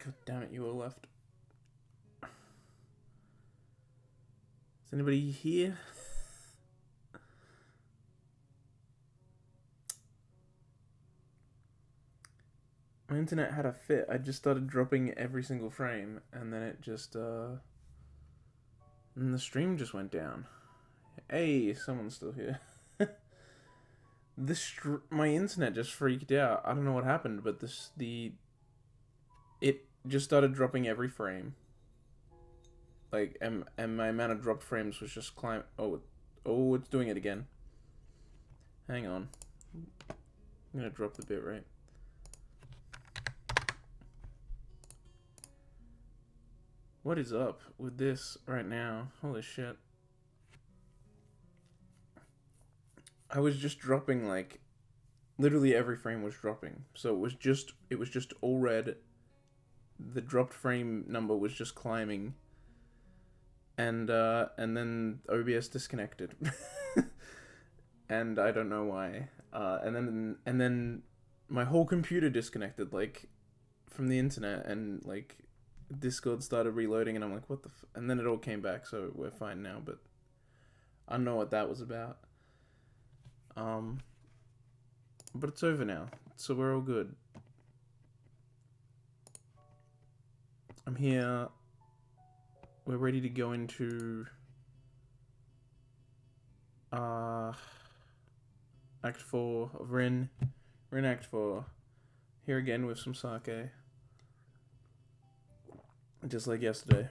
God damn it, you all left. Is anybody here? My internet had a fit. I just started dropping every single frame, and then it just, and the stream just went down. Hey, someone's still here. My internet just freaked out. I don't know what happened, but it just started dropping every frame. Like, and my amount of dropped frames was just oh, it's doing it again. Hang on. I'm gonna drop the bitrate. What is up with this right now? Holy shit. I was just dropping, like, literally every frame was dropping. So it was just all red. The dropped frame number was just climbing. And then OBS disconnected. And I don't know why. And then my whole computer disconnected, like, from the internet, and, like, Discord started reloading, and I'm like, what the and then it all came back, so we're fine now, but I don't know what that was about. But it's over now, so we're all good. I'm here. We're ready to go into Act 4 of Rin. We're in Act 4. Here again with some sake. Just like yesterday.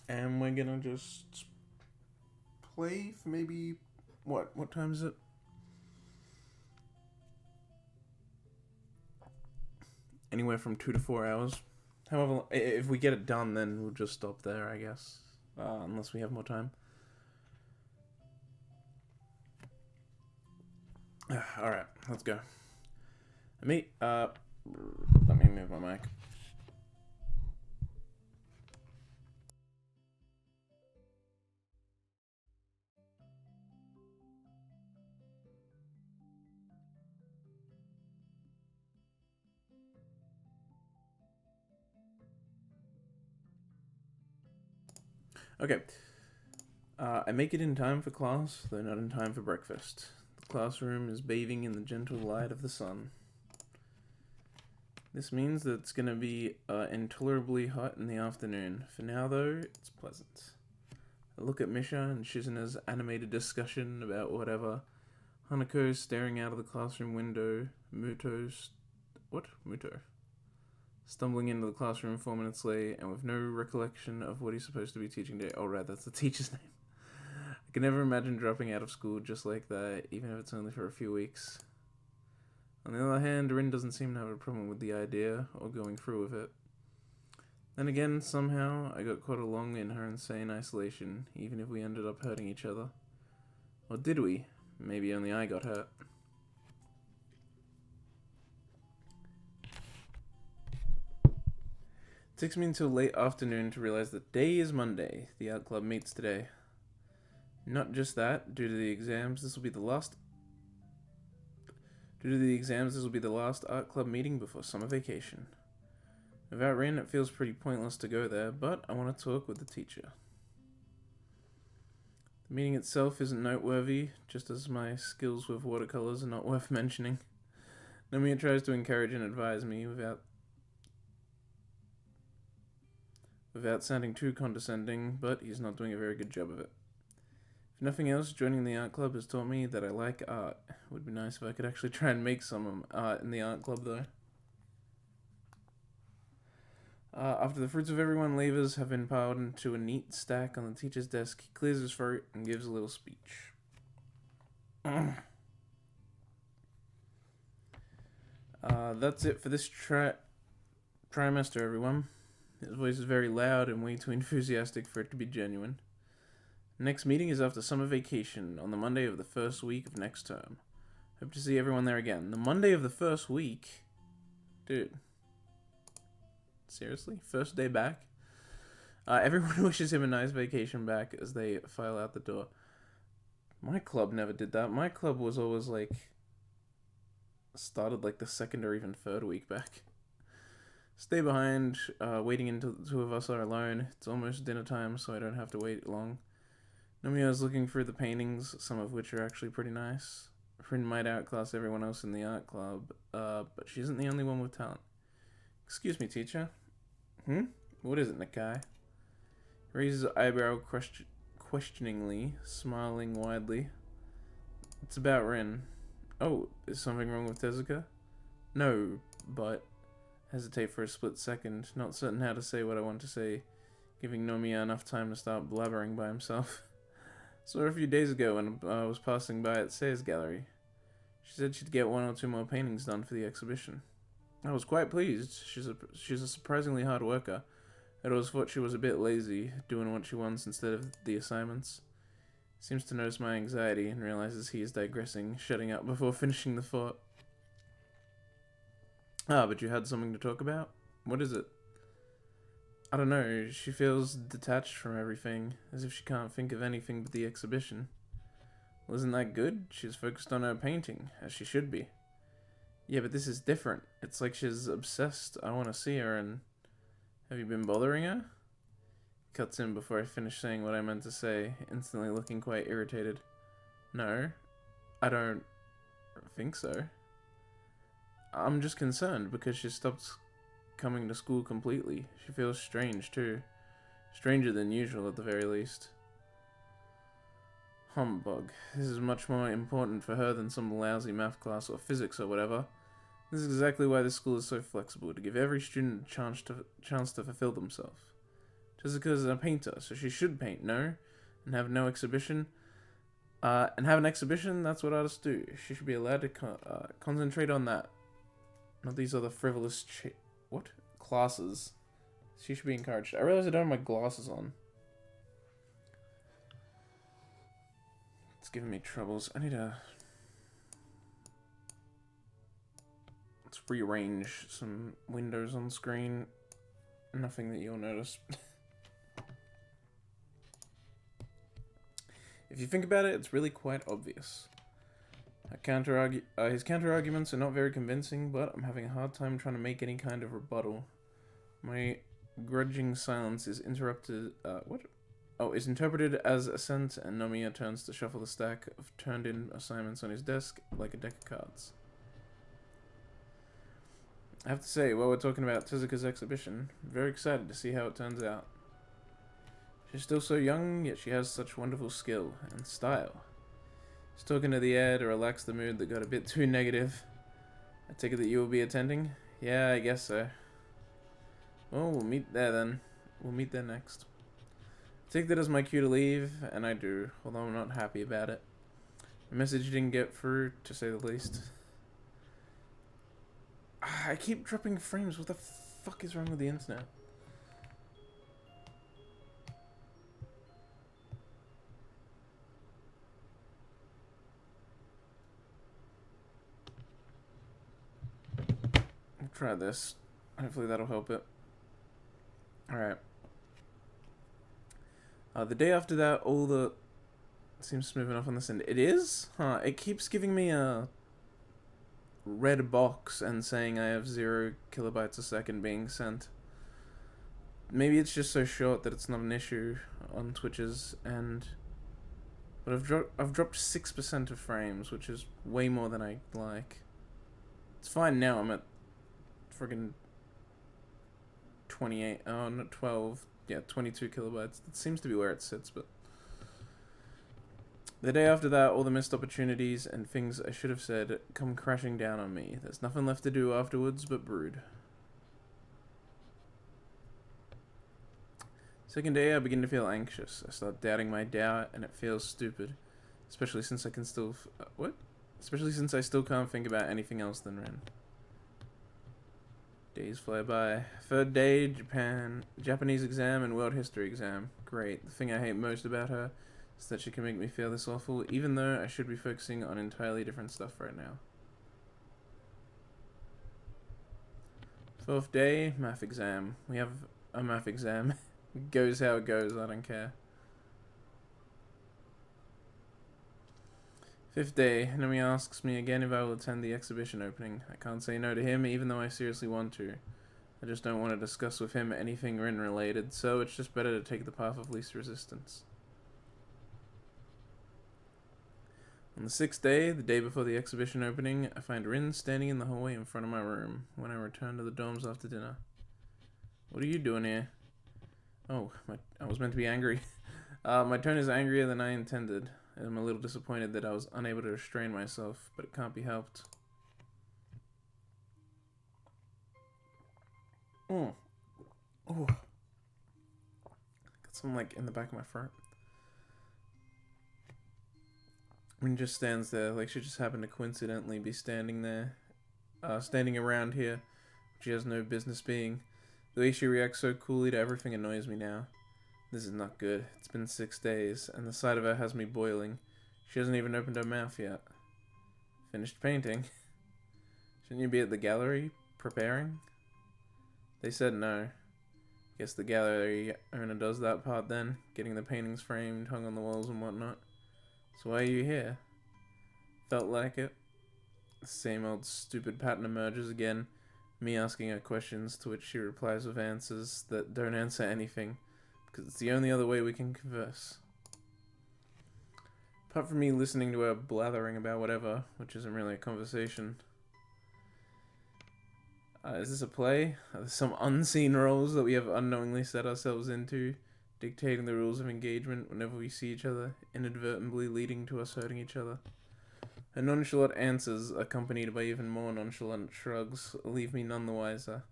And we're gonna just play for maybe... What time is it? Anywhere from 2 to 4 hours. However, if we get it done, then we'll just stop there, I guess. Unless we have more time. Alright, let's go. Let me move my mic. Okay. I make it in time for class, though not in time for breakfast. The classroom is bathing in the gentle light of the sun. This means that it's going to be intolerably hot in the afternoon. For now, though, it's pleasant. I look at Misha and Shizuna's animated discussion about whatever. Hanako's staring out of the classroom window. Muto? Stumbling into the classroom 4 minutes late and with no recollection of what he's supposed to be teaching today. Oh, right, that's the teacher's name. I can never imagine dropping out of school just like that, even if it's only for a few weeks. On the other hand, Rin doesn't seem to have a problem with the idea or going through with it. Then again, somehow, I got caught along in her insane isolation, even if we ended up hurting each other. Or did we? Maybe only I got hurt. It takes me until late afternoon to realize that day is Monday. The art club meets today. Not just that, due to the exams, this will be the last art club meeting before summer vacation. Without Rin, it feels pretty pointless to go there, but I want to talk with the teacher. The meeting itself isn't noteworthy, just as my skills with watercolors are not worth mentioning. Nomiya tries to encourage and advise me without sounding too condescending, but he's not doing a very good job of it. If nothing else, joining the art club has taught me that I like art. It would be nice if I could actually try and make some art in the art club, though. After the fruits of everyone levers have been piled into a neat stack on the teacher's desk, he clears his throat and gives a little speech. That's it for this trimester, everyone. His voice is very loud and way too enthusiastic for it to be genuine. Next meeting is after summer vacation, on the Monday of the first week of next term. Hope to see everyone there again. The Monday of the first week? Dude. Seriously? First day back? Everyone wishes him a nice vacation back as they file out the door. My club never did that. My club was always, like, started, like, the second or even third week back. Stay behind, waiting until the two of us are alone. It's almost dinner time, so I don't have to wait long. Nomiya's looking through the paintings, some of which are actually pretty nice. Rin might outclass everyone else in the art club, but she isn't the only one with talent. Excuse me, teacher. What is it, Nakai? He raises his eyebrow questioningly, smiling widely. It's about Rin. Oh, is something wrong with Tezuka? No, but... Hesitate for a split second, not certain how to say what I want to say, giving Nomiya enough time to start blabbering by himself. Saw her a few days ago when I was passing by at Sayers Gallery. She said she'd get 1 or 2 more paintings done for the exhibition. I was quite pleased. She's a surprisingly hard worker. I'd always thought she was a bit lazy, doing what she wants instead of the assignments. Seems to notice my anxiety and realizes he is digressing, shutting up before finishing the thought. Ah, but you had something to talk about? What is it? I don't know, she feels detached from everything, as if she can't think of anything but the exhibition. Well, isn't that good? She's focused on her painting, as she should be. Yeah, but this is different. It's like she's obsessed. I want to see her, and... Have you been bothering her? Cuts in before I finish saying what I meant to say, instantly looking quite irritated. No, I don't think so. I'm just concerned because she stopped coming to school completely. She feels strange too. Stranger than usual at the very least. Humbug. This is much more important for her than some lousy math class or physics or whatever. This is exactly why this school is so flexible, to give every student a chance to fulfill themselves. Tezuka is a painter, so she should paint, no? And have no exhibition. And have an exhibition, that's what artists do. She should be allowed to concentrate on that. Not these other frivolous classes. She should be encouraged. I realize I don't have my glasses on. It's giving me troubles. I need to... Let's rearrange some windows on screen. Nothing that you'll notice. If you think about it, it's really quite obvious. His counter-arguments are not very convincing, but I'm having a hard time trying to make any kind of rebuttal. My grudging silence is interrupted... is interpreted as assent, and Nomiya turns to shuffle the stack of turned-in assignments on his desk like a deck of cards. I have to say, while we're talking about Tezuka's exhibition, I'm very excited to see how it turns out. She's still so young, yet she has such wonderful skill and style. She's talking to the air to relax the mood that got a bit too negative. I take it that you will be attending? Yeah, I guess so. Well, we'll meet there then. We'll meet there next. Take that as my cue to leave, and I do, although I'm not happy about it. The message didn't get through, to say the least. I keep dropping frames. What the fuck is wrong with the internet? I'll try this. Hopefully that'll help it. Alright. The day after that, all the... It seems smooth enough on this end. It is? Huh. It keeps giving me a red box and saying I have 0 kilobytes a second being sent. Maybe it's just so short that it's not an issue on Twitch's end. But I've dropped 6% of frames, which is way more than I like. It's fine now. I'm at friggin' 28. Oh, not 12. Yeah, 22 kilobytes. That seems to be where it sits, but... The day after that, all the missed opportunities and things I should have said come crashing down on me. There's nothing left to do afterwards but brood. Second day, I begin to feel anxious. I start doubting my doubt, and it feels stupid. Especially since I can still... Especially since I still can't think about anything else than Ren. Days fly by. Third day, Japanese exam and world history exam. Great. The thing I hate most about her is that she can make me feel this awful, even though I should be focusing on entirely different stuff right now. Fourth day, math exam. We have a math exam. Goes how it goes, I don't care. Fifth day, Nomi asks me again if I will attend the exhibition opening. I can't say no to him, even though I seriously want to. I just don't want to discuss with him anything Rin related, so it's just better to take the path of least resistance. On the 6th day, the day before the exhibition opening, I find Rin standing in the hallway in front of my room when I return to the dorms after dinner. What are you doing here? Oh, I was meant to be angry. My tone is angrier than I intended. I'm a little disappointed that I was unable to restrain myself, but it can't be helped. Oh. Got some, in the back of my throat. Rin just stands there, like she just happened to coincidentally be standing there. Standing around here. She has no business being. The way she reacts so coolly to everything annoys me now. This is not good. It's been 6 days, and the sight of her has me boiling. She hasn't even opened her mouth yet. Finished painting? Shouldn't you be at the gallery, preparing? They said no. Guess the gallery owner does that part then, getting the paintings framed, hung on the walls and whatnot. So why are you here? Felt like it. The same old stupid pattern emerges again. Me asking her questions to which she replies with answers that don't answer anything, because it's the only other way we can converse. Apart from me listening to her blathering about whatever, which isn't really a conversation. Is this a play? Are there some unseen roles that we have unknowingly set ourselves into, dictating the rules of engagement whenever we see each other, inadvertently leading to us hurting each other? Her nonchalant answers, accompanied by even more nonchalant shrugs, leave me none the wiser.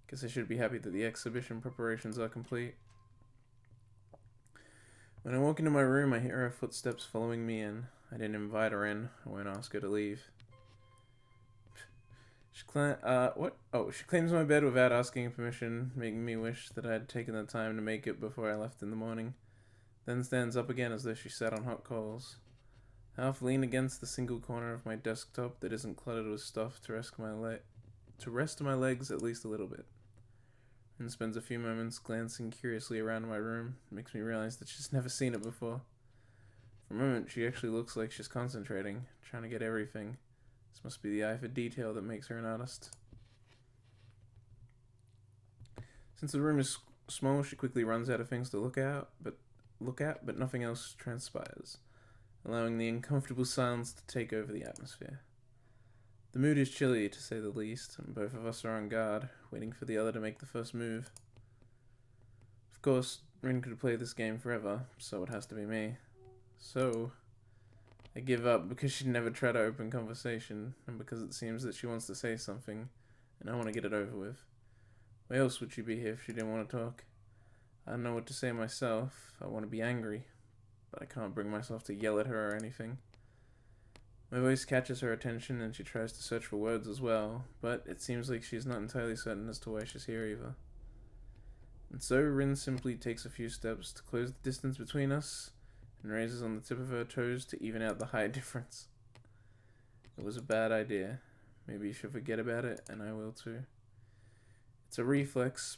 Guess I should be happy that the exhibition preparations are complete. When I walk into my room, I hear her footsteps following me in. I didn't invite her in. I won't ask her to leave. What? Oh, she claims my bed without asking permission, making me wish that I had taken the time to make it before I left in the morning. Then stands up again as though she sat on hot coals. Half lean against the single corner of my desktop that isn't cluttered with stuff to rest my legs at least a little bit. And spends a few moments glancing curiously around my room. It makes me realize that she's never seen it before. For a moment, she actually looks like she's concentrating, trying to get everything. This must be the eye for detail that makes her an artist. Since the room is small, she quickly runs out of things to look at, but nothing else transpires, allowing the uncomfortable silence to take over the atmosphere. The mood is chilly, to say the least, and both of us are on guard, waiting for the other to make the first move. Of course, Rin could play this game forever, so it has to be me. So, I give up because she'd never try to open conversation, and because it seems that she wants to say something, and I want to get it over with. Why else would she be here if she didn't want to talk? I don't know what to say myself. I want to be angry, but I can't bring myself to yell at her or anything. My voice catches her attention and she tries to search for words as well, but it seems like she's not entirely certain as to why she's here either. And so Rin simply takes a few steps to close the distance between us and raises on the tip of her toes to even out the height difference. It was a bad idea. Maybe you should forget about it, and I will too. It's a reflex,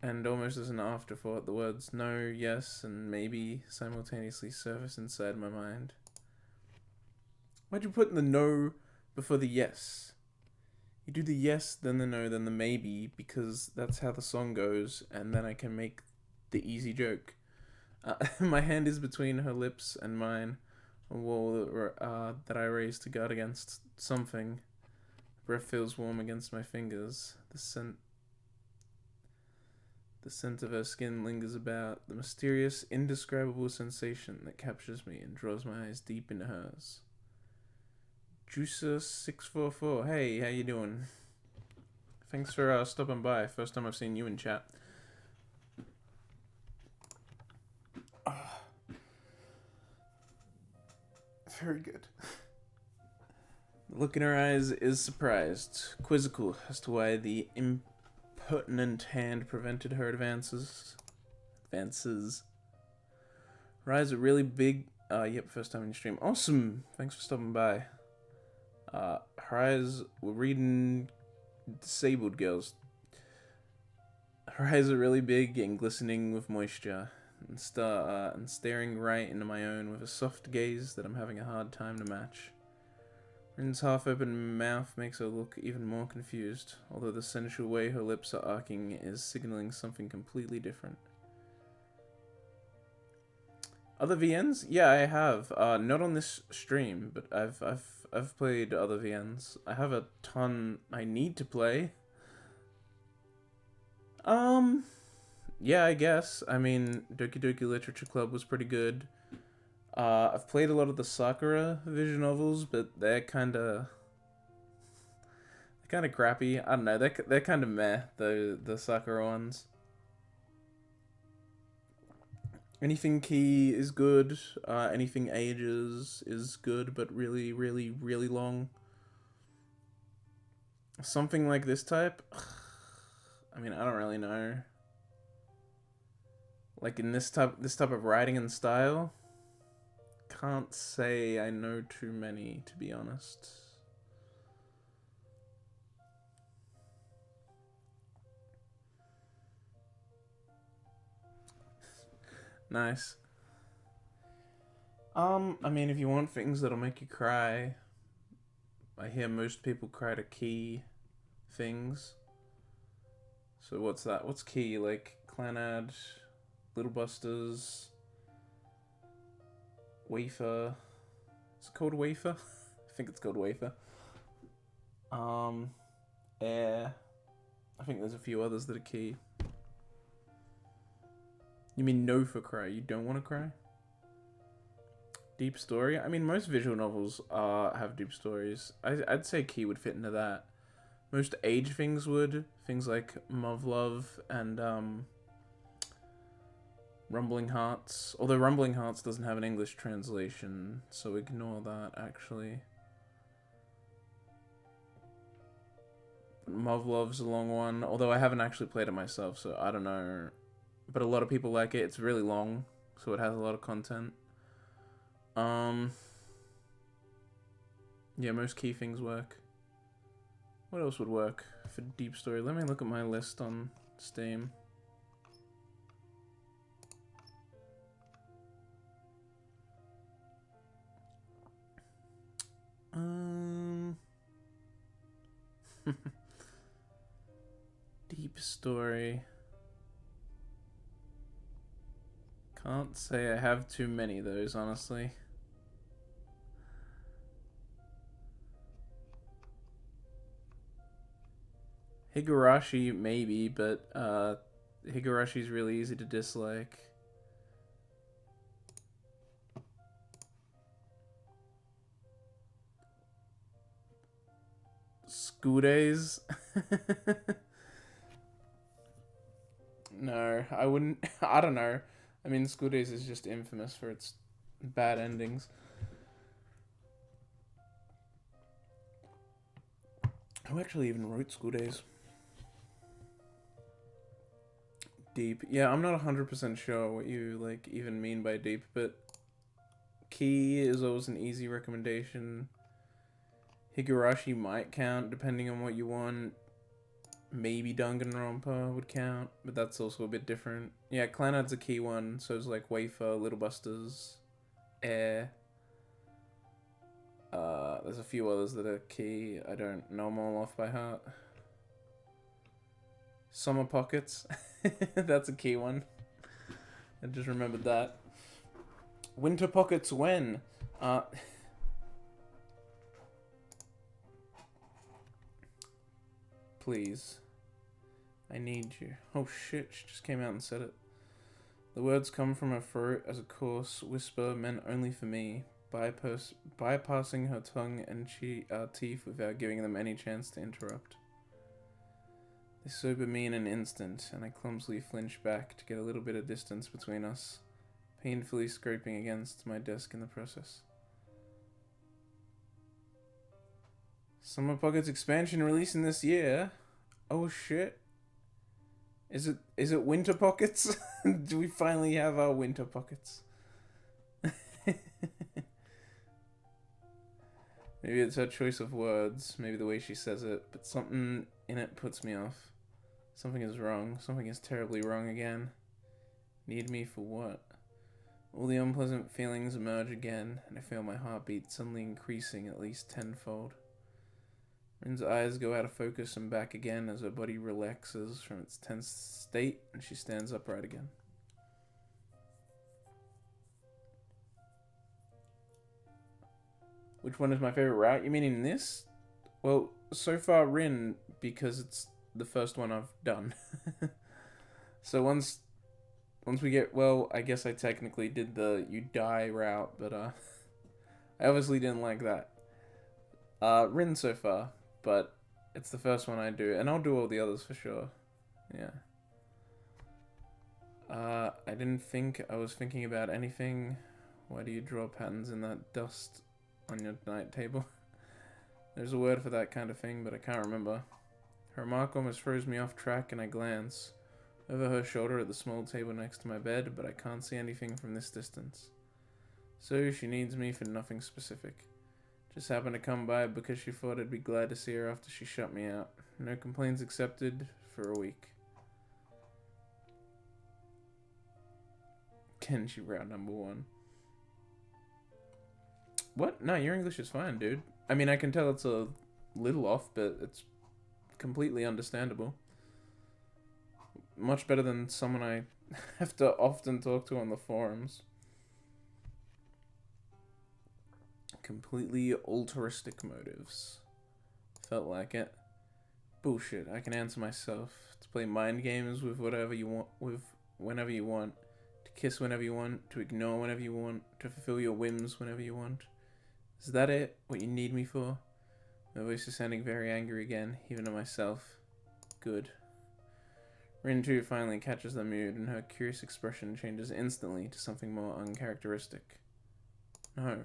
and almost as an afterthought, the words no, yes, and maybe simultaneously surface inside my mind. Why'd you put the no before the yes? You do the yes, then the no, then the maybe, because that's how the song goes, and then I can make the easy joke. My hand is between her lips and mine, a wall that I raise to guard against something. Breath feels warm against my fingers. The scent of her skin lingers about, the mysterious, indescribable sensation that captures me and draws my eyes deep into hers. Juicer644, hey, how you doing? Thanks for stopping by. First time I've seen you in chat. Very good. The look in her eyes is surprised, quizzical as to why the impertinent hand prevented her advances. Her eyes are really big. Yep, first time in your stream. Awesome! Thanks for stopping by. Her eyes were reading Disabled Girls. Her eyes are really big and glistening with moisture, and staring right into my own with a soft gaze that I'm having a hard time to match. Rin's half-open mouth makes her look even more confused, although the sensual way her lips are arcing is signaling something completely different. Other VNs? Yeah, I have. Not on this stream, but I've played other VNs. I have a ton I need to play. Yeah, I guess. I mean, Doki Doki Literature Club was pretty good. I've played a lot of the Sakura visual novels, but they're kind of crappy. I don't know. They're kind of meh. The Sakura ones. Anything Key is good. Anything Ages is good, but really, really, really long. Something like this type. I mean, I don't really know. Like in this type of writing and style. Can't say I know too many, to be honest. Nice. I mean, if you want things that'll make you cry, I hear most people cry to Key things. So what's that? What's Key? Like Clanad, Little Busters, Wafer. Is it called Wafer? I think it's called Wafer. Air. I think there's a few others that are Key. You mean no for cry? You don't want to cry? Deep story? I mean, most visual novels have deep stories. I'd say Key would fit into that. Most age things would. Things like Muv-Luv and Rumbling Hearts. Although Rumbling Hearts doesn't have an English translation, so ignore that, actually. Muv-Luv's a long one, although I haven't actually played it myself, so I don't know. But a lot of people like it. It's really long, so it has a lot of content. Yeah, most Key things work. What else would work for deep story? Let me look at my list on Steam. Deep story. Can't say I have too many of those, honestly. Higurashi, maybe, but Higurashi's really easy to dislike. School-days? No, I wouldn't. I don't know. I mean, School-days is just infamous for its bad endings. Who actually even wrote School-days? Deep. Yeah, I'm not 100% sure what you, like, even mean by deep, but Key is always an easy recommendation. Higurashi might count, depending on what you want. Maybe Danganronpa would count, but that's also a bit different. Yeah, Clanad's a Key one, so it's like Wafer, Little Busters, Air. There's a few others that are Key. I don't know them all off by heart. Summer Pockets. That's a Key one. I just remembered that. Winter Pockets when? Please. I need you. Oh shit, she just came out and said it. The words come from her throat as a coarse whisper meant only for me, bypassing her tongue and teeth without giving them any chance to interrupt. They sober me in an instant, and I clumsily flinch back to get a little bit of distance between us, painfully scraping against my desk in the process. Summer Pockets expansion releasing this year. Oh shit. Is it Winter Pockets? Do we finally have our Winter Pockets? Maybe it's her choice of words, maybe the way she says it, but something in it puts me off. Something is wrong. Something is terribly wrong again. Need me for what? All the unpleasant feelings emerge again, and I feel my heartbeat suddenly increasing at least tenfold. Rin's eyes go out of focus and back again as her body relaxes from its tense state, and she stands upright again. Which one is my favorite route? You mean in this? Well, so far Rin, because it's the first one I've done. So once we get, well, I guess I technically did the you die route, but I obviously didn't like that. Rin so far, but it's the first one I do, and I'll do all the others for sure. Yeah. I didn't think I was thinking about anything. Why do you draw patterns in that dust on your night table? There's a word for that kind of thing, but I can't remember. Her remark almost throws me off track, and I glance over her shoulder at the small table next to my bed, but I can't see anything from this distance. So she needs me for nothing specific. Just happened to come by because she thought I'd be glad to see her after she shut me out. No complaints accepted for a week. Kenshi route number 1. What? No, your English is fine, dude. I mean, I can tell it's a little off, but it's completely understandable. Much better than someone I have to often talk to on the forums. Completely altruistic motives. Felt like it. Bullshit. I can answer myself. To play mind games with whatever you want, with whenever you want. To kiss whenever you want. To ignore whenever you want. To fulfill your whims whenever you want. Is that it? What you need me for? My voice is sounding very angry again, even to myself. Good. Rin too finally catches the mood, and her curious expression changes instantly to something more uncharacteristic. No.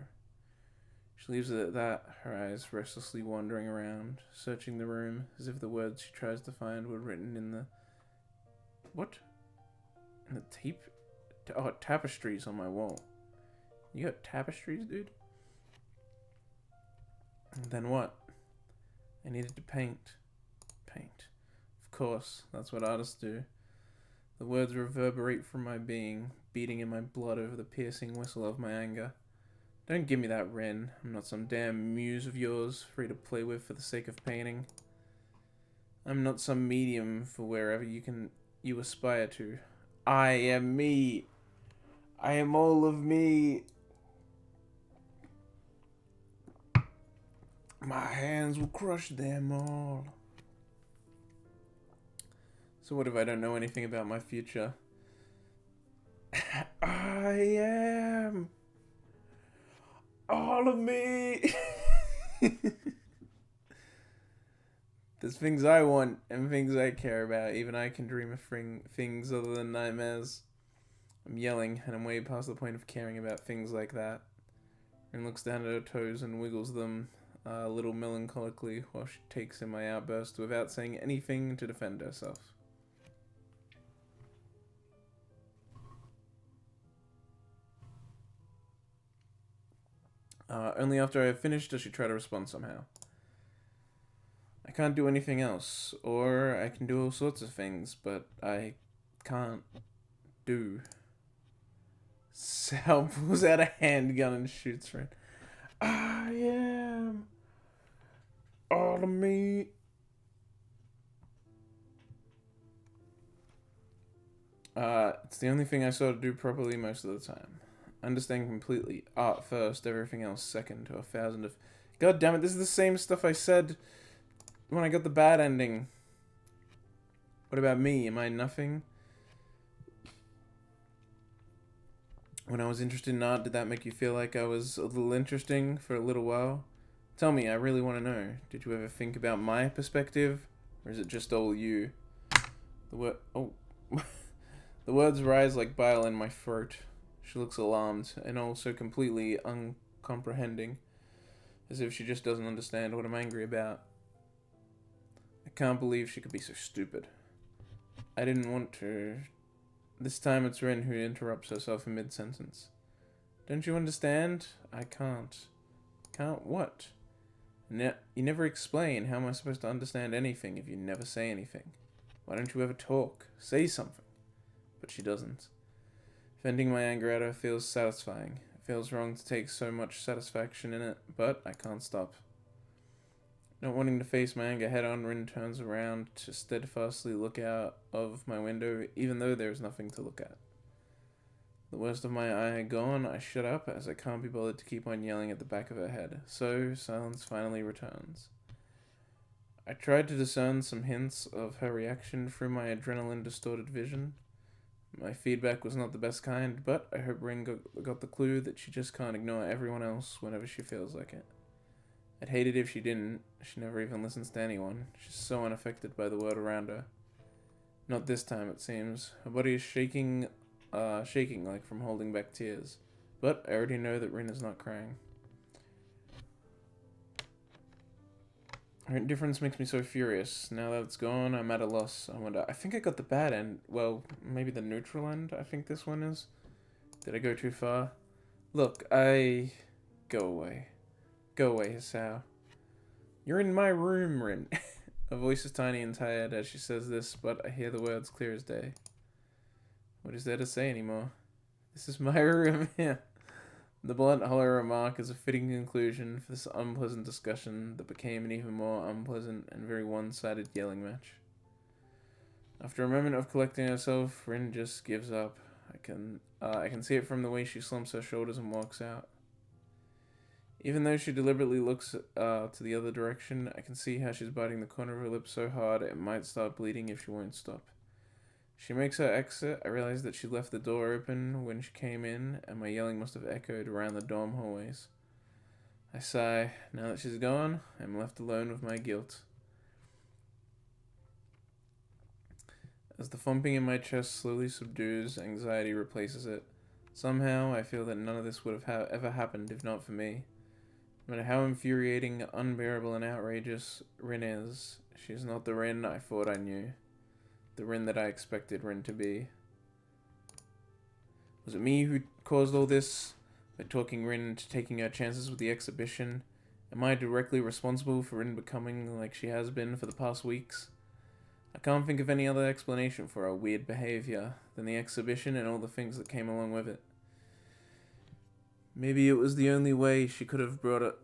She leaves it at that, her eyes restlessly wandering around, searching the room, as if the words she tries to find were written in the... What? In the tape? Oh, tapestries on my wall. You got tapestries, dude? And then what? I needed to paint. Paint. Of course, that's what artists do. The words reverberate from my being, beating in my blood over the piercing whistle of my anger. Don't give me that, Rin. I'm not some damn muse of yours, free to play with for the sake of painting. I'm not some medium for wherever you aspire to. I am me. I am all of me. My hands will crush them all. So what if I don't know anything about my future? I am all of me. There's things I want and things I care about. Even I can dream of things other than nightmares. I'm yelling, and I'm way past the point of caring about things like that. Rin looks down at her toes and wiggles them a little melancholically while she takes in my outburst without saying anything to defend herself. Only after I have finished does she try to respond somehow. I can't do anything else, or I can do all sorts of things, but I can't do. Sal pulls out a handgun and shoots Rin. I am all of me. It's the only thing I sort of do properly most of the time. Understand completely. Art first, everything else second to 1,000 of... God damn it, this is the same stuff I said when I got the bad ending. What about me? Am I nothing? When I was interested in art, did that make you feel like I was a little interesting for a little while? Tell me, I really want to know. Did you ever think about my perspective? Or is it just all you? The words rise like bile in my throat. She looks alarmed, and also completely uncomprehending, as if she just doesn't understand what I'm angry about. I can't believe she could be so stupid. I didn't want to. This time it's Rin who interrupts herself in mid-sentence. Don't you understand? I can't. Can't what? You never explain. How am I supposed to understand anything if you never say anything? Why don't you ever talk? Say something. But she doesn't. Venting my anger at her feels satisfying. It feels wrong to take so much satisfaction in it, but I can't stop. Not wanting to face my anger head on, Rin turns around to steadfastly look out of my window, even though there is nothing to look at. The worst of my eye gone, I shut up as I can't be bothered to keep on yelling at the back of her head. So, silence finally returns. I tried to discern some hints of her reaction through my adrenaline-distorted vision. My feedback was not the best kind, but I hope Rin got the clue that she just can't ignore everyone else whenever she feels like it. I'd hate it if she didn't. She never even listens to anyone. She's so unaffected by the world around her. Not this time, it seems. Her body is shaking like from holding back tears. But I already know that Rin is not crying. Her indifference makes me so furious. Now that it's gone, I'm at a loss. I think I got the bad end. Well, maybe the neutral end, I think this one is. Did I go too far? Look, Go away. Go away, Hisao. You're in my room, Rin. Her voice is tiny and tired as she says this, but I hear the words clear as day. What is there to say anymore? This is my room, yeah. The blunt, hollow remark is a fitting conclusion for this unpleasant discussion that became an even more unpleasant and very one-sided yelling match. After a moment of collecting herself, Rin just gives up. I can see it from the way she slumps her shoulders and walks out. Even though she deliberately looks to the other direction, I can see how she's biting the corner of her lip so hard it might start bleeding if she won't stop. She makes her exit. I realize that she left the door open when she came in, and my yelling must have echoed around the dorm hallways. I sigh. Now that she's gone, I'm left alone with my guilt. As the thumping in my chest slowly subdues, anxiety replaces it. Somehow, I feel that none of this would have ever happened if not for me. No matter how infuriating, unbearable, and outrageous Rin is, she is not the Rin I thought I knew. The Rin that I expected Rin to be. Was it me who caused all this? By talking Rin into taking her chances with the exhibition? Am I directly responsible for Rin becoming like she has been for the past weeks? I can't think of any other explanation for her weird behavior than the exhibition and all the things that came along with it. Maybe it was the only way she could have brought it,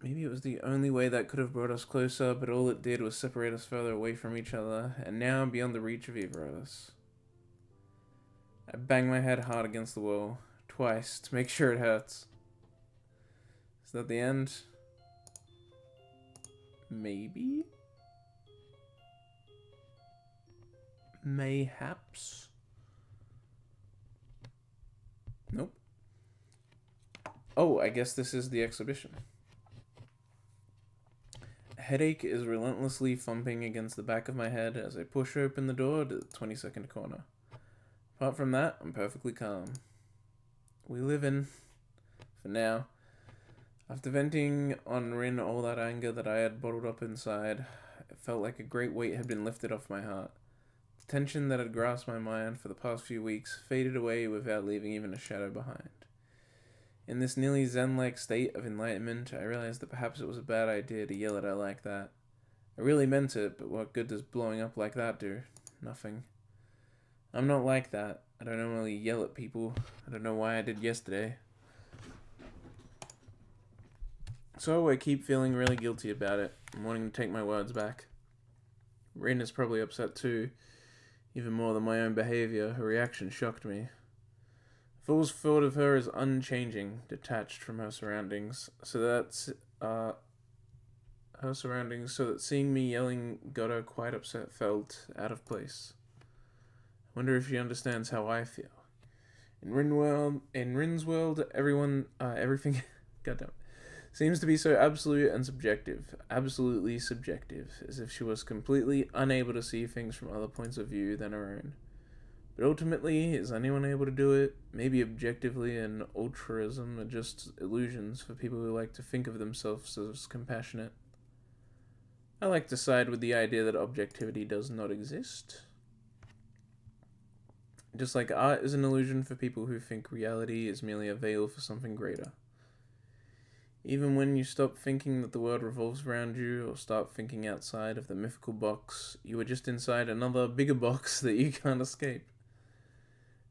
Maybe it was the only way that could have brought us closer, but all it did was separate us further away from each other, and now beyond the reach of either of us. I bang my head hard against the wall, twice, to make sure it hurts. Is that the end? Maybe? Mayhaps? Nope. Oh, I guess this is the exhibition. A headache is relentlessly thumping against the back of my head as I push open the door to the 22nd corner. Apart from that, I'm perfectly calm. We live in, for now. After venting on Rin all that anger that I had bottled up inside, it felt like a great weight had been lifted off my heart. The tension that had grasped my mind for the past few weeks faded away without leaving even a shadow behind. In this nearly zen-like state of enlightenment, I realized that perhaps it was a bad idea to yell at her like that. I really meant it, but what good does blowing up like that do? Nothing. I'm not like that. I don't normally yell at people. I don't know why I did yesterday. So I keep feeling really guilty about it. I'm wanting to take my words back. Rin is probably upset too. Even more than my own behavior, her reaction shocked me. I've always thought of her as unchanging, detached from her surroundings, so that seeing me yelling got her quite upset felt out of place. I wonder if she understands how I feel. In Rin's world, everything, goddamn, seems to be so absolute and subjective, absolutely subjective, as if she was completely unable to see things from other points of view than her own. But ultimately, is anyone able to do it? Maybe objectively and altruism are just illusions for people who like to think of themselves as compassionate. I like to side with the idea that objectivity does not exist. Just like art is an illusion for people who think reality is merely a veil for something greater. Even when you stop thinking that the world revolves around you, or start thinking outside of the mythical box, you are just inside another bigger box that you can't escape.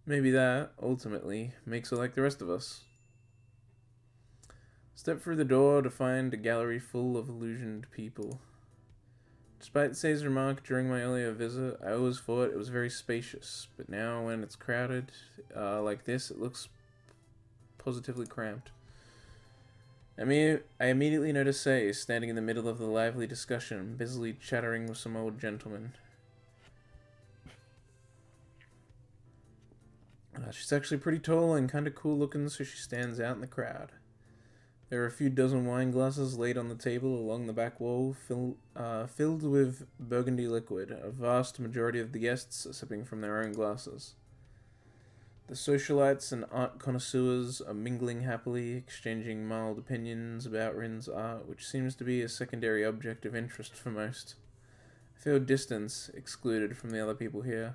Maybe that, ultimately, makes her like the rest of us. Step through the door to find a gallery full of illusioned people. Despite Say's remark during my earlier visit, I always thought it was very spacious, but now when it's crowded like this, it looks positively cramped. I immediately noticed Say standing in the middle of the lively discussion, busily chattering with some old gentleman. She's actually pretty tall and kind of cool looking, so she stands out in the crowd. There are a few dozen wine glasses laid on the table along the back wall, filled with burgundy liquid. A vast majority of the guests are sipping from their own glasses. The socialites and art connoisseurs are mingling happily, exchanging mild opinions about Rin's art, which seems to be a secondary object of interest for most. I feel distance, excluded from the other people here.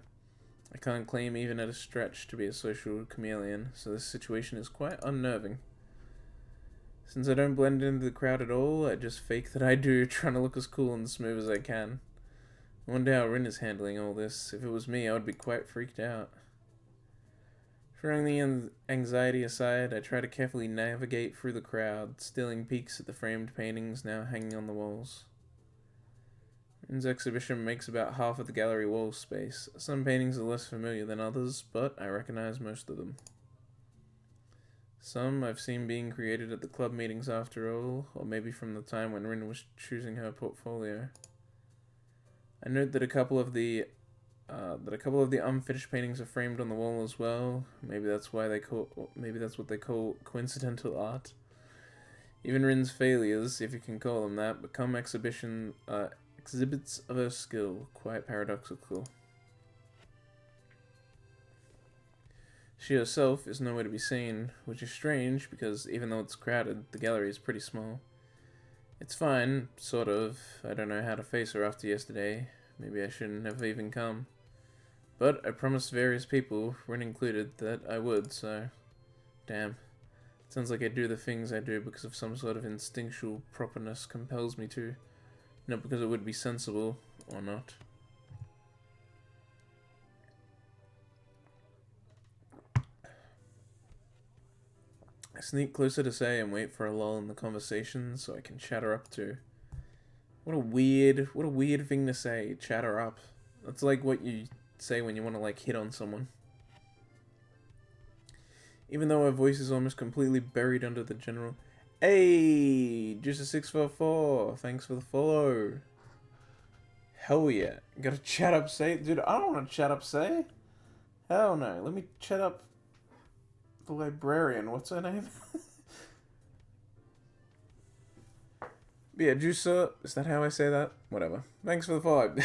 I can't claim even at a stretch to be a social chameleon, so this situation is quite unnerving. Since I don't blend into the crowd at all, I just fake that I do, trying to look as cool and smooth as I can. I wonder how Rin is handling all this. If it was me, I would be quite freaked out. Throwing the anxiety aside, I try to carefully navigate through the crowd, stealing peeks at the framed paintings now hanging on the walls. Rin's exhibition makes about half of the gallery wall space. Some paintings are less familiar than others, but I recognize most of them. Some I've seen being created at the club meetings after all, or maybe from the time when Rin was choosing her portfolio. I note that a couple of the unfinished paintings are framed on the wall as well. Maybe that's what they call coincidental art. Even Rin's failures, if you can call them that, become exhibits of her skill. Quite paradoxical. She herself is nowhere to be seen, which is strange because even though it's crowded, the gallery is pretty small. It's fine, sort of. I don't know how to face her after yesterday. Maybe I shouldn't have even come. But I promised various people, Rin included, that I would, so... Damn. It sounds like I do the things I do because of some sort of instinctual properness compels me to. Not because it would be sensible, or not. I sneak closer to Say and wait for a lull in the conversation so I can chat her up too. What a weird thing to say, chat her up. That's like what you say when you want to like hit on someone. Even though her voice is almost completely buried under the general... Hey! Just a 644. Thanks for the follow. Hell yeah. Gotta chat up Say. Dude, I don't want to chat up Say. Hell no. Let me chat up the librarian. What's her name? Yeah, Juicer. Is that how I say that? Whatever. Thanks for the follow.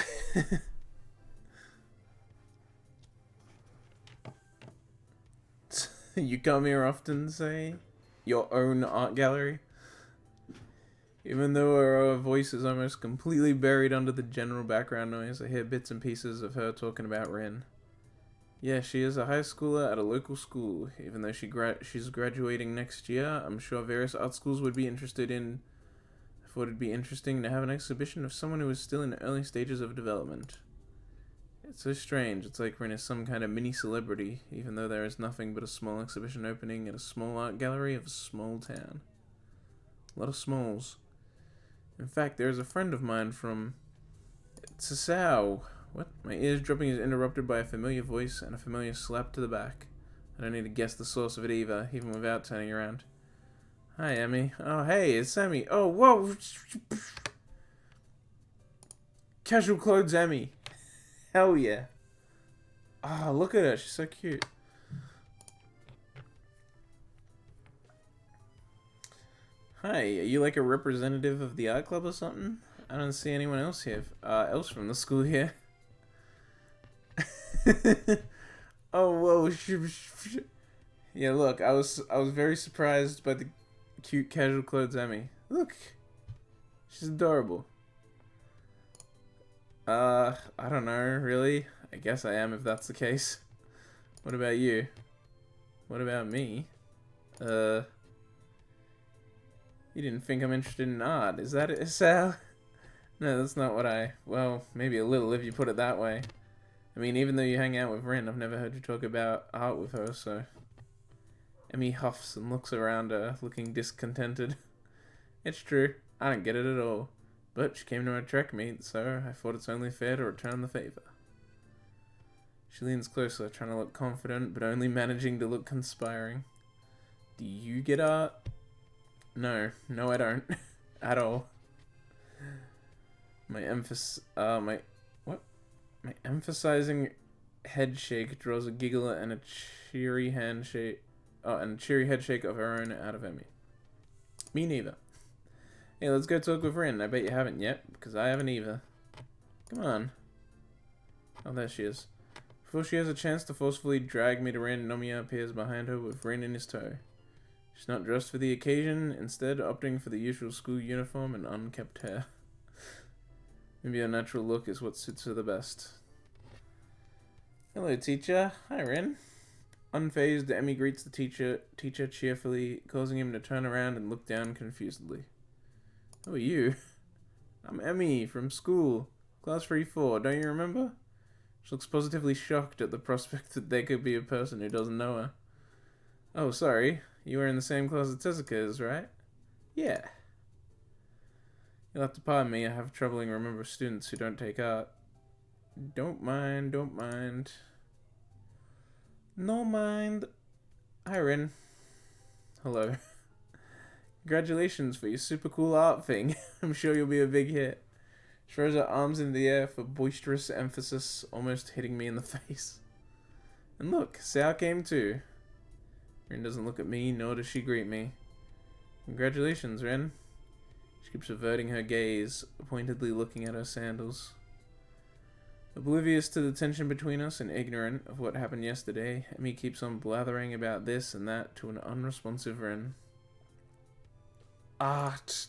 You come here often, Say? Your own art gallery? Even though her voice is almost completely buried under the general background noise, I hear bits and pieces of her talking about Rin. Yeah, she is a high schooler at a local school. Even though she's graduating next year, I'm sure various art schools would be interested in... I thought it'd be interesting to have an exhibition of someone who is still in the early stages of development. It's so strange. It's like Rin is some kind of mini celebrity, even though there is nothing but a small exhibition opening at a small art gallery of a small town. A lot of smalls. In fact, there is a friend of mine from... Tsasao. What? My ears dropping is interrupted by a familiar voice and a familiar slap to the back. I don't need to guess the source of it either, even without turning around. Hi, Emmy. Oh, hey, it's Emmy. Oh, whoa! Casual clothes Emmy. Hell yeah. Ah, look at her. She's so cute. Hi, are you like a representative of the art club or something? I don't see anyone else here. Else from the school here. Oh, whoa. Yeah, look, I was very surprised by the cute casual clothes Emmy. Look. She's adorable. I don't know, really. I guess I am if that's the case. What about you? What about me? You didn't think I'm interested in art, is that it, Sal? No, that's not what well, maybe a little if you put it that way. I mean, even though you hang out with Rin, I've never heard you talk about art with her, so... Emmy huffs and looks around her, looking discontented. It's true, I don't get it at all. But she came to my track meet, so I thought it's only fair to return the favor. She leans closer, trying to look confident, but only managing to look conspiring. Do you get art? No, I don't. At all. My emphasizing head shake draws a giggle and a cheery handshake. And a cheery head shake of her own out of Emmy. Me neither. Hey, let's go talk with Rin. I bet you haven't yet, because I haven't either. Come on. Oh, there she is. Before she has a chance to forcefully drag me to Rin, Nomiya appears behind her with Rin in his tow. She's not dressed for the occasion, instead opting for the usual school uniform and unkempt hair. Maybe her natural look is what suits her the best. Hello, teacher. Hi, Rin. Unfazed, Emmy greets the teacher cheerfully, causing him to turn around and look down confusedly. Who are you? I'm Emmy, from school. Class 3-4, don't you remember? She looks positively shocked at the prospect that there could be a person who doesn't know her. Oh, sorry. You were in the same class that Tezuka is, right? Yeah. You'll have to pardon me, I have trouble remembering students who don't take art. Don't mind. No mind. Hi, Rin. Hello. Congratulations for your super cool art thing. I'm sure you'll be a big hit. She throws her arms in the air for boisterous emphasis, almost hitting me in the face. And look, Sao came too. Rin doesn't look at me, nor does she greet me. Congratulations, Rin. She keeps averting her gaze, pointedly looking at her sandals. Oblivious to the tension between us and ignorant of what happened yesterday, Emmy keeps on blathering about this and that to an unresponsive Rin. Art.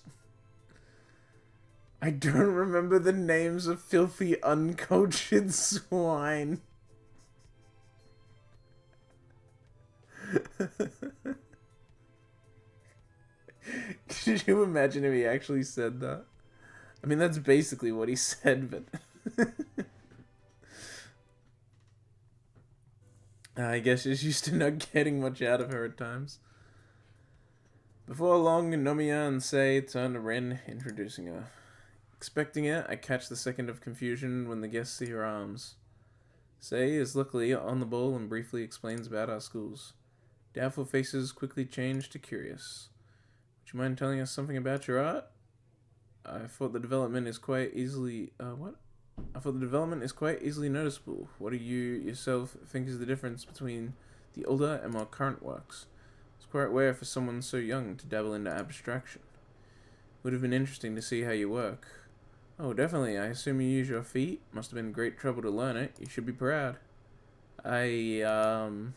I don't remember the names of filthy, uncultured swine. Could you imagine if he actually said that? I mean, that's basically what he said, but... I guess she's used to not getting much out of her at times. Before long, Nomiya and Sei turn to Rin, introducing her. Expecting it, I catch the second of confusion when the guests see her arms. Sei is luckily on the ball and briefly explains about our schools. Doubtful faces quickly change to curious. Would you mind telling us something about your art? I thought the development is quite easily... I thought the development is quite easily noticeable. What do you yourself think is the difference between the older and more current works? It's quite rare for someone so young to dabble into abstraction. Would have been interesting to see how you work. Oh, definitely. I assume you use your feet. Must have been great trouble to learn it. You should be proud. Will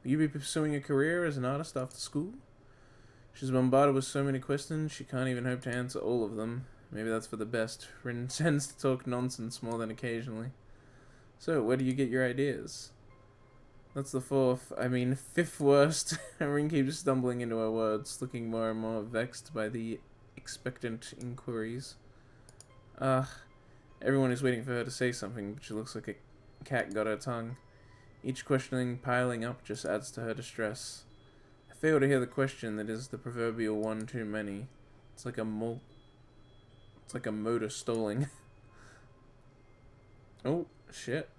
you be pursuing a career as an artist after school? She's bombarded with so many questions, she can't even hope to answer all of them. Maybe that's for the best. Rin tends to talk nonsense more than occasionally. So, where do you get your ideas? That's the fifth worst. Rin keeps stumbling into her words, looking more and more vexed by the expectant inquiries. Everyone is waiting for her to say something, but she looks like a cat got her tongue. Each questioning piling up just adds to her distress. I fail to hear the question that is the proverbial one too many. It's like a motor stalling. Oh, shit.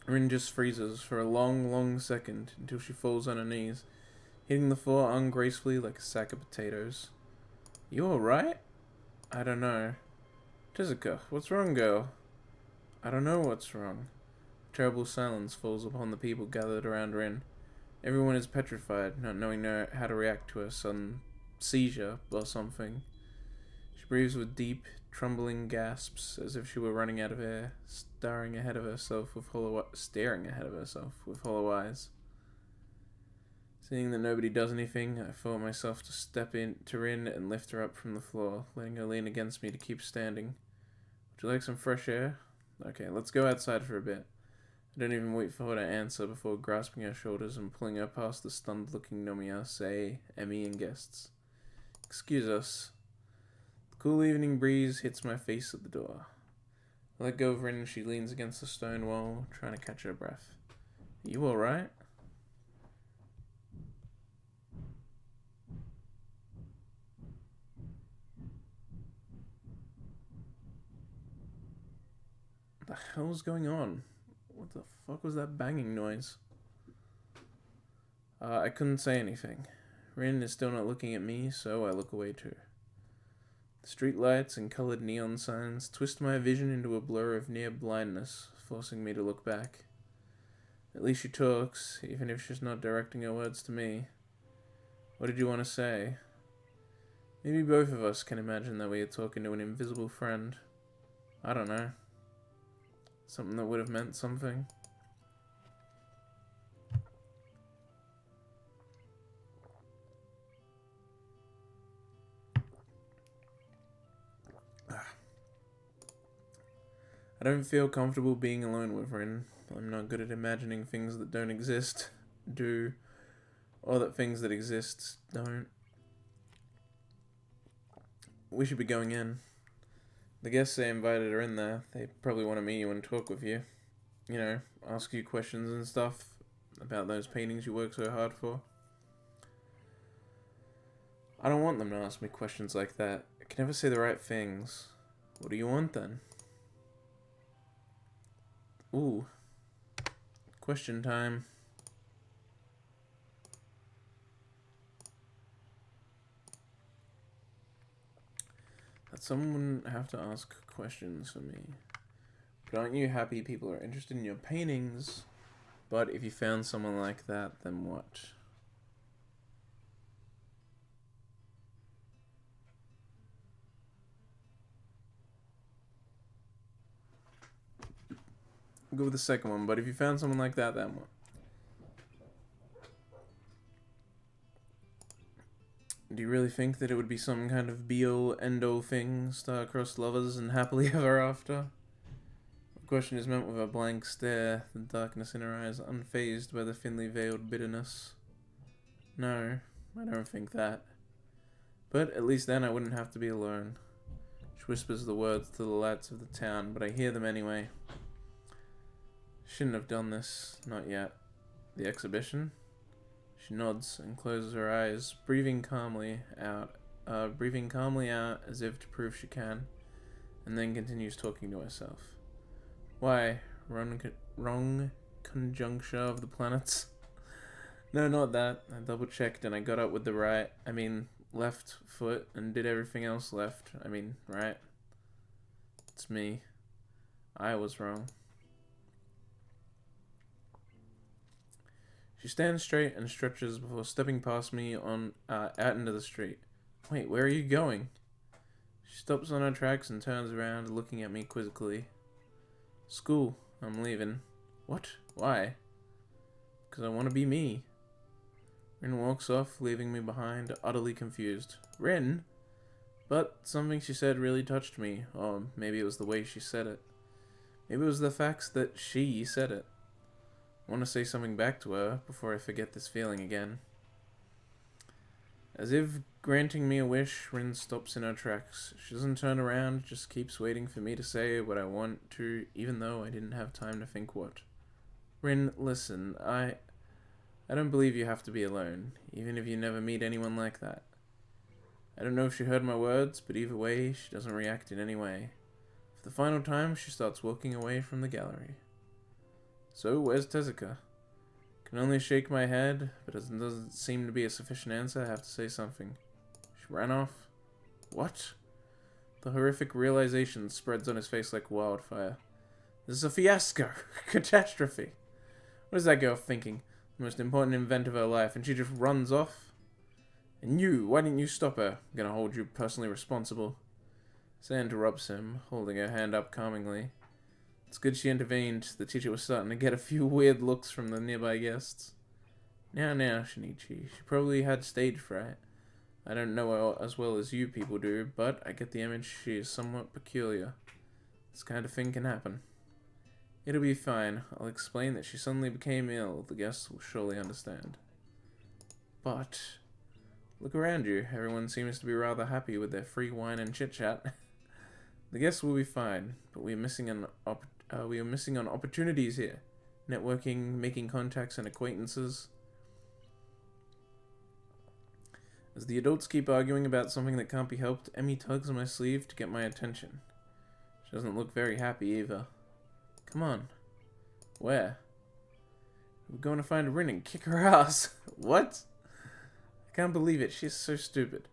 Rin just freezes for a long, long second until she falls on her knees, hitting the floor ungracefully like a sack of potatoes. You alright? I don't know. Tezuka, what's wrong, girl? I don't know what's wrong. Terrible silence falls upon the people gathered around Rin. Everyone is petrified, not knowing how to react to her sudden seizure or something. She breathes with deep, trembling gasps, as if she were running out of air, staring ahead of herself with hollow eyes. Seeing that nobody does anything, I fought myself to step to Rin and lift her up from the floor, letting her lean against me to keep standing. Would you like some fresh air? Okay, let's go outside for a bit. I don't even wait for her to answer before grasping her shoulders and pulling her past the stunned-looking Nomiya, Sei, Emmy, and guests. Excuse us. The cool evening breeze hits my face at the door. I let go of her and she leans against the stone wall, trying to catch her breath. Are you alright? What the hell's going on? What the fuck was that banging noise? I couldn't say anything. Rin is still not looking at me, so I look away too. The street lights and coloured neon signs twist my vision into a blur of near blindness, forcing me to look back. At least she talks, even if she's not directing her words to me. What did you want to say? Maybe both of us can imagine that we are talking to an invisible friend. I don't know. Something that would have meant something. I don't feel comfortable being alone with Rin. I'm not good at imagining things that don't exist, do, or that things that exist don't. We should be going in. The guests they invited her in there. They probably want to meet you and talk with you. You know, ask you questions and stuff about those paintings you work so hard for. I don't want them to ask me questions like that. I can never say the right things. What do you want then? Ooh. Question time. That someone wouldn't have to ask questions for me. But aren't you happy people are interested in your paintings? But if you found someone like that, then what? I'll go with the second one, but if you found someone like that, then what? Do you really think that it would be some kind of be-all, end-all thing, star-crossed lovers and happily ever after? The question is meant with a blank stare, the darkness in her eyes unfazed by the thinly veiled bitterness. No, I don't think that. But at least then I wouldn't have to be alone. She whispers the words to the lights of the town, but I hear them anyway. Shouldn't have done this, not yet. The exhibition? She nods and closes her eyes, breathing calmly out as if to prove she can, and then continues talking to herself. Why? Wrong conjuncture of the planets? No, not that. I double checked and I got up with the left foot and did everything else left. Right. It's me. I was wrong. She stands straight and stretches before stepping past me out into the street. Wait, where are you going? She stops on her tracks and turns around, looking at me quizzically. School. I'm leaving. What? Why? Because I want to be me. Rin walks off, leaving me behind, utterly confused. Rin? But something she said really touched me, or maybe it was the way she said it. Maybe it was the fact that she said it. I want to say something back to her before I forget this feeling again. As if granting me a wish, Rin stops in her tracks. She doesn't turn around, just keeps waiting for me to say what I want to, even though I didn't have time to think what. Rin, listen, I don't believe you have to be alone, even if you never meet anyone like that. I don't know if she heard my words, but either way, she doesn't react in any way. For the final time, she starts walking away from the gallery. So, where's Tezuka? Can only shake my head, but as it doesn't seem to be a sufficient answer, I have to say something. She ran off? What? The horrific realization spreads on his face like wildfire. This is a fiasco! Catastrophe! What is that girl thinking? The most important event of her life, and she just runs off? And you, why didn't you stop her? I'm gonna hold you personally responsible. Say interrupts him, holding her hand up calmingly. It's good she intervened. The teacher was starting to get a few weird looks from the nearby guests. Now, Shinichi. She probably had stage fright. I don't know her as well as you people do, but I get the image she is somewhat peculiar. This kind of thing can happen. It'll be fine. I'll explain that she suddenly became ill. The guests will surely understand. But look around you. Everyone seems to be rather happy with their free wine and chit-chat. The guests will be fine, but we are missing on opportunities here. Networking, making contacts and acquaintances. As the adults keep arguing about something that can't be helped, Emmy tugs on my sleeve to get my attention. She doesn't look very happy either. Come on. Where? We're going to find Rin and kick her ass. What? I can't believe it. She's so stupid.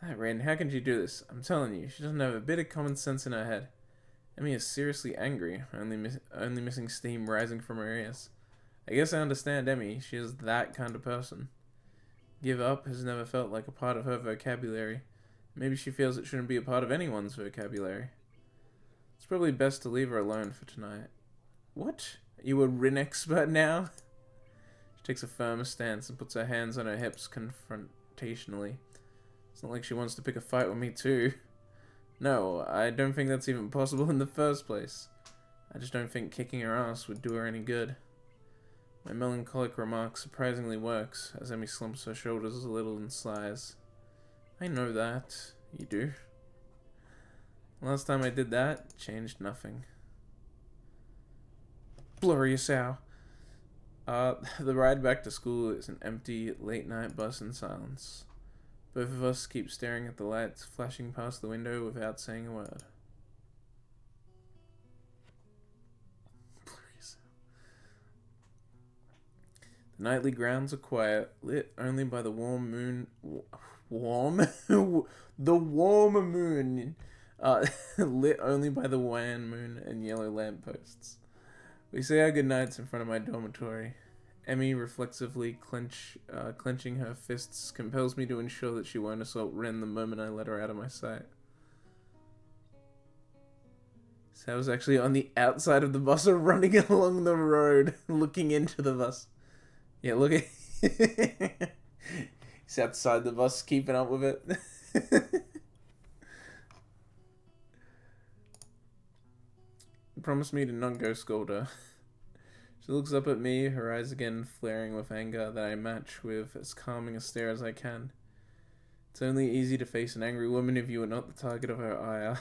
That Rin, how can she do this? I'm telling you, she doesn't have a bit of common sense in her head. Emmy is seriously angry, only missing steam rising from her ears. I guess I understand Emmy. She is that kind of person. Give up has never felt like a part of her vocabulary. Maybe she feels it shouldn't be a part of anyone's vocabulary. It's probably best to leave her alone for tonight. What? Are you a Rin expert now? She takes a firmer stance and puts her hands on her hips confrontationally. It's not like she wants to pick a fight with me too. No, I don't think that's even possible in the first place. I just don't think kicking her ass would do her any good. My melancholic remark surprisingly works, as Emmy slumps her shoulders a little and sighs. I know that. You do. Last time I did that, changed nothing. Blurry as how. The ride back to school is an empty, late-night bus in silence. Both of us keep staring at the lights flashing past the window without saying a word. The nightly grounds are quiet, lit only by the warm moon. The warm moon. Lit only by the wan moon and yellow lampposts. We say our goodnights in front of my dormitory. Emmy, reflexively clenching her fists, compels me to ensure that she won't assault Ren the moment I let her out of my sight. So I was actually on the outside of the bus or running along the road, looking into the bus. Yeah, look at... He's outside the bus, keeping up with it. Promise me to not go scold her. She looks up at me, her eyes again flaring with anger that I match with as calming a stare as I can. It's only easy to face an angry woman if you are not the target of her ire.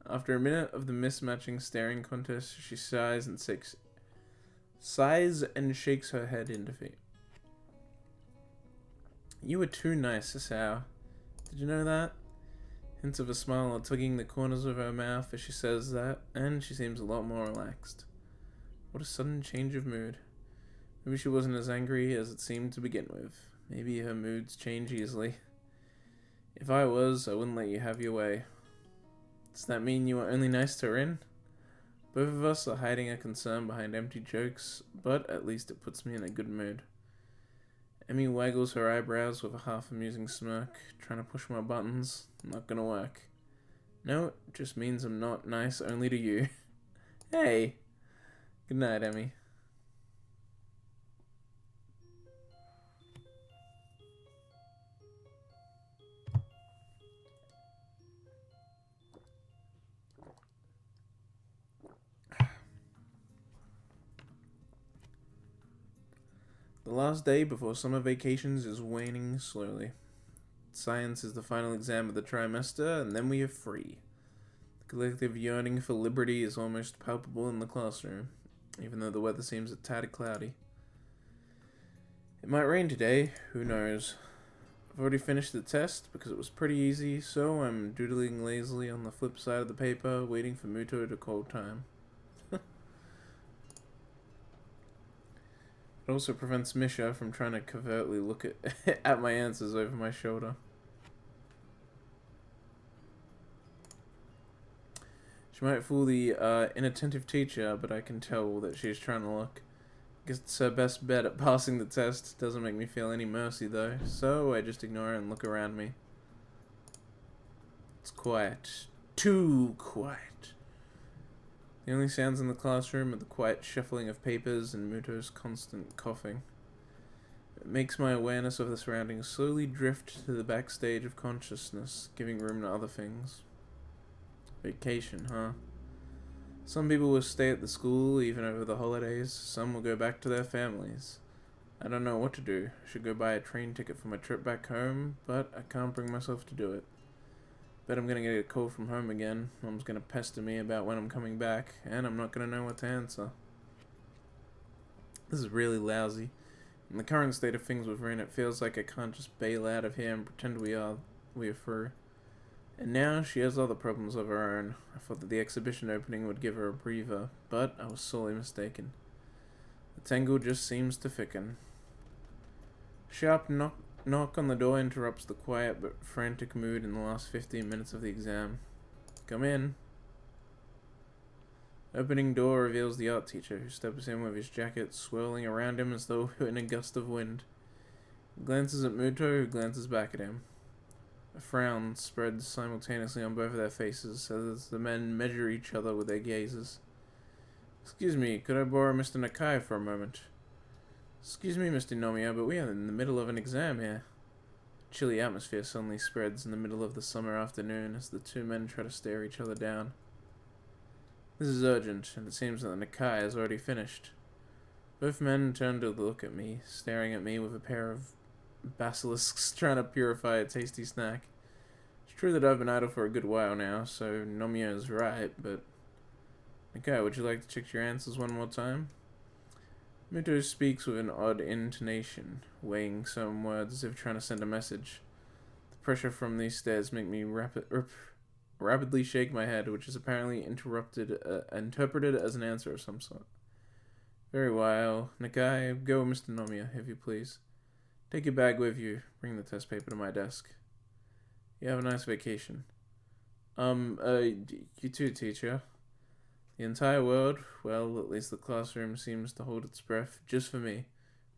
After a minute of the mismatching staring contest, she sighs and shakes her head in defeat. You were too nice, Sasao. Did you know that? Hints of a smile are tugging the corners of her mouth as she says that, and she seems a lot more relaxed. What a sudden change of mood. Maybe she wasn't as angry as it seemed to begin with. Maybe her moods change easily. If I was, I wouldn't let you have your way. Does that mean you were only nice to Rin? Both of us are hiding our concern behind empty jokes, but at least it puts me in a good mood. Emmy waggles her eyebrows with a half-amusing smirk, trying to push my buttons. Not gonna work. No, it just means I'm not nice only to you. Hey! Good night, Emmy. The last day before summer vacations is waning slowly. Science is the final exam of the trimester, and then we are free. The collective yearning for liberty is almost palpable in the classroom, even though the weather seems a tad cloudy. It might rain today, who knows. I've already finished the test because it was pretty easy, so I'm doodling lazily on the flip side of the paper, waiting for Muto to call time. It also prevents Misha from trying to covertly look at my answers over my shoulder. She might fool the inattentive teacher, but I can tell that she's trying to look. Guess it's her best bet at passing the test. Doesn't make me feel any mercy though, so I just ignore her and look around me. It's quiet. Too quiet. The only sounds in the classroom are the quiet shuffling of papers and Muto's constant coughing. It makes my awareness of the surroundings slowly drift to the backstage of consciousness, giving room to other things. Vacation, huh? Some people will stay at the school even over the holidays, some will go back to their families. I don't know what to do. I should go buy a train ticket for my trip back home, but I can't bring myself to do it. Bet I'm gonna get a call from home again. Mom's gonna pester me about when I'm coming back, and I'm not gonna know what to answer. This is really lousy. In the current state of things with Rin, it feels like I can't just bail out of here and pretend we are through. And now she has other problems of her own. I thought that the exhibition opening would give her a breather, but I was sorely mistaken. The tangle just seems to thicken. Sharp knock on the door interrupts the quiet but frantic mood in the last 15 minutes of the exam. Come in. Opening door reveals the art teacher, who steps in with his jacket swirling around him as though in a gust of wind. He glances at Muto, who glances back at him. A frown spreads simultaneously on both of their faces as the men measure each other with their gazes. Excuse me, could I borrow Mr. Nakai for a moment? Excuse me, Mr. Nomiya, but we are in the middle of an exam here. A chilly atmosphere suddenly spreads in the middle of the summer afternoon as the two men try to stare each other down. This is urgent, and it seems that the Nakai has already finished. Both men turn to look at me, staring at me with a pair of basilisks trying to purify a tasty snack. It's true that I've been idle for a good while now, so Nomiya is right, but... Nakai, would you like to check your answers one more time? Muto speaks with an odd intonation, weighing some words as if trying to send a message. The pressure from these stares make me rapidly shake my head, which is apparently interpreted as an answer of some sort. Very well. Nakai, go with Mr. Nomiya, if you please. Take your bag with you. Bring the test paper to my desk. You have a nice vacation. You too, teacher. The entire world, well, at least the classroom seems to hold its breath just for me,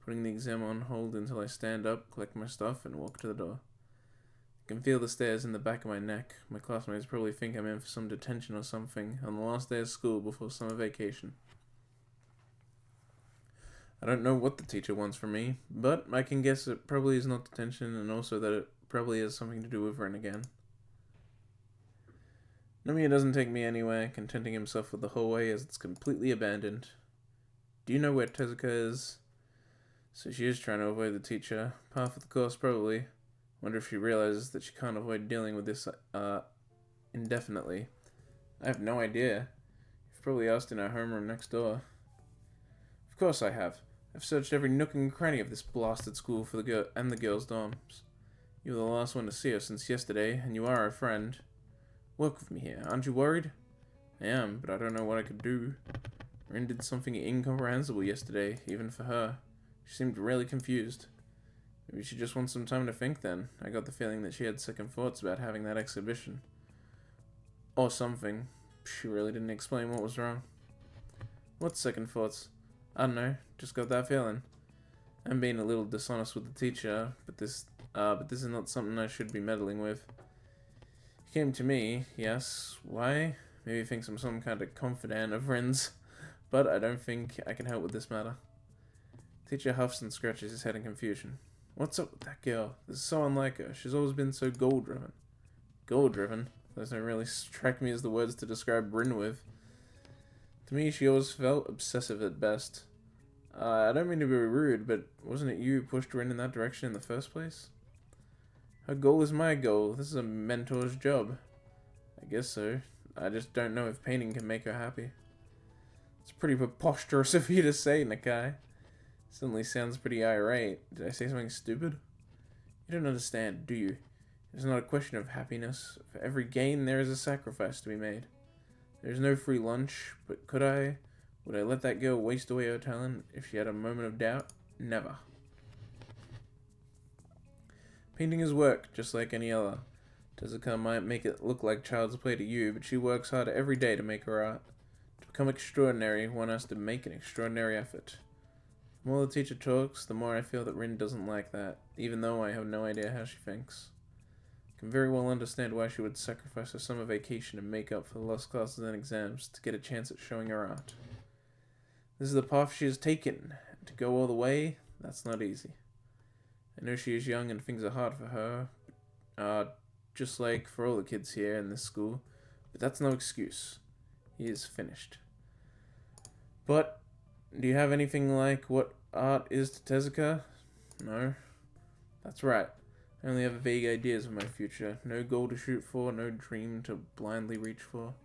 putting the exam on hold until I stand up, collect my stuff, and walk to the door. I can feel the stares in the back of my neck. My classmates probably think I'm in for some detention or something on the last day of school before summer vacation. I don't know what the teacher wants from me, but I can guess it probably is not detention and also that it probably has something to do with Ren again. Nomiya doesn't take me anywhere, contenting himself with the hallway as it's completely abandoned. Do you know where Tezuka is? So she is trying to avoid the teacher. Par for the course, probably. Wonder if she realizes that she can't avoid dealing with this, indefinitely. I have no idea. You've probably asked in our homeroom next door. Of course I have. I've searched every nook and cranny of this blasted school for the girls' dorms. You were the last one to see her since yesterday, and you are our friend. Work with me here. Aren't you worried? I am, but I don't know what I could do. Rin did something incomprehensible yesterday, even for her. She seemed really confused. Maybe she just wants some time to think then. I got the feeling that she had second thoughts about having that exhibition. Or something. She really didn't explain what was wrong. What second thoughts? I don't know. Just got that feeling. I'm being a little dishonest with the teacher, but this is not something I should be meddling with. He came to me, yes. Why? Maybe he thinks I'm some kind of confidant of Rin's, but I don't think I can help with this matter. Teacher huffs and scratches his head in confusion. What's up with that girl? This is so unlike her. She's always been so goal-driven. Goal-driven? Those don't really strike me as the words to describe Rin with. To me, she always felt obsessive at best. I don't mean to be rude, but wasn't it you who pushed Rin in that direction in the first place? Her goal is my goal. This is a mentor's job. I guess so. I just don't know if painting can make her happy. It's pretty preposterous of you to say, Nakai. Suddenly sounds pretty irate. Did I say something stupid? You don't understand, do you? It's not a question of happiness. For every gain, there is a sacrifice to be made. There's no free lunch, but could I? Would I let that girl waste away her talent if she had a moment of doubt? Never. Painting is work, just like any other. Tezuka might make it look like child's play to you, but she works hard every day to make her art. To become extraordinary, one has to make an extraordinary effort. The more the teacher talks, the more I feel that Rin doesn't like that, even though I have no idea how she thinks. I can very well understand why she would sacrifice her summer vacation and make up for the lost classes and exams to get a chance at showing her art. This is the path she has taken, and to go all the way, that's not easy. I know she is young and things are hard for her, just like for all the kids here in this school, but that's no excuse. he is finished. But, do you have anything like what art is to Tezuka? No. That's right. I only have vague ideas of my future. No goal to shoot for, no dream to blindly reach for.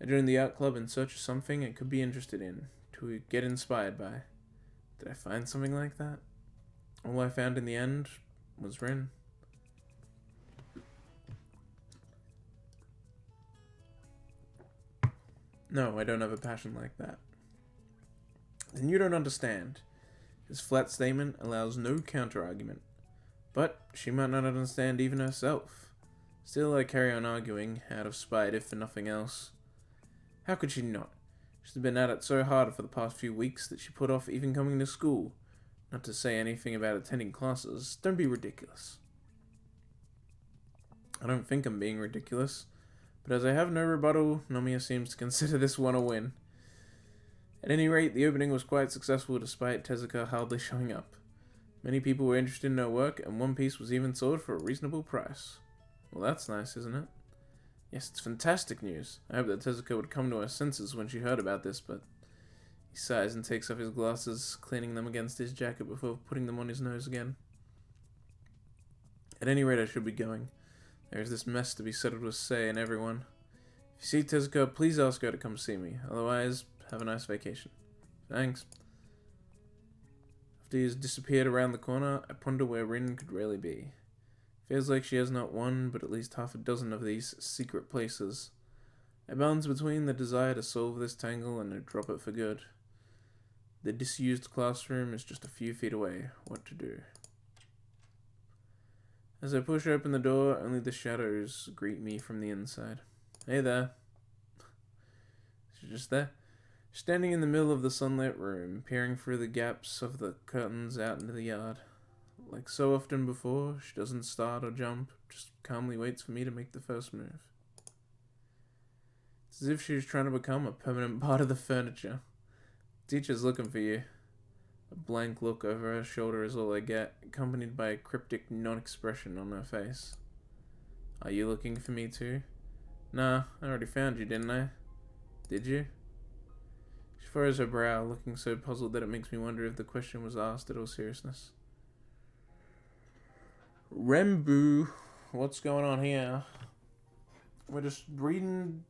I joined the art club in search of something I could be interested in, to get inspired by. Did I find something like that? All I found in the end was Rin. No, I don't have a passion like that. Then you don't understand. His flat statement allows no counter-argument. But she might not understand even herself. Still, I carry on arguing, out of spite if for nothing else. How could she not? She's been at it so hard for the past few weeks that she put off even coming to school. Not to say anything about attending classes. Don't be ridiculous. I don't think I'm being ridiculous. But as I have no rebuttal, Nomiya seems to consider this one a win. At any rate, the opening was quite successful despite Tezuka hardly showing up. Many people were interested in her work, and one piece was even sold for a reasonable price. Well, that's nice, isn't it? Yes, it's fantastic news. I hope that Tezuka would come to her senses when she heard about this, but he sighs and takes off his glasses, cleaning them against his jacket before putting them on his nose again. At any rate, I should be going. There is this mess to be settled with Sei and everyone. If you see Tezuka, please ask her to come see me. Otherwise, have a nice vacation. Thanks. After he has disappeared around the corner, I ponder where Rin could really be. Feels like she has not one, but at least half a dozen of these secret places. I balance between the desire to solve this tangle and to drop it for good. The disused classroom is just a few feet away. What to do? As I push open the door, only the shadows greet me from the inside. Hey there. She's just there. Standing in the middle of the sunlit room, peering through the gaps of the curtains out into the yard. Like so often before, she doesn't start or jump, just calmly waits for me to make the first move. It's as if she was trying to become a permanent part of the furniture. Teacher's looking for you. A blank look over her shoulder is all I get, accompanied by a cryptic non-expression on her face. Are you looking for me too? Nah, I already found you, didn't I? Did you? She furrows her brow, looking so puzzled that it makes me wonder if the question was asked in all seriousness. Rembu, what's going on here? We're just reading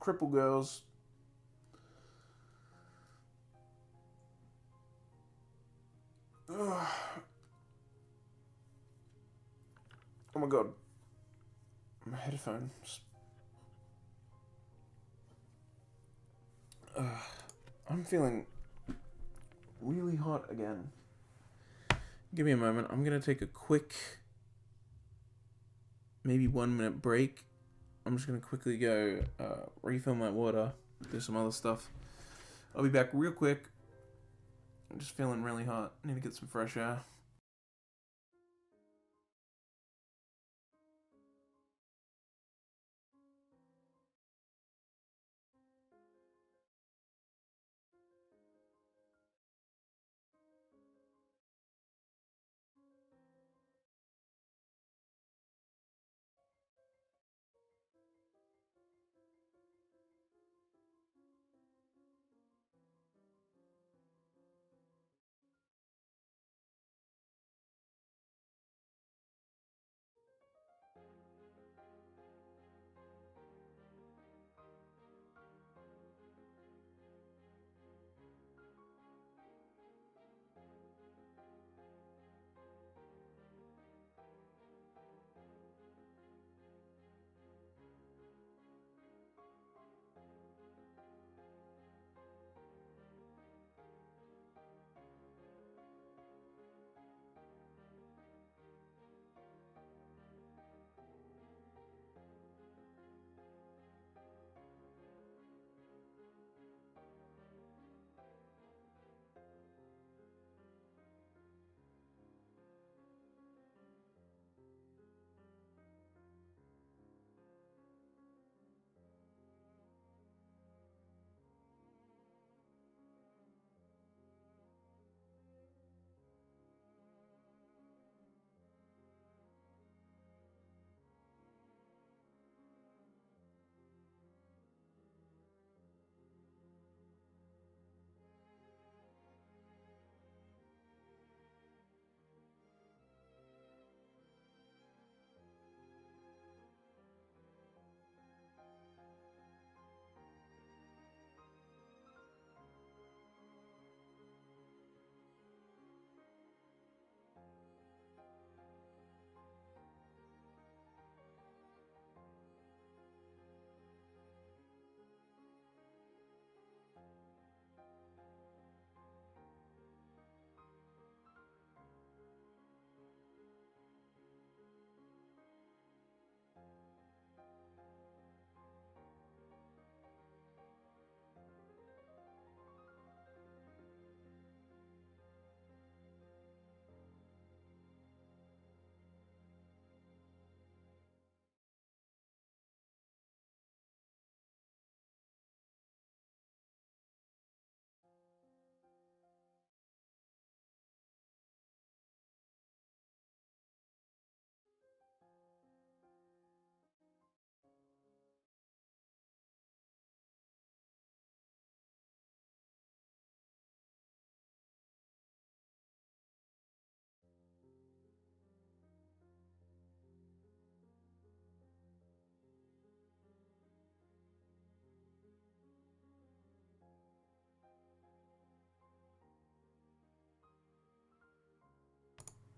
Cripple Girls. Ugh. Oh my god. My headphones. I'm feeling really hot again. Give me a moment. I'm going to take a quick, maybe 1 minute break. I'm just going to quickly go refill my water, do some other stuff. I'll be back real quick. I'm just feeling really hot. Need to get some fresh air.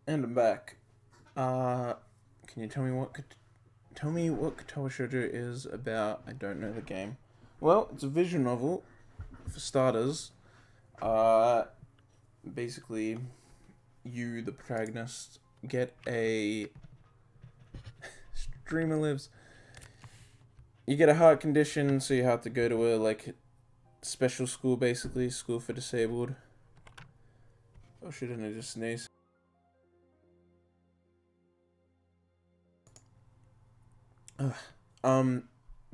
And I'm back. Can you tell me what Katawa Shoujo is about? I don't know the game. Well, it's a visual novel, for starters. Uh, Basically, you, the protagonist, get a streamer lives. You get a heart condition, so you have to go to a special school, basically school for disabled. Oh shit! And I just sneezed. Ugh.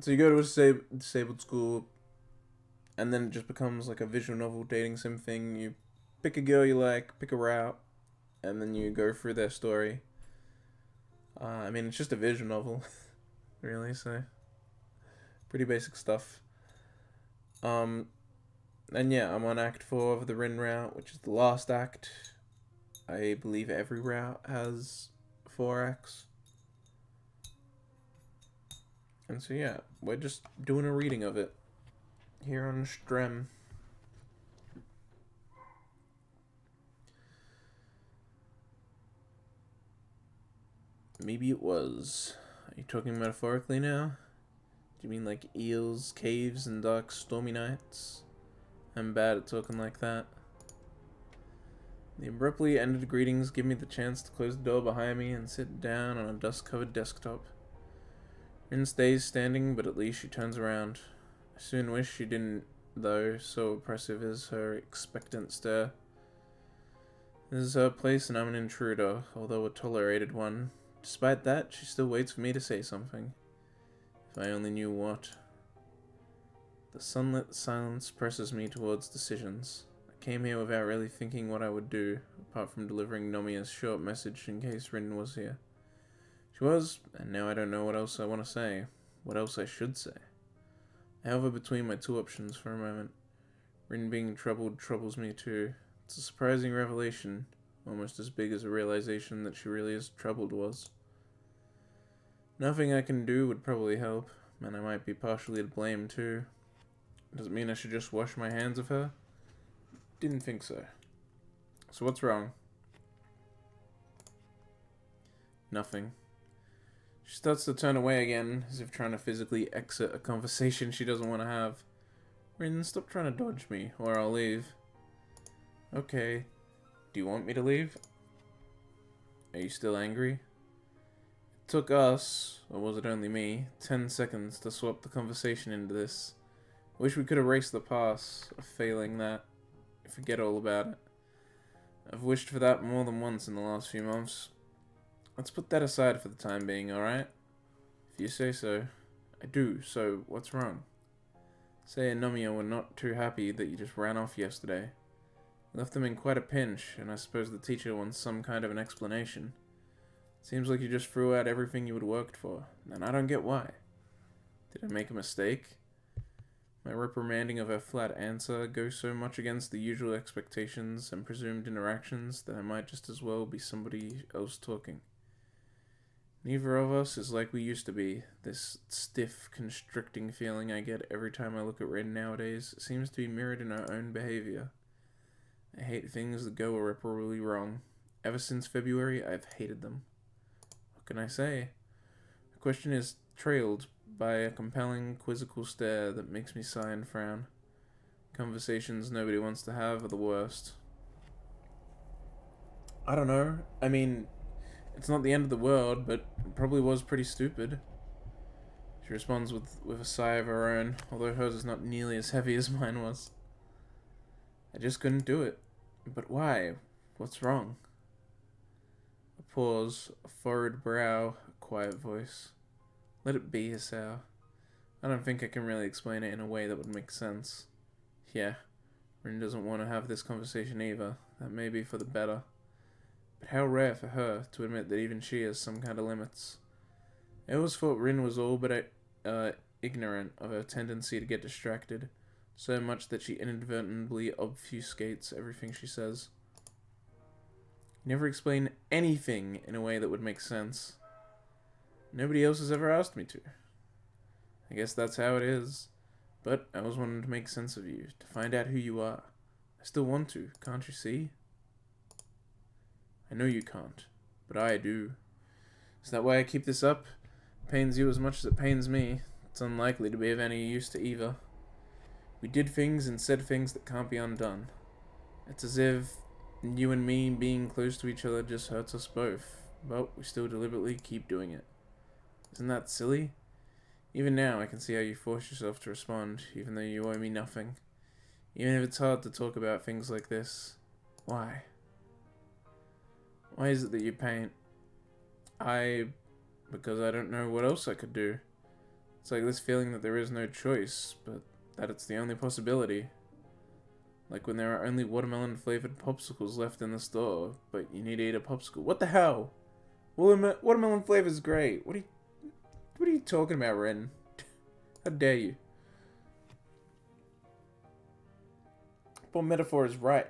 So you go to a disabled school, and then it just becomes like a visual novel dating sim thing. You pick a girl you like, pick a route, and then you go through their story. I mean, it's just a visual novel, really. So pretty basic stuff. Um, and yeah, I'm on Act 4 of the Rin route, which is the last act. I believe every route has 4 acts. And so yeah, we're just doing a reading of it here on Strem. Maybe it was. Are you talking metaphorically now? Do you mean like eels, caves, and dark stormy nights? I'm bad at talking like that. The abruptly ended greetings give me the chance to close the door behind me and sit down on a dust-covered desktop. Rin stays standing, but at least she turns around. I soon wish she didn't, though, so oppressive is her expectant stare. This is her place and I'm an intruder, although a tolerated one. Despite that, she still waits for me to say something. If I only knew what. The sunlit silence presses me towards decisions. I came here without really thinking what I would do, apart from delivering Nomiya's short message in case Rin was here. She was, and now I don't know what else I want to say. What else I should say. I hover between my two options for a moment. Rin being troubled troubles me too. It's a surprising revelation, almost as big as a realization that she really is troubled was. Nothing I can do would probably help, and I might be partially to blame too. Does it mean I should just wash my hands of her? Didn't think so. So what's wrong? Nothing. She starts to turn away again, as if trying to physically exit a conversation she doesn't want to have. Rin, stop trying to dodge me, or I'll leave. Okay. Do you want me to leave? Are you still angry? It took us, or was it only me, 10 seconds to swap the conversation into this. Wish we could erase the past, failing that, forget all about it. I've wished for that more than once in the last few months. Let's put that aside for the time being, alright? If you say so. I do, so what's wrong? Say and Nomiya were not too happy that you just ran off yesterday. You left them in quite a pinch, and I suppose the teacher wants some kind of an explanation. Seems like you just threw out everything you had worked for, and I don't get why. Did I make a mistake? My reprimanding of her flat answer goes so much against the usual expectations and presumed interactions that I might just as well be somebody else talking. Neither of us is like we used to be. This stiff, constricting feeling I get every time I look at Rin nowadays seems to be mirrored in our own behavior. I hate things that go irreparably wrong. Ever since February, I've hated them. What can I say? The question is trailed by a compelling, quizzical stare that makes me sigh and frown. Conversations nobody wants to have are the worst. I don't know. I mean, it's not the end of the world, but it probably was pretty stupid. She responds with a sigh of her own, although hers is not nearly as heavy as mine was. I just couldn't do it. But why? What's wrong? A pause, a furrowed brow, a quiet voice. Let it be, Hisao. I don't think I can really explain it in a way that would make sense. Yeah, Rin doesn't want to have this conversation either. That may be for the better. But how rare for her to admit that even she has some kind of limits. I always thought Rin was all but ignorant of her tendency to get distracted, so much that she inadvertently obfuscates everything she says. You never explain anything in a way that would make sense. Nobody else has ever asked me to. I guess that's how it is. But I always wanted to make sense of you, to find out who you are. I still want to, can't you see? I know you can't, but I do. Is that why I keep this up? It pains you as much as it pains me. It's unlikely to be of any use to either. We did things and said things that can't be undone. It's as if you and me being close to each other just hurts us both, but we still deliberately keep doing it. Isn't that silly? Even now, I can see how you force yourself to respond, even though you owe me nothing. Even if it's hard to talk about things like this. Why? Why is it that you paint? Because I don't know what else I could do. It's like this feeling that there is no choice, but that it's the only possibility. Like when there are only watermelon-flavored popsicles left in the store, but you need to eat a popsicle. What the hell? Watermelon flavor's great. What are you talking about, Ren? How dare you? Poor metaphor is right.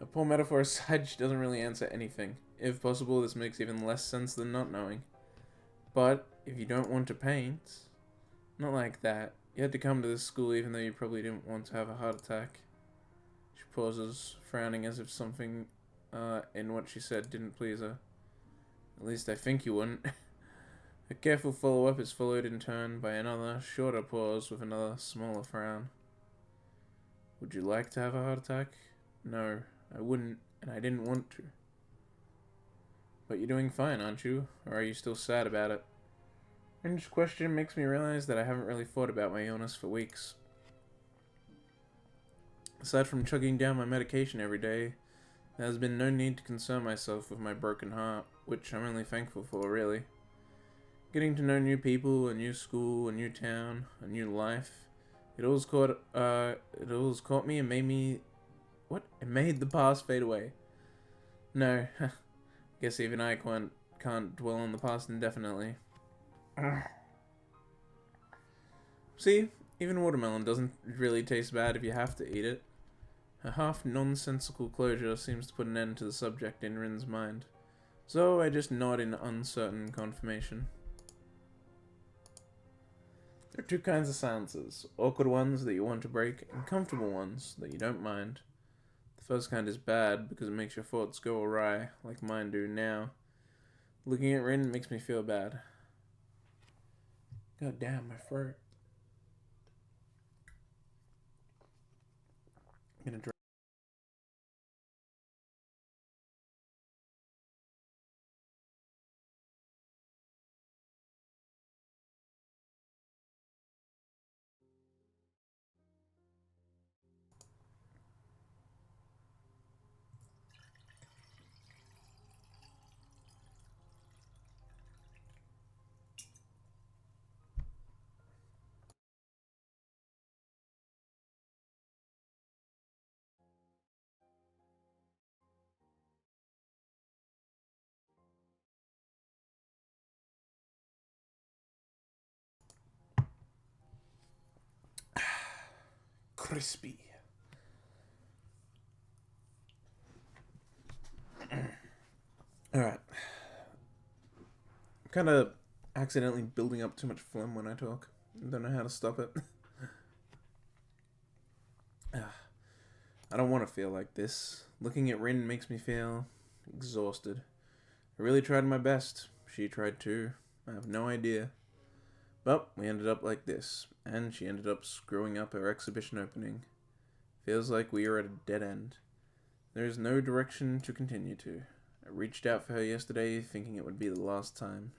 A poor metaphor aside, she doesn't really answer anything. If possible, this makes even less sense than not knowing. But if you don't want to paint, not like that. You had to come to this school even though you probably didn't want to have a heart attack. She pauses, frowning as if something in what she said didn't please her. At least I think you wouldn't. A careful follow-up is followed in turn by another, shorter pause with another, smaller frown. Would you like to have a heart attack? No, I wouldn't, and I didn't want to. But you're doing fine, aren't you? Or are you still sad about it? Ren's question makes me realize that I haven't really thought about my illness for weeks. Aside from chugging down my medication every day, there has been no need to concern myself with my broken heart, which I'm only thankful for, really. Getting to know new people, a new school, a new town, a new life. It all's caught me and made me... What? It made the past fade away. No, guess even I can't dwell on the past indefinitely. See, even watermelon doesn't really taste bad if you have to eat it. A half-nonsensical closure seems to put an end to the subject in Rin's mind, so I just nod in uncertain confirmation. There are two kinds of silences, awkward ones that you want to break, and comfortable ones that you don't mind. The first kind is bad because it makes your thoughts go awry, like mine do now. Looking at Rin makes me feel bad. God damn, my throat. I'm gonna crispy. Alright. I'm kind of accidentally building up too much phlegm when I talk. I don't know how to stop it. I don't want to feel like this. Looking at Rin makes me feel exhausted. I really tried my best. She tried too. I have no idea. But we ended up like this, and she ended up screwing up her exhibition opening. Feels like we are at a dead end. There is no direction to continue to. I reached out for her yesterday, thinking it would be the last time.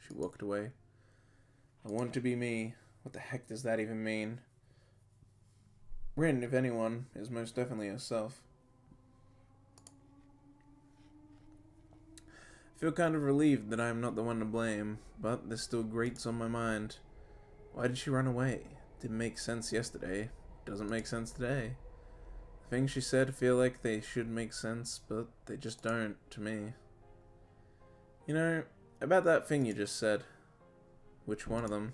She walked away. I want to be me. What the heck does that even mean? Rin, if anyone, is most definitely herself. I feel kind of relieved that I am not the one to blame, but this still grates on my mind. Why did she run away? Didn't make sense yesterday. Doesn't make sense today. The things she said feel like they should make sense, but they just don't, to me. You know, about that thing you just said. Which one of them?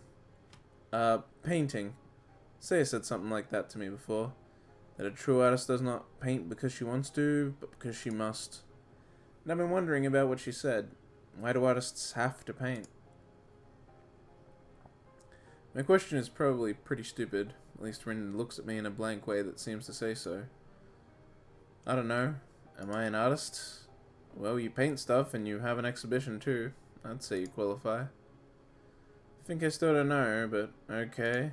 Painting. Saya said something like that to me before. That a true artist does not paint because she wants to, but because she must. And I've been wondering about what she said. Why do artists have to paint? My question is probably pretty stupid. At least Rin looks at me in a blank way that seems to say so. I don't know. Am I an artist? Well, you paint stuff and you have an exhibition too. I'd say you qualify. I think I still don't know, but okay.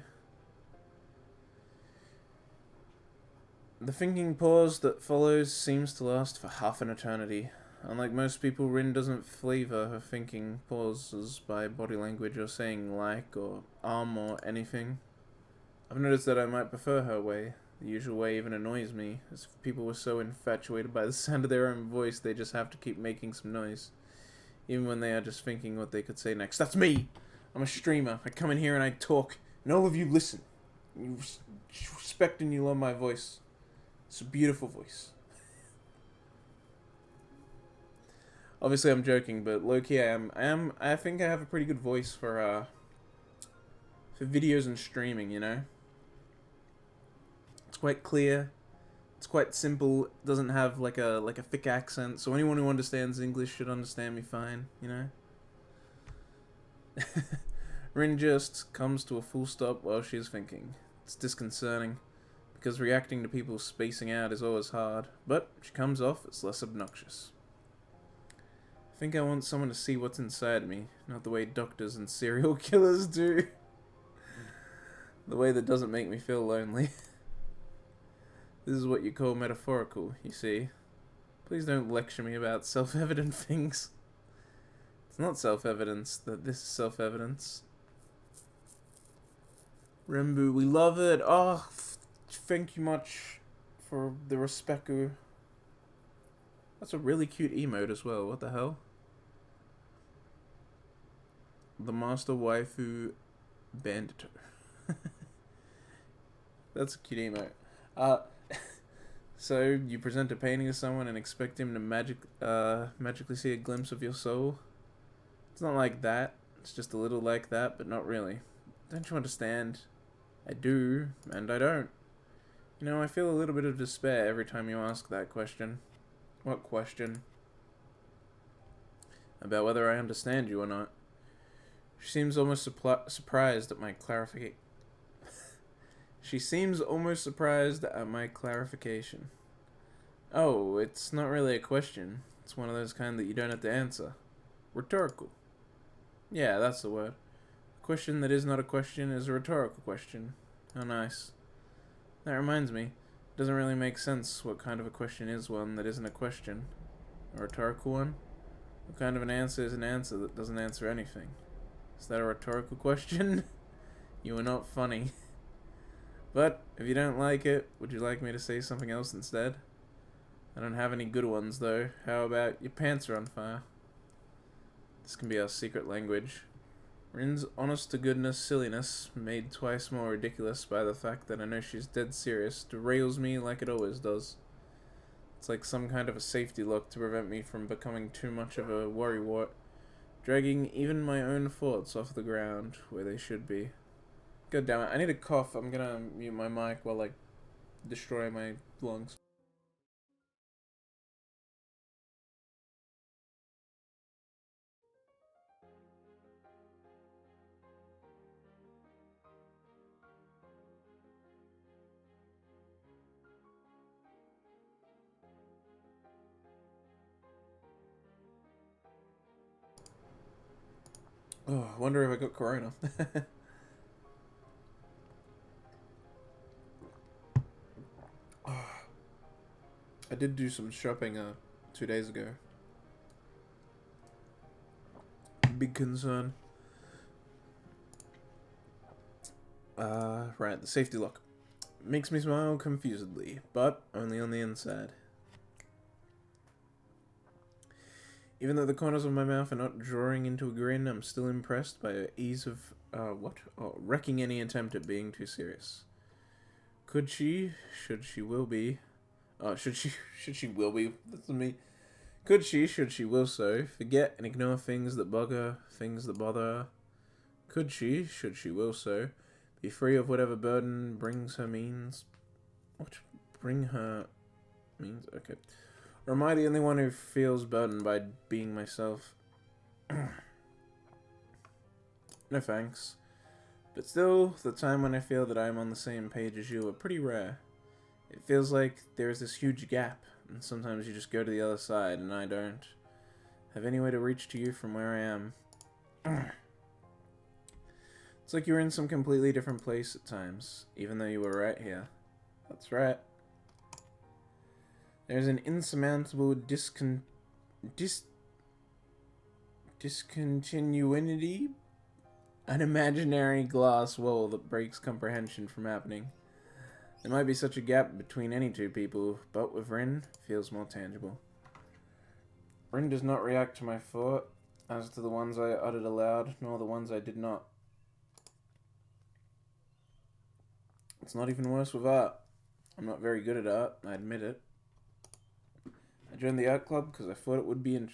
The thinking pause that follows seems to last for half an eternity. Unlike most people, Rin doesn't flavor her thinking pauses by body language or saying like or or anything. I've noticed that I might prefer her way. The usual way even annoys me, as if people were so infatuated by the sound of their own voice they just have to keep making some noise. Even when they are just thinking what they could say next. That's me! I'm a streamer. I come in here and I talk, and all of you listen. You respect and you love my voice. It's a beautiful voice. Obviously, I'm joking, but low-key, I think I have a pretty good voice for videos and streaming, you know? It's quite clear. It's quite simple. It doesn't have like a thick accent, so anyone who understands English should understand me fine, you know? Rin just comes to a full stop while she's thinking. It's disconcerting, because reacting to people spacing out is always hard, but she comes off as less obnoxious. I think I want someone to see what's inside me, not the way doctors and serial killers do. The way that doesn't make me feel lonely. This is what you call metaphorical, you see. Please don't lecture me about self-evident things. It's not self-evidence that this is self-evidence. Rembu, we love it. Oh, thank you much for the respectu. That's a really cute emote as well. What the hell? The master waifu bandito. That's a cute emote. So you present a painting to someone and expect him to magically see a glimpse of your soul? It's not like that. It's just a little like that, but not really. Don't you understand? I do, and I don't. You know, I feel a little bit of despair every time you ask that question. What question? About whether I understand you or not. She seems almost surprised at my clarification. She seems almost surprised at my clarification. Oh, it's not really a question. It's one of those kind that you don't have to answer. Rhetorical. Yeah, that's the word. A question that is not a question is a rhetorical question. How nice. That reminds me, it doesn't really make sense what kind of a question is one that isn't a question. A rhetorical one? What kind of an answer is an answer that doesn't answer anything? Is that a rhetorical question? You are not funny. But, if you don't like it, would you like me to say something else instead? I don't have any good ones, though. How about, your pants are on fire? This can be our secret language. Rin's honest-to-goodness silliness, made twice more ridiculous by the fact that I know she's dead serious, derails me like it always does. It's like some kind of a safety lock to prevent me from becoming too much of a worrywart, dragging even my own thoughts off the ground where they should be. God damn it, I need a cough. I'm gonna mute my mic while I destroy my lungs. Oh, I wonder if I got corona. I did do some shopping 2 days ago. Big concern. Right, the safety lock. Makes me smile confusedly, but only on the inside. Even though the corners of my mouth are not drawing into a grin, I'm still impressed by her ease of, wrecking any attempt at being too serious. Could she, should she will be, should she will be, that's me. Could she, should she will so, forget and ignore things that bug her, things that bother her? Could she, should she will so, be free of whatever burden brings her means? What? Bring her means? Okay. Or am I the only one who feels burdened by being myself? No thanks. But still, the time when I feel that I am on the same page as you are pretty rare. It feels like there is this huge gap, and sometimes you just go to the other side, and I don't have any way to reach to you from where I am. It's like you're in some completely different place at times, even though you were right here. That's right. There's an insurmountable discontinuity, an imaginary glass wall that breaks comprehension from happening. There might be such a gap between any two people, but with Rin, it feels more tangible. Rin does not react to my thought, as to the ones I uttered aloud, nor the ones I did not. It's not even worse with art. I'm not very good at art, I admit it. I joined the art club because I thought it would be I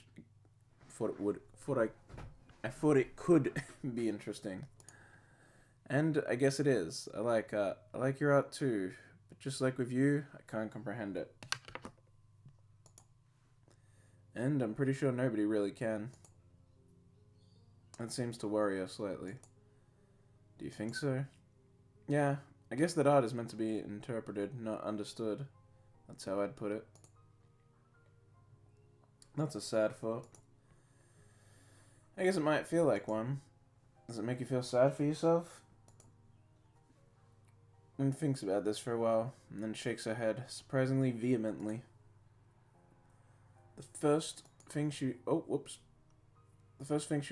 thought it could be interesting. And I guess it is. I like art. I like your art too, but just like with you, I can't comprehend it. And I'm pretty sure nobody really can. That seems to worry us slightly. Do you think so? Yeah, I guess that art is meant to be interpreted, not understood. That's how I'd put it. That's a sad thought. I guess it might feel like one. Does it make you feel sad for yourself? Rin thinks about this for a while, and then shakes her head, surprisingly vehemently. The first thing she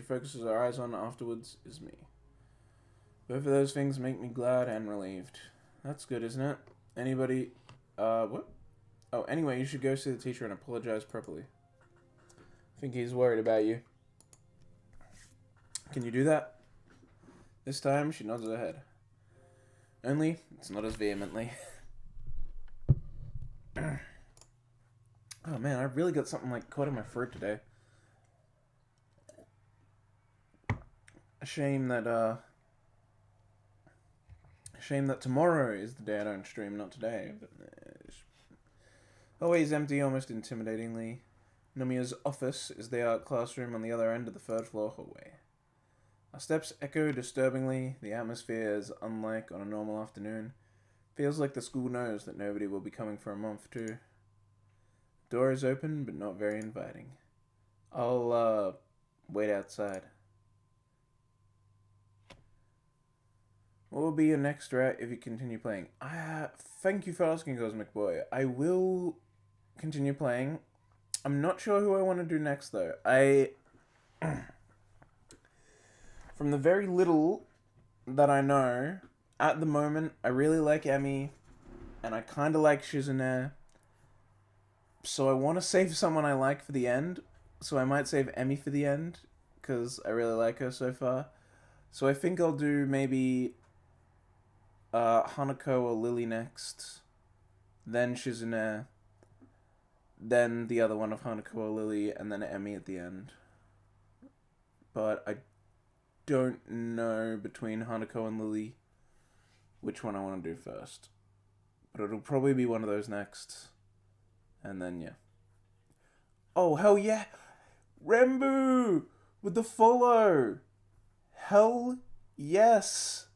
focuses her eyes on afterwards is me. Both of those things make me glad and relieved. That's good, isn't it? Anybody, what? Oh, anyway, you should go see the teacher and apologize properly. I think he's worried about you. Can you do that? This time, she nods her head. Only, it's not as vehemently. Oh man, I really got something like caught in my throat today. A shame that tomorrow is the day I don't stream, not today. But, always empty, almost intimidatingly. Nomiya's office is the art classroom on the other end of the third floor hallway. Our steps echo disturbingly. The atmosphere is unlike on a normal afternoon. Feels like the school knows that nobody will be coming for a month too. The door is open, but not very inviting. I'll, wait outside. What will be your next route if you continue playing? Thank you for asking, Cosmic Boy. I will continue playing. I'm not sure who I want to do next, though. From the very little that I know, at the moment, I really like Emmy, and I kind of like Shizune. So I want to save someone I like for the end, so I might save Emmy for the end, because I really like her so far. So I think I'll do maybe Hanako or Lily next, then Shizune, then the other one of Hanako or Lily, and then Emmy at the end. But I don't know between Hanako and Lily which one I want to do first. But it'll probably be one of those next. And then, yeah. Oh, hell yeah! Rembu! With the follow! Hell yes!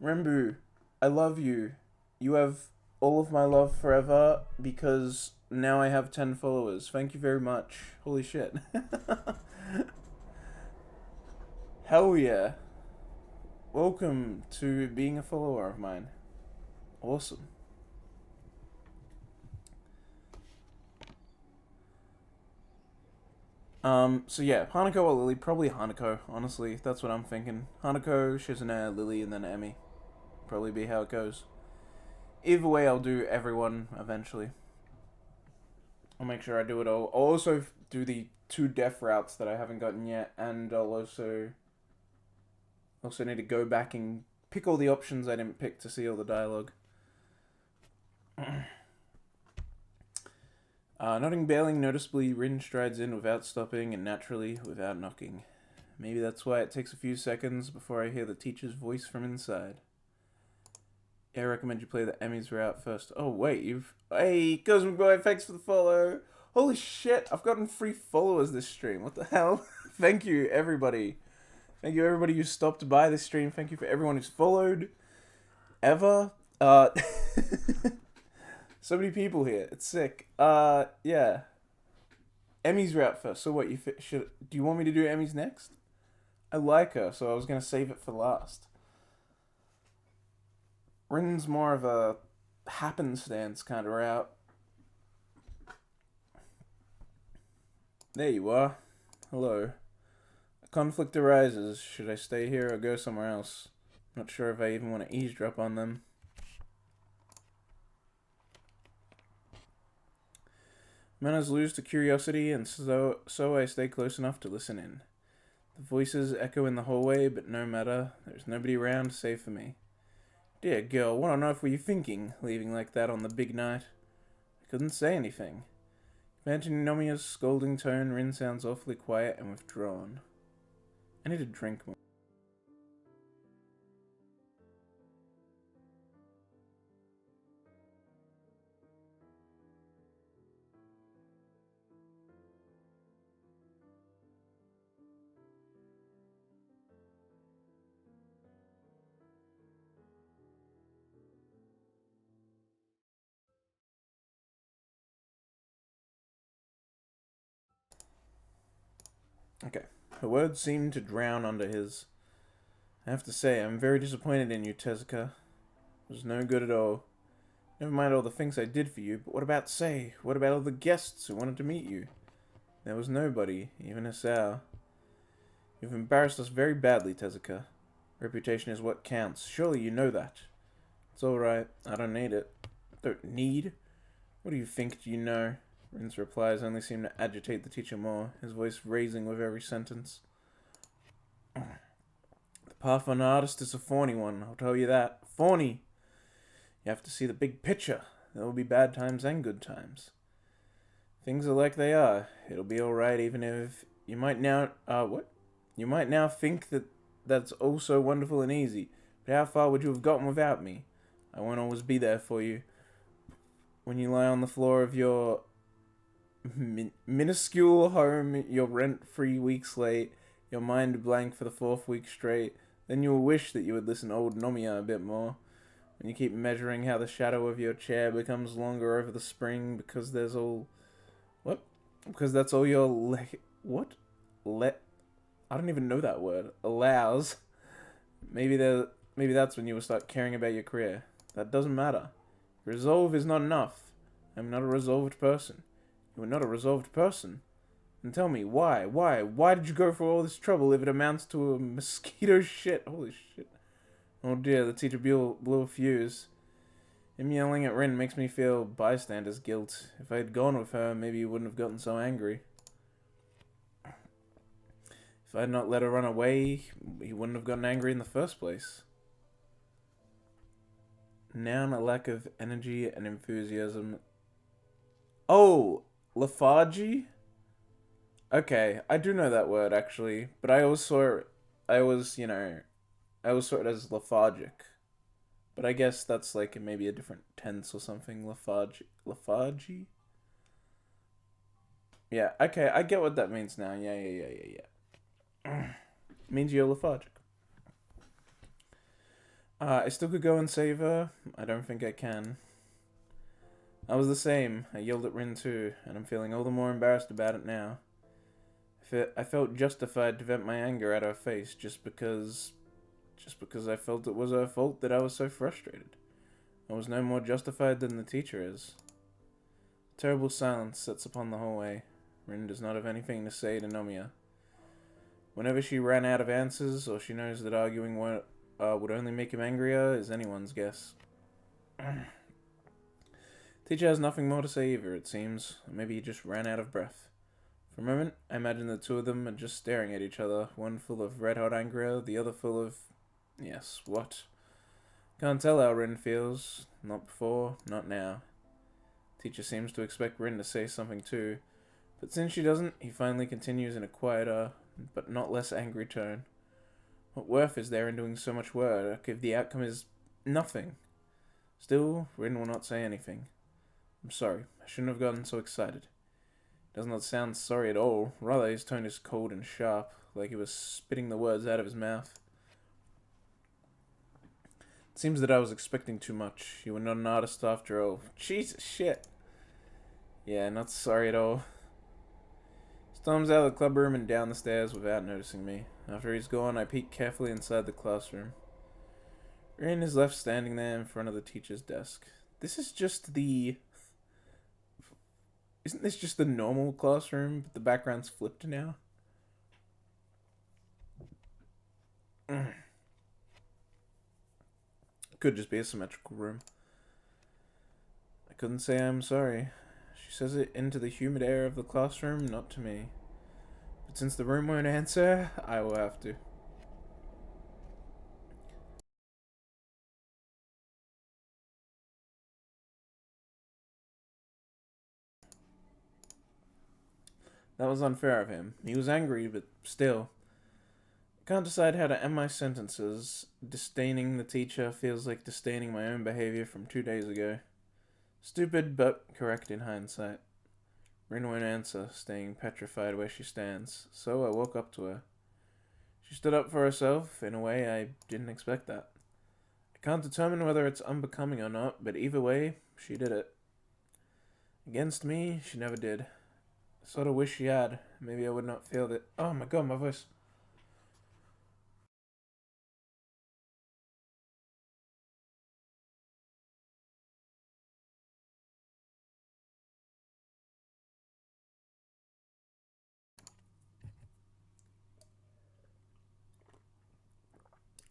Rembu, I love you. You have all of my love forever because now I have 10 followers. Thank you very much. Holy shit. Hell yeah. Welcome to being a follower of mine. Awesome. So yeah, Hanako or Lily? Probably Hanako, honestly. That's what I'm thinking. Hanako, Shizune, Lily, and then Emmy. Probably be how it goes. Either way, I'll do everyone eventually. I'll make sure I do it all. I'll also do the 2 death routes that I haven't gotten yet, and I'll also need to go back and pick all the options I didn't pick to see all the dialogue. Nodding bailing noticeably, Rin strides in without stopping and naturally without knocking. Maybe that's why it takes a few seconds before I hear the teacher's voice from inside. Yeah, I recommend you play the Emmys route first. Oh, wait, Hey, Cosmic Boy, thanks for the follow. Holy shit, I've gotten 3 followers this stream. What the hell? Thank you, everybody. Thank you, everybody who stopped by this stream. Thank you for everyone who's followed. Ever. So many people here. It's sick. Yeah. Emmy's route first. So what? Should? Do you want me to do Emmy's next? I like her, so I was gonna save it for last. Rin's more of a happenstance kind of route. There you are. Hello. A conflict arises. Should I stay here or go somewhere else? Not sure if I even want to eavesdrop on them. Manners lose to curiosity, and so I stay close enough to listen in. The voices echo in the hallway, but no matter. There's nobody around save for me. Dear girl, what on earth were you thinking, leaving like that on the big night? I couldn't say anything. Imagining Nomiya's scolding tone, Rin sounds awfully quiet and withdrawn. I need to drink more. Okay. Her words seemed to drown under his. I have to say, I'm very disappointed in you, Tezuka. It was no good at all. Never mind all the things I did for you, but what about Sei? What about all the guests who wanted to meet you? There was nobody, even Asao. You've embarrassed us very badly, Tezuka. Reputation is what counts. Surely you know that. It's alright. I don't need it. Don't need? What do you think you know? Rin's replies only seem to agitate the teacher more, his voice raising with every sentence. The path of an artist is a thorny one, I'll tell you that. Thorny! You have to see the big picture. There will be bad times and good times. Things are like they are. It'll be alright even if you might now... what? You might now think that that's all so wonderful and easy, but how far would you have gotten without me? I won't always be there for you. When you lie on the floor of your minuscule home, your rent-free weeks late, your mind blank for the 4th week straight, then you will wish that you would listen to old Nomiya a bit more. When you keep measuring how the shadow of your chair becomes longer over the spring because there's all... What? Because that's all your what? I don't even know that word. Allows. Maybe that's when you will start caring about your career. That doesn't matter. Resolve is not enough. I'm not a resolved person. You are not a resolved person. And tell me, why? Why did you go for all this trouble if it amounts to a mosquito shit? Holy shit. Oh dear, the teacher blew a fuse. Him yelling at Rin makes me feel bystander's guilt. If I had gone with her, maybe he wouldn't have gotten so angry. If I had not let her run away, he wouldn't have gotten angry in the first place. Noun, a lack of energy and enthusiasm. Oh, lethargy? Okay, I do know that word, actually. But I always saw it as lethargic. But I guess that's like maybe a different tense or something. Lethargy? Yeah, okay, I get what that means now. Yeah. It means you're lethargic. I still could go and save her. I don't think I can. I was the same. I yelled at Rin too, and I'm feeling all the more embarrassed about it now. I felt justified to vent my anger at her face just because I felt it was her fault that I was so frustrated. I was no more justified than the teacher is. A terrible silence sets upon the hallway. Rin does not have anything to say to Nomiya. Whenever she ran out of answers, or she knows that arguing would only make him angrier, is anyone's guess. Teacher has nothing more to say either, it seems. Or maybe he just ran out of breath. For a moment, I imagine the two of them are just staring at each other, one full of red-hot anger, the other full of... Yes, what? Can't tell how Rin feels. Not before, not now. Teacher seems to expect Rin to say something too, but since she doesn't, he finally continues in a quieter, but not less angry tone. What worth is there in doing so much work if the outcome is nothing? Still, Rin will not say anything. I'm sorry, I shouldn't have gotten so excited. He does not sound sorry at all, rather his tone is cold and sharp, like he was spitting the words out of his mouth. It seems that I was expecting too much. You were not an artist after all. Jesus shit. Yeah, not sorry at all. Storms out of the club room and down the stairs without noticing me. After he's gone, I peek carefully inside the classroom. Rin is left standing there in front of the teacher's desk. This is just the... Isn't this just the normal classroom, but the background's flipped now? Could just be a symmetrical room. I couldn't say I'm sorry. She says it into the humid air of the classroom, not to me. But since the room won't answer, I will have to. That was unfair of him. He was angry, but still. I can't decide how to end my sentences. Disdaining the teacher feels like disdaining my own behavior from 2 days ago. Stupid, but correct in hindsight. Rin won't answer, staying petrified where she stands, so I walk up to her. She stood up for herself, in a way I didn't expect that. I can't determine whether it's unbecoming or not, but either way, she did it. Against me, she never did. I sort of wish she had. Maybe I would not feel that. Oh my god, my voice.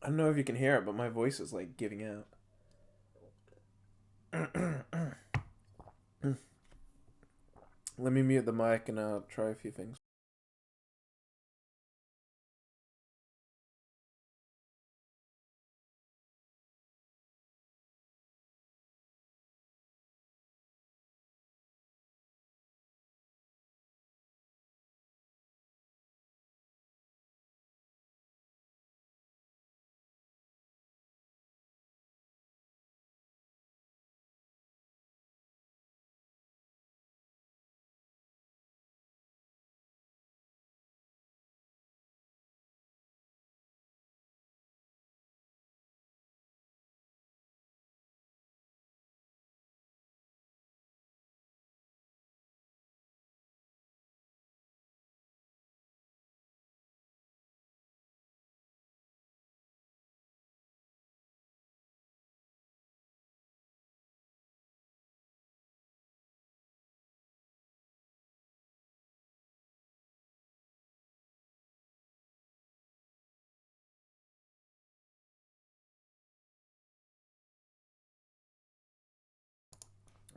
I don't know if you can hear it, but my voice is like giving out. Let me mute the mic and I'll try a few things.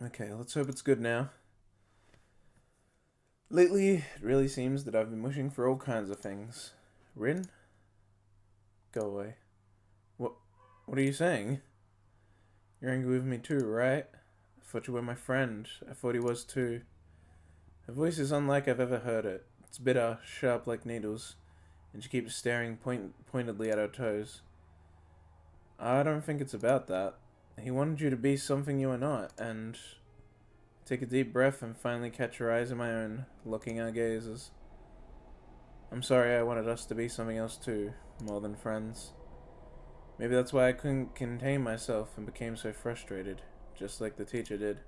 Okay, let's hope it's good now. Lately, it really seems that I've been wishing for all kinds of things. Rin? Go away. What? What are you saying? You're angry with me too, right? I thought you were my friend. I thought he was too. Her voice is unlike I've ever heard it. It's bitter, sharp like needles, and she keeps staring pointedly at her toes. I don't think it's about that. He wanted you to be something you are not, and... Take a deep breath and finally catch her eyes in my own, locking our gazes. I'm sorry I wanted us to be something else too, more than friends. Maybe that's why I couldn't contain myself and became so frustrated, just like the teacher did.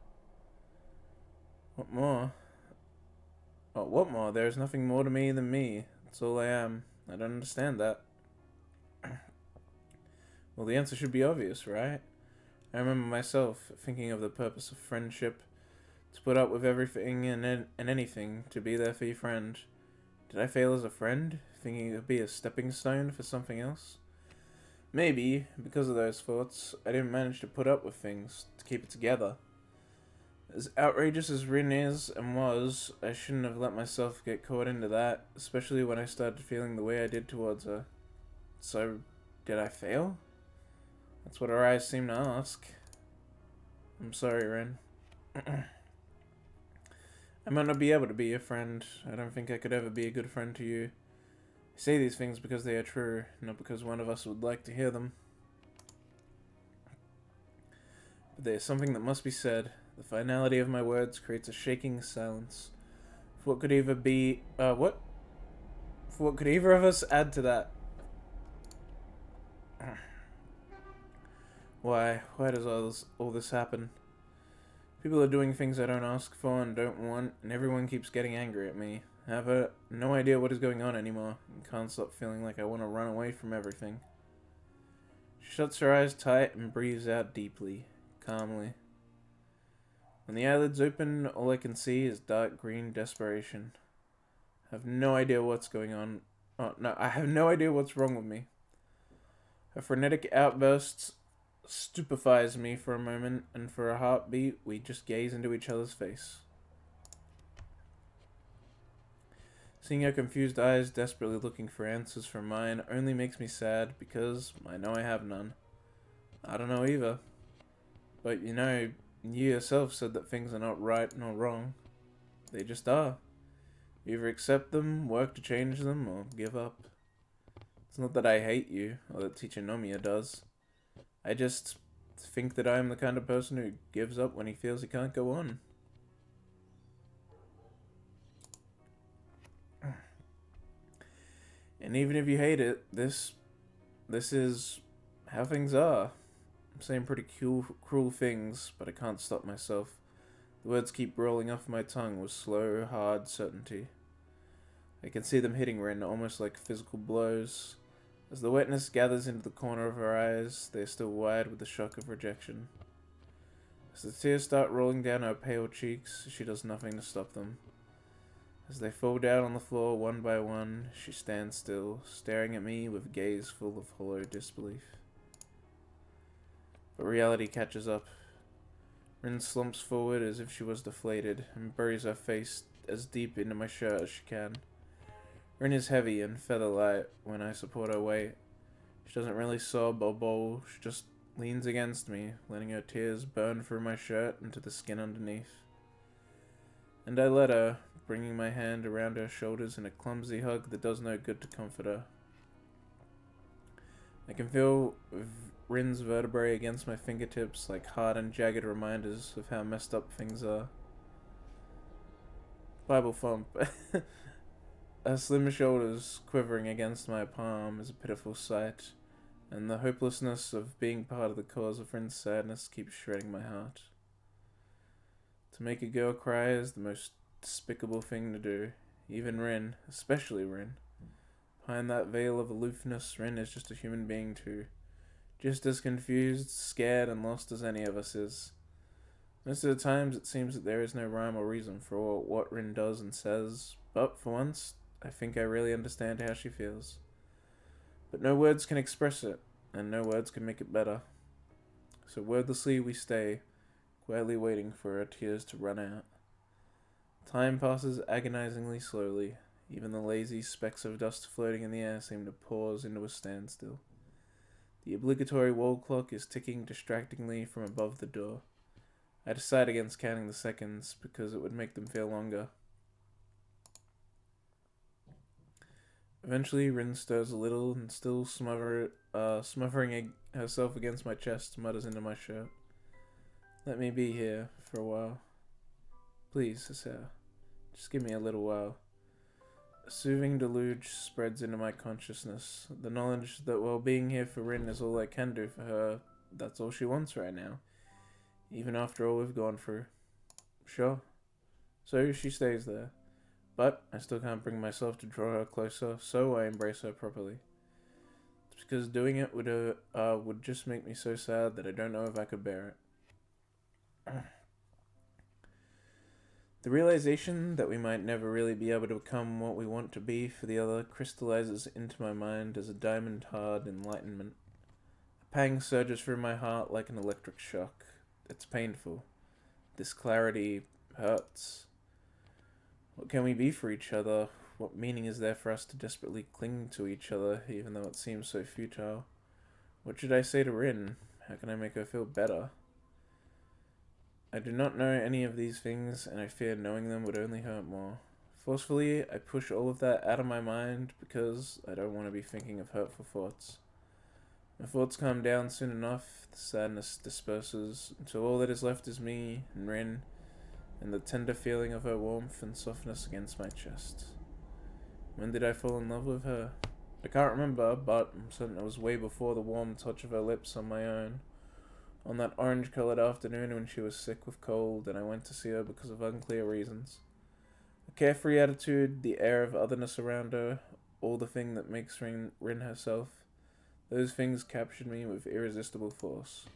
What more? Oh, what more? There is nothing more to me than me. That's all I am. I don't understand that. Well, the answer should be obvious, right? I remember myself thinking of the purpose of friendship, to put up with everything and anything, to be there for your friend. Did I fail as a friend, thinking it would be a stepping stone for something else? Maybe, because of those thoughts, I didn't manage to put up with things, to keep it together. As outrageous as Rin is and was, I shouldn't have let myself get caught into that, especially when I started feeling the way I did towards her. So, did I fail? That's what her eyes seem to ask. I'm sorry, Rin. I might not be able to be your friend. I don't think I could ever be a good friend to you. I say these things because they are true, not because one of us would like to hear them. But there is something that must be said. The finality of my words creates a shaking silence. For what could either be... what? For what could either of us add to that? Why? Why does all this happen? People are doing things I don't ask for and don't want, and everyone keeps getting angry at me. I have no idea what is going on anymore, and can't stop feeling like I want to run away from everything. She shuts her eyes tight and breathes out deeply, calmly. When the eyelids open, all I can see is dark green desperation. I have no idea what's going on. Oh, no, I have no idea what's wrong with me. Her frenetic outbursts stupefies me for a moment, and for a heartbeat, we just gaze into each other's face. Seeing her confused eyes desperately looking for answers from mine only makes me sad because I know I have none. I don't know either. But you yourself said that things are not right nor wrong. They just are. You either accept them, work to change them, or give up. It's not that I hate you, or that Teacher Nomiya does. I just think that I am the kind of person who gives up when he feels he can't go on. And even if you hate it, this is how things are. I'm saying pretty cruel things, but I can't stop myself. The words keep rolling off my tongue with slow, hard certainty. I can see them hitting Rin almost like physical blows. As the wetness gathers into the corner of her eyes, they are still wide with the shock of rejection. As the tears start rolling down her pale cheeks, she does nothing to stop them. As they fall down on the floor one by one, she stands still, staring at me with a gaze full of hollow disbelief. But reality catches up. Rin slumps forward as if she was deflated, and buries her face as deep into my shirt as she can. Rin is heavy and feather-light when I support her weight. She doesn't really sob or bawl, she just leans against me, letting her tears burn through my shirt into the skin underneath. And I let her, bringing my hand around her shoulders in a clumsy hug that does no good to comfort her. I can feel Rin's vertebrae against my fingertips like hard and jagged reminders of how messed up things are. Bible thump. Her slim shoulders quivering against my palm is a pitiful sight, and the hopelessness of being part of the cause of Rin's sadness keeps shredding my heart. To make a girl cry is the most despicable thing to do. Even Rin, especially Rin. Behind that veil of aloofness, Rin is just a human being too. Just as confused, scared, and lost as any of us is. Most of the times it seems that there is no rhyme or reason for what Rin does and says, but for once, I think I really understand how she feels. But no words can express it, and no words can make it better. So wordlessly we stay, quietly waiting for our tears to run out. Time passes agonizingly slowly. Even the lazy specks of dust floating in the air seem to pause into a standstill. The obligatory wall clock is ticking distractingly from above the door. I decide against counting the seconds because it would make them feel longer. Eventually, Rin stirs a little and, still smothering herself against my chest, mutters into my shirt. Let me be here for a while. Please, Sarah. Just give me a little while. A soothing deluge spreads into my consciousness. The knowledge that while being here for Rin is all I can do for her, that's all she wants right now. Even after all we've gone through. Sure. So she stays there. But I still can't bring myself to draw her closer, so I embrace her properly. It's because doing it would just make me so sad that I don't know if I could bear it. The realization that we might never really be able to become what we want to be for the other crystallizes into my mind as a diamond-hard enlightenment. A pang surges through my heart like an electric shock. It's painful. This clarity hurts. What can we be for each other? What meaning is there for us to desperately cling to each other, even though it seems so futile? What should I say to Rin? How can I make her feel better? I do not know any of these things, and I fear knowing them would only hurt more. Forcefully, I push all of that out of my mind because I don't want to be thinking of hurtful thoughts. My thoughts calm down soon enough, the sadness disperses, until all that is left is me and Rin, and the tender feeling of her warmth and softness against my chest. When did I fall in love with her? I can't remember, but I'm certain it was way before the warm touch of her lips on my own, On that orange-coloured afternoon when she was sick with cold and I went to see her because of unclear reasons. A carefree attitude, the air of otherness around her, all the thing that makes Rin herself, those things captured me with irresistible force.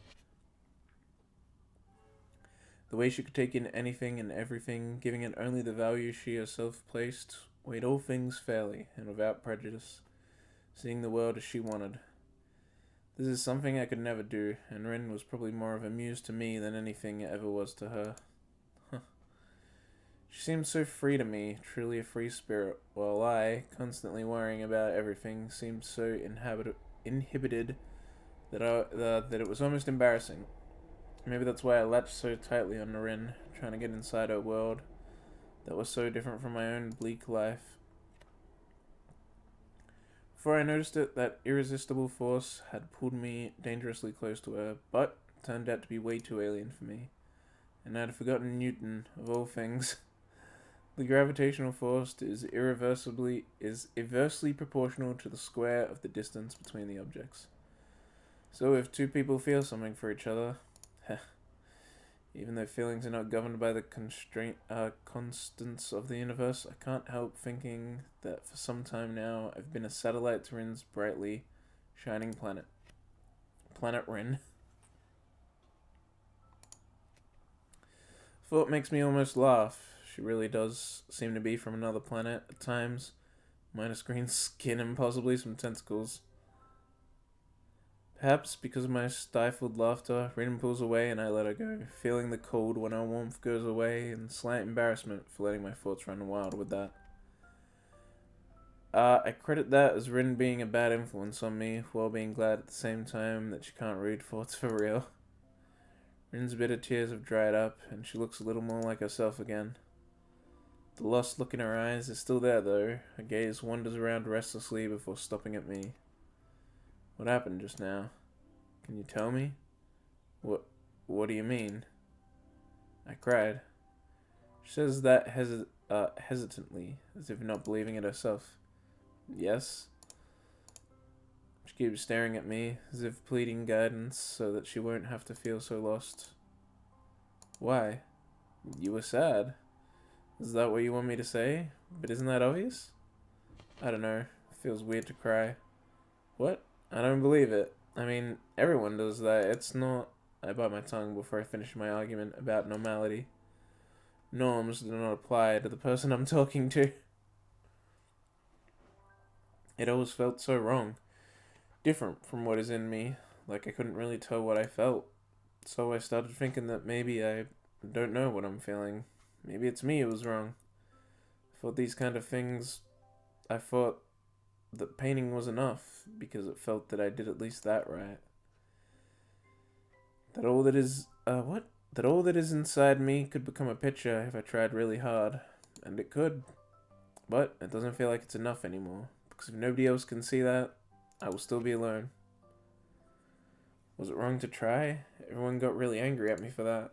The way she could take in anything and everything, giving it only the value she herself placed, weighed all things fairly and without prejudice, seeing the world as she wanted. This is something I could never do, and Rin was probably more of a muse to me than anything it ever was to her. She seemed so free to me, truly a free spirit, while I, constantly worrying about everything, seemed so inhibited that it was almost embarrassing. Maybe that's why I latched so tightly on Rin, trying to get inside her world that was so different from my own bleak life. Before I noticed it, that irresistible force had pulled me dangerously close to her, but turned out to be way too alien for me. And I had forgotten Newton, of all things. The gravitational force is inversely proportional to the square of the distance between the objects. So if two people feel something for each other, even though feelings are not governed by the constants of the universe, I can't help thinking that for some time now I've been a satellite to Rin's brightly shining planet. Planet Rin. Thought makes me almost laugh. She really does seem to be from another planet at times, minus green skin and possibly some tentacles. Perhaps because of my stifled laughter, Rin pulls away and I let her go, feeling the cold when our warmth goes away and slight embarrassment for letting my thoughts run wild with that. I credit that as Rin being a bad influence on me, while being glad at the same time that she can't read thoughts for real. Rin's bitter tears have dried up, and she looks a little more like herself again. The lost look in her eyes is still there, though. Her gaze wanders around restlessly before stopping at me. What happened just now? Can you tell me? What do you mean? I cried. She says that hesitantly, as if not believing it herself. Yes? She keeps staring at me, as if pleading guidance so that she won't have to feel so lost. Why? You were sad. Is that what you want me to say? But isn't that obvious? I don't know. It feels weird to cry. What? I don't believe it. I mean, everyone does that. It's not... I bite my tongue before I finish my argument about normality. Norms do not apply to the person I'm talking to. It always felt so wrong. Different from what is in me. Like I couldn't really tell what I felt. So I started thinking that maybe I don't know what I'm feeling. Maybe it's me who was wrong. I thought these kind of things... I thought that painting was enough, because it felt that I did at least that right. That all that is... That all that is inside me could become a picture if I tried really hard. And it could. But it doesn't feel like it's enough anymore. Because if nobody else can see that, I will still be alone. Was it wrong to try? Everyone got really angry at me for that.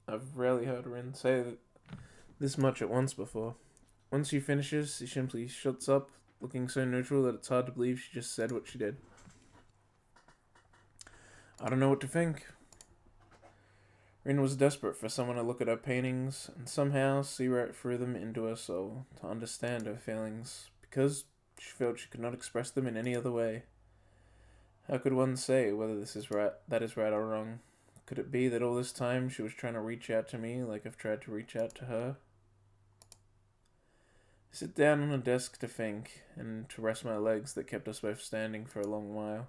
I've rarely heard Rin say this much at once before. Once she finishes, she simply shuts up, looking so neutral that it's hard to believe she just said what she did. I don't know what to think. Rin was desperate for someone to look at her paintings and somehow see right through them into her soul, to understand her feelings, because she felt she could not express them in any other way. How could one say whether that is right or wrong? Could it be that all this time she was trying to reach out to me like I've tried to reach out to her? I sit down on a desk to think, and to rest my legs that kept us both standing for a long while.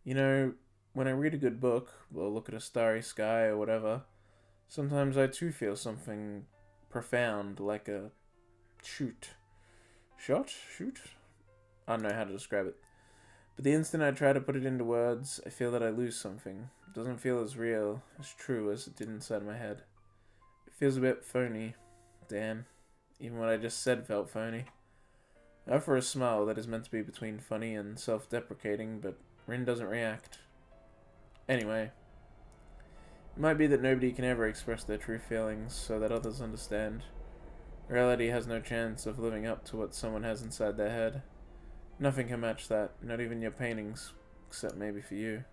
You know, when I read a good book, or look at a starry sky or whatever, sometimes I too feel something profound, like a shoot? I don't know how to describe it. But the instant I try to put it into words, I feel that I lose something. It doesn't feel as real, as true as it did inside my head. It feels a bit phony. Damn. Even what I just said felt phony. I offer a smile that is meant to be between funny and self-deprecating, but Rin doesn't react. Anyway. It might be that nobody can ever express their true feelings so that others understand. Reality has no chance of living up to what someone has inside their head. Nothing can match that, not even your paintings, except maybe for you.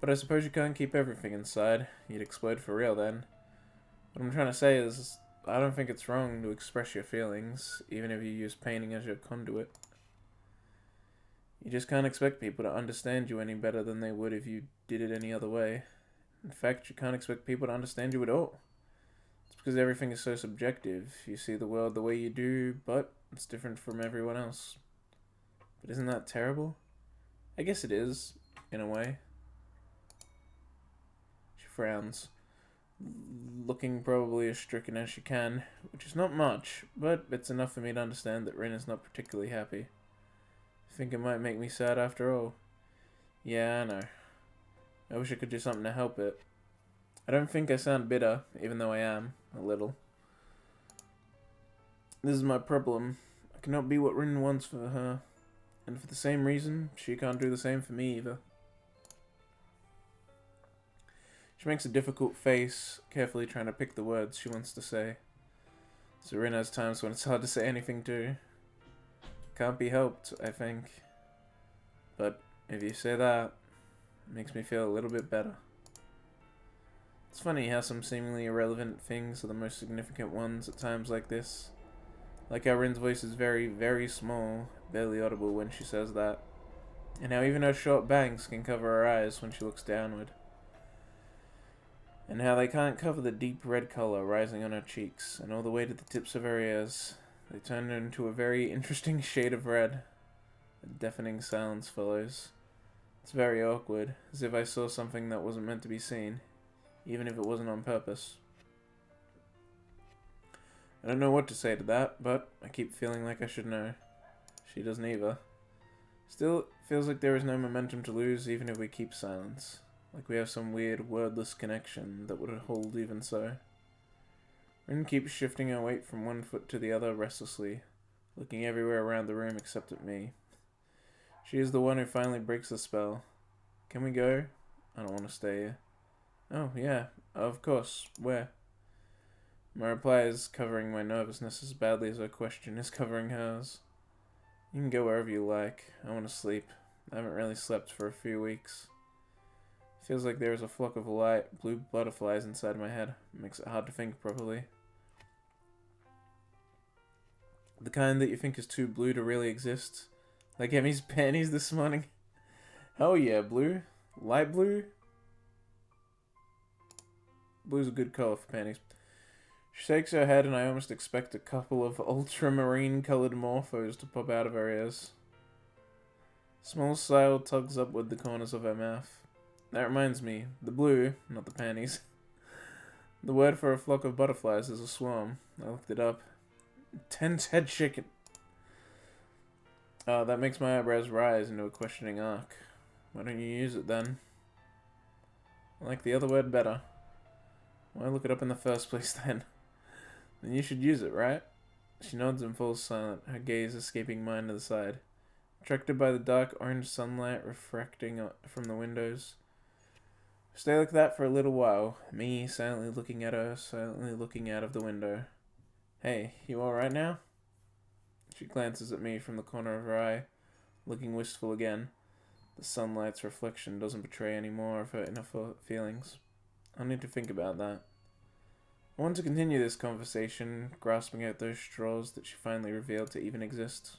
But I suppose you can't keep everything inside. You'd explode for real then. What I'm trying to say is, I don't think it's wrong to express your feelings, even if you use painting as your conduit. You just can't expect people to understand you any better than they would if you did it any other way. In fact, you can't expect people to understand you at all. It's because everything is so subjective. You see the world the way you do, but it's different from everyone else. But isn't that terrible? I guess it is, in a way. She frowns, looking probably as stricken as she can, which is not much, but it's enough for me to understand that Rin is not particularly happy. I think it might make me sad after all. Yeah, I know. I wish I could do something to help it. I don't think I sound bitter, even though I am, a little. This is my problem. I cannot be what Rin wants for her. And for the same reason, she can't do the same for me either. She makes a difficult face, carefully trying to pick the words she wants to say. So Rin has times when it's hard to say anything to. Can't be helped, I think. But if you say that, it makes me feel a little bit better. It's funny how some seemingly irrelevant things are the most significant ones at times like this. Like how Rin's voice is very, very small, barely audible when she says that. And how even her short bangs can cover her eyes when she looks downward. And how they can't cover the deep red color rising on her cheeks, and all the way to the tips of her ears. They turn into a very interesting shade of red. A deafening silence follows. It's very awkward, as if I saw something that wasn't meant to be seen, even if it wasn't on purpose. I don't know what to say to that, but I keep feeling like I should know. She doesn't either. Still, it feels like there is no momentum to lose even if we keep silence. Like we have some weird, wordless connection that would hold even so. Rin keeps shifting her weight from one foot to the other restlessly, looking everywhere around the room except at me. She is the one who finally breaks the spell. Can we go? I don't want to stay here. Oh, yeah, of course. Where? My reply is covering my nervousness as badly as her question is covering hers. You can go wherever you like. I want to sleep. I haven't really slept for a few weeks. Feels like there is a flock of light blue butterflies inside my head. It makes it hard to think properly. The kind that you think is too blue to really exist. Like Emmy's panties this morning. Hell yeah, blue. Light blue? Blue's a good color for panties. She shakes her head and I almost expect a couple of ultramarine colored morphos to pop out of her ears. Small smile tugs upward the corners of her mouth. That reminds me, the blue, not the panties. The word for a flock of butterflies is a swarm. I looked it up. Tense head chicken. Oh, that makes my eyebrows rise into a questioning arc. Why don't you use it then? I like the other word better. Why look it up in the first place then? Then you should use it, right? She nods and falls silent, her gaze escaping mine to the side. Attracted by the dark orange sunlight refracting from the windows. Stay like that for a little while, me silently looking at her, silently looking out of the window. Hey, you alright now? She glances at me from the corner of her eye, looking wistful again. The sunlight's reflection doesn't betray any more of her inner feelings. I'll need to think about that. I want to continue this conversation, grasping at those straws that she finally revealed to even exist.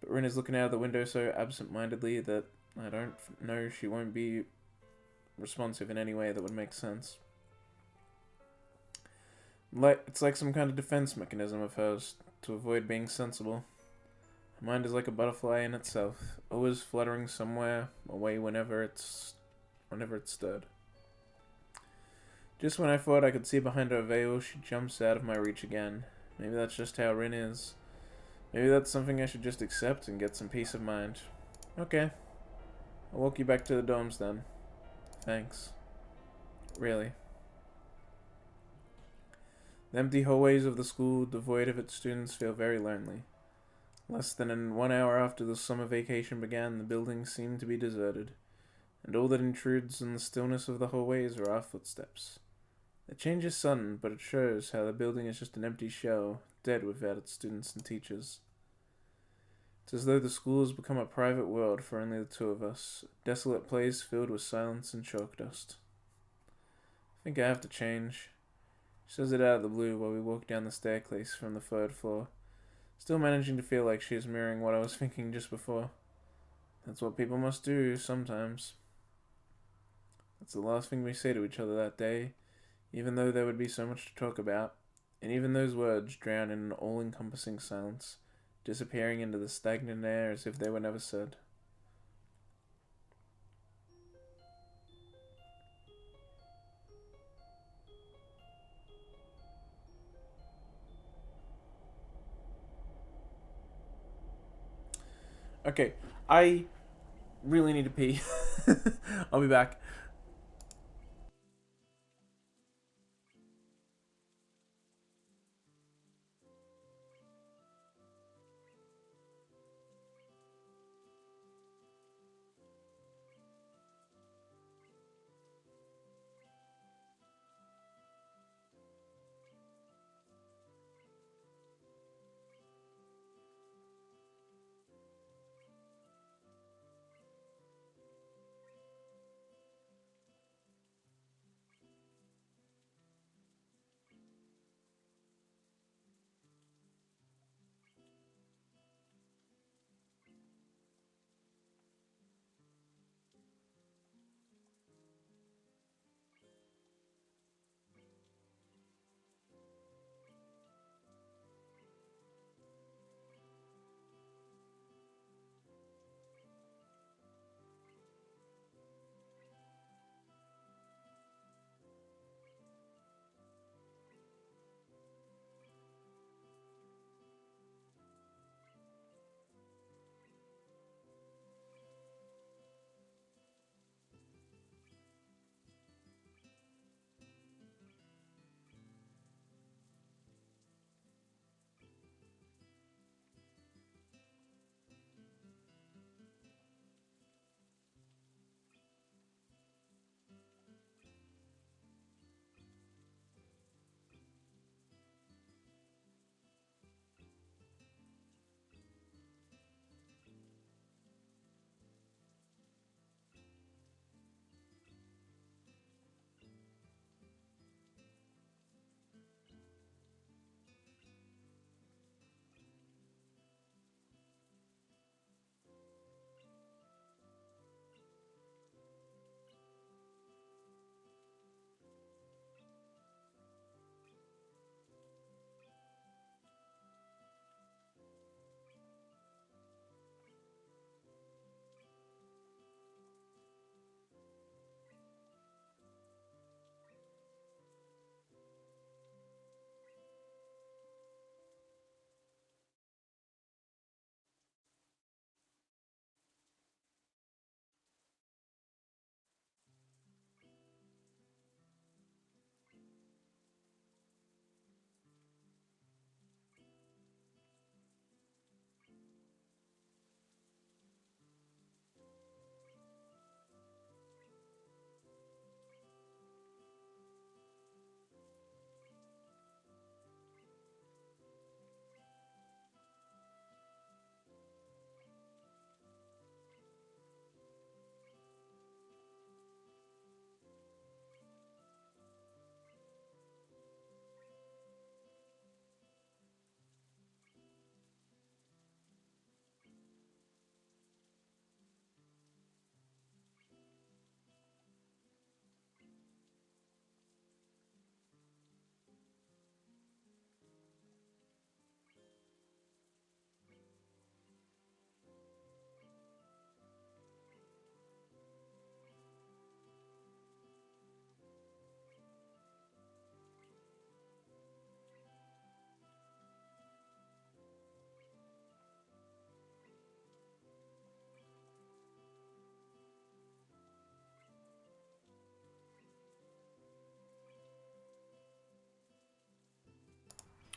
But Rin is looking out of the window so absent-mindedly that I don't know she won't be responsive in any way that would make sense. It's like some kind of defense mechanism of hers to avoid being sensible. Her mind is like a butterfly in itself, always fluttering somewhere away whenever it's stirred. Just when I thought I could see behind her veil, she jumps out of my reach again. Maybe that's just how Rin is. Maybe that's something I should just accept and get some peace of mind. Okay. I'll walk you back to the dorms then. Thanks. Really. The empty hallways of the school, devoid of its students, feel very lonely. Less than 1 hour after the summer vacation began, the building seemed to be deserted, and all that intrudes on the stillness of the hallways are our footsteps. The change is sudden, but it shows how the building is just an empty shell, dead without its students and teachers. It's as though the school has become a private world for only the two of us, a desolate place filled with silence and chalk dust. I think I have to change. She says it out of the blue while we walk down the staircase from the third floor, still managing to feel like she is mirroring what I was thinking just before. That's what people must do sometimes. That's the last thing we say to each other that day, even though there would be so much to talk about, and even those words drown in an all-encompassing silence, disappearing into the stagnant air as if they were never said. Okay, I really need to pee. I'll be back.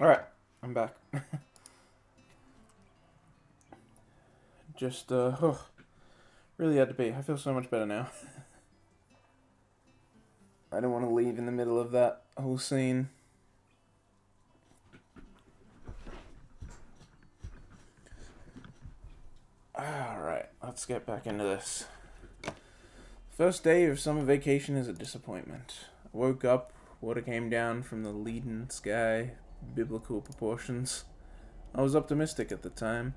Alright, I'm back. Just, really had to pee. I feel so much better now. I don't want to leave in the middle of that whole scene. let's get back into this. First day of summer vacation is a disappointment. I woke up, water came down from the leaden sky, biblical proportions. I was optimistic at the time.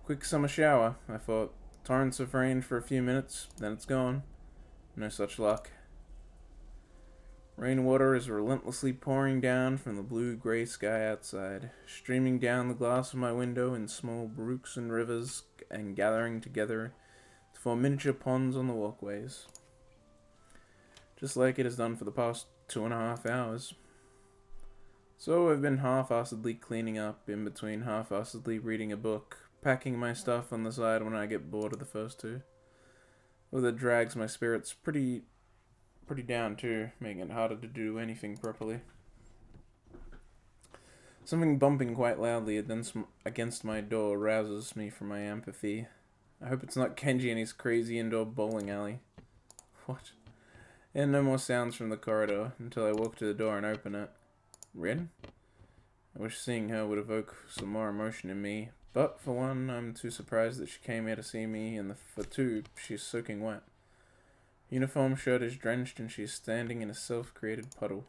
Quick summer shower, I thought. Torrents of rain for a few minutes, then it's gone. No such luck. Rainwater is relentlessly pouring down from the blue-gray sky outside, streaming down the glass of my window in small brooks and rivers, and gathering together to form miniature ponds on the walkways. Just like it has done for the past 2.5 hours. So I've been half-assedly cleaning up, in between half-assedly reading a book, packing my stuff on the side when I get bored of the first two. Well, that drags my spirits pretty down too, making it harder to do anything properly. Something bumping quite loudly against my door rouses me from my apathy. I hope it's not Kenji and his crazy indoor bowling alley. What? And no more sounds from the corridor until I walk to the door and open it. Rin? I wish seeing her would evoke some more emotion in me, but for one, I'm too surprised that she came here to see me, and for two, she's soaking wet. Uniform shirt is drenched and she is standing in a self-created puddle.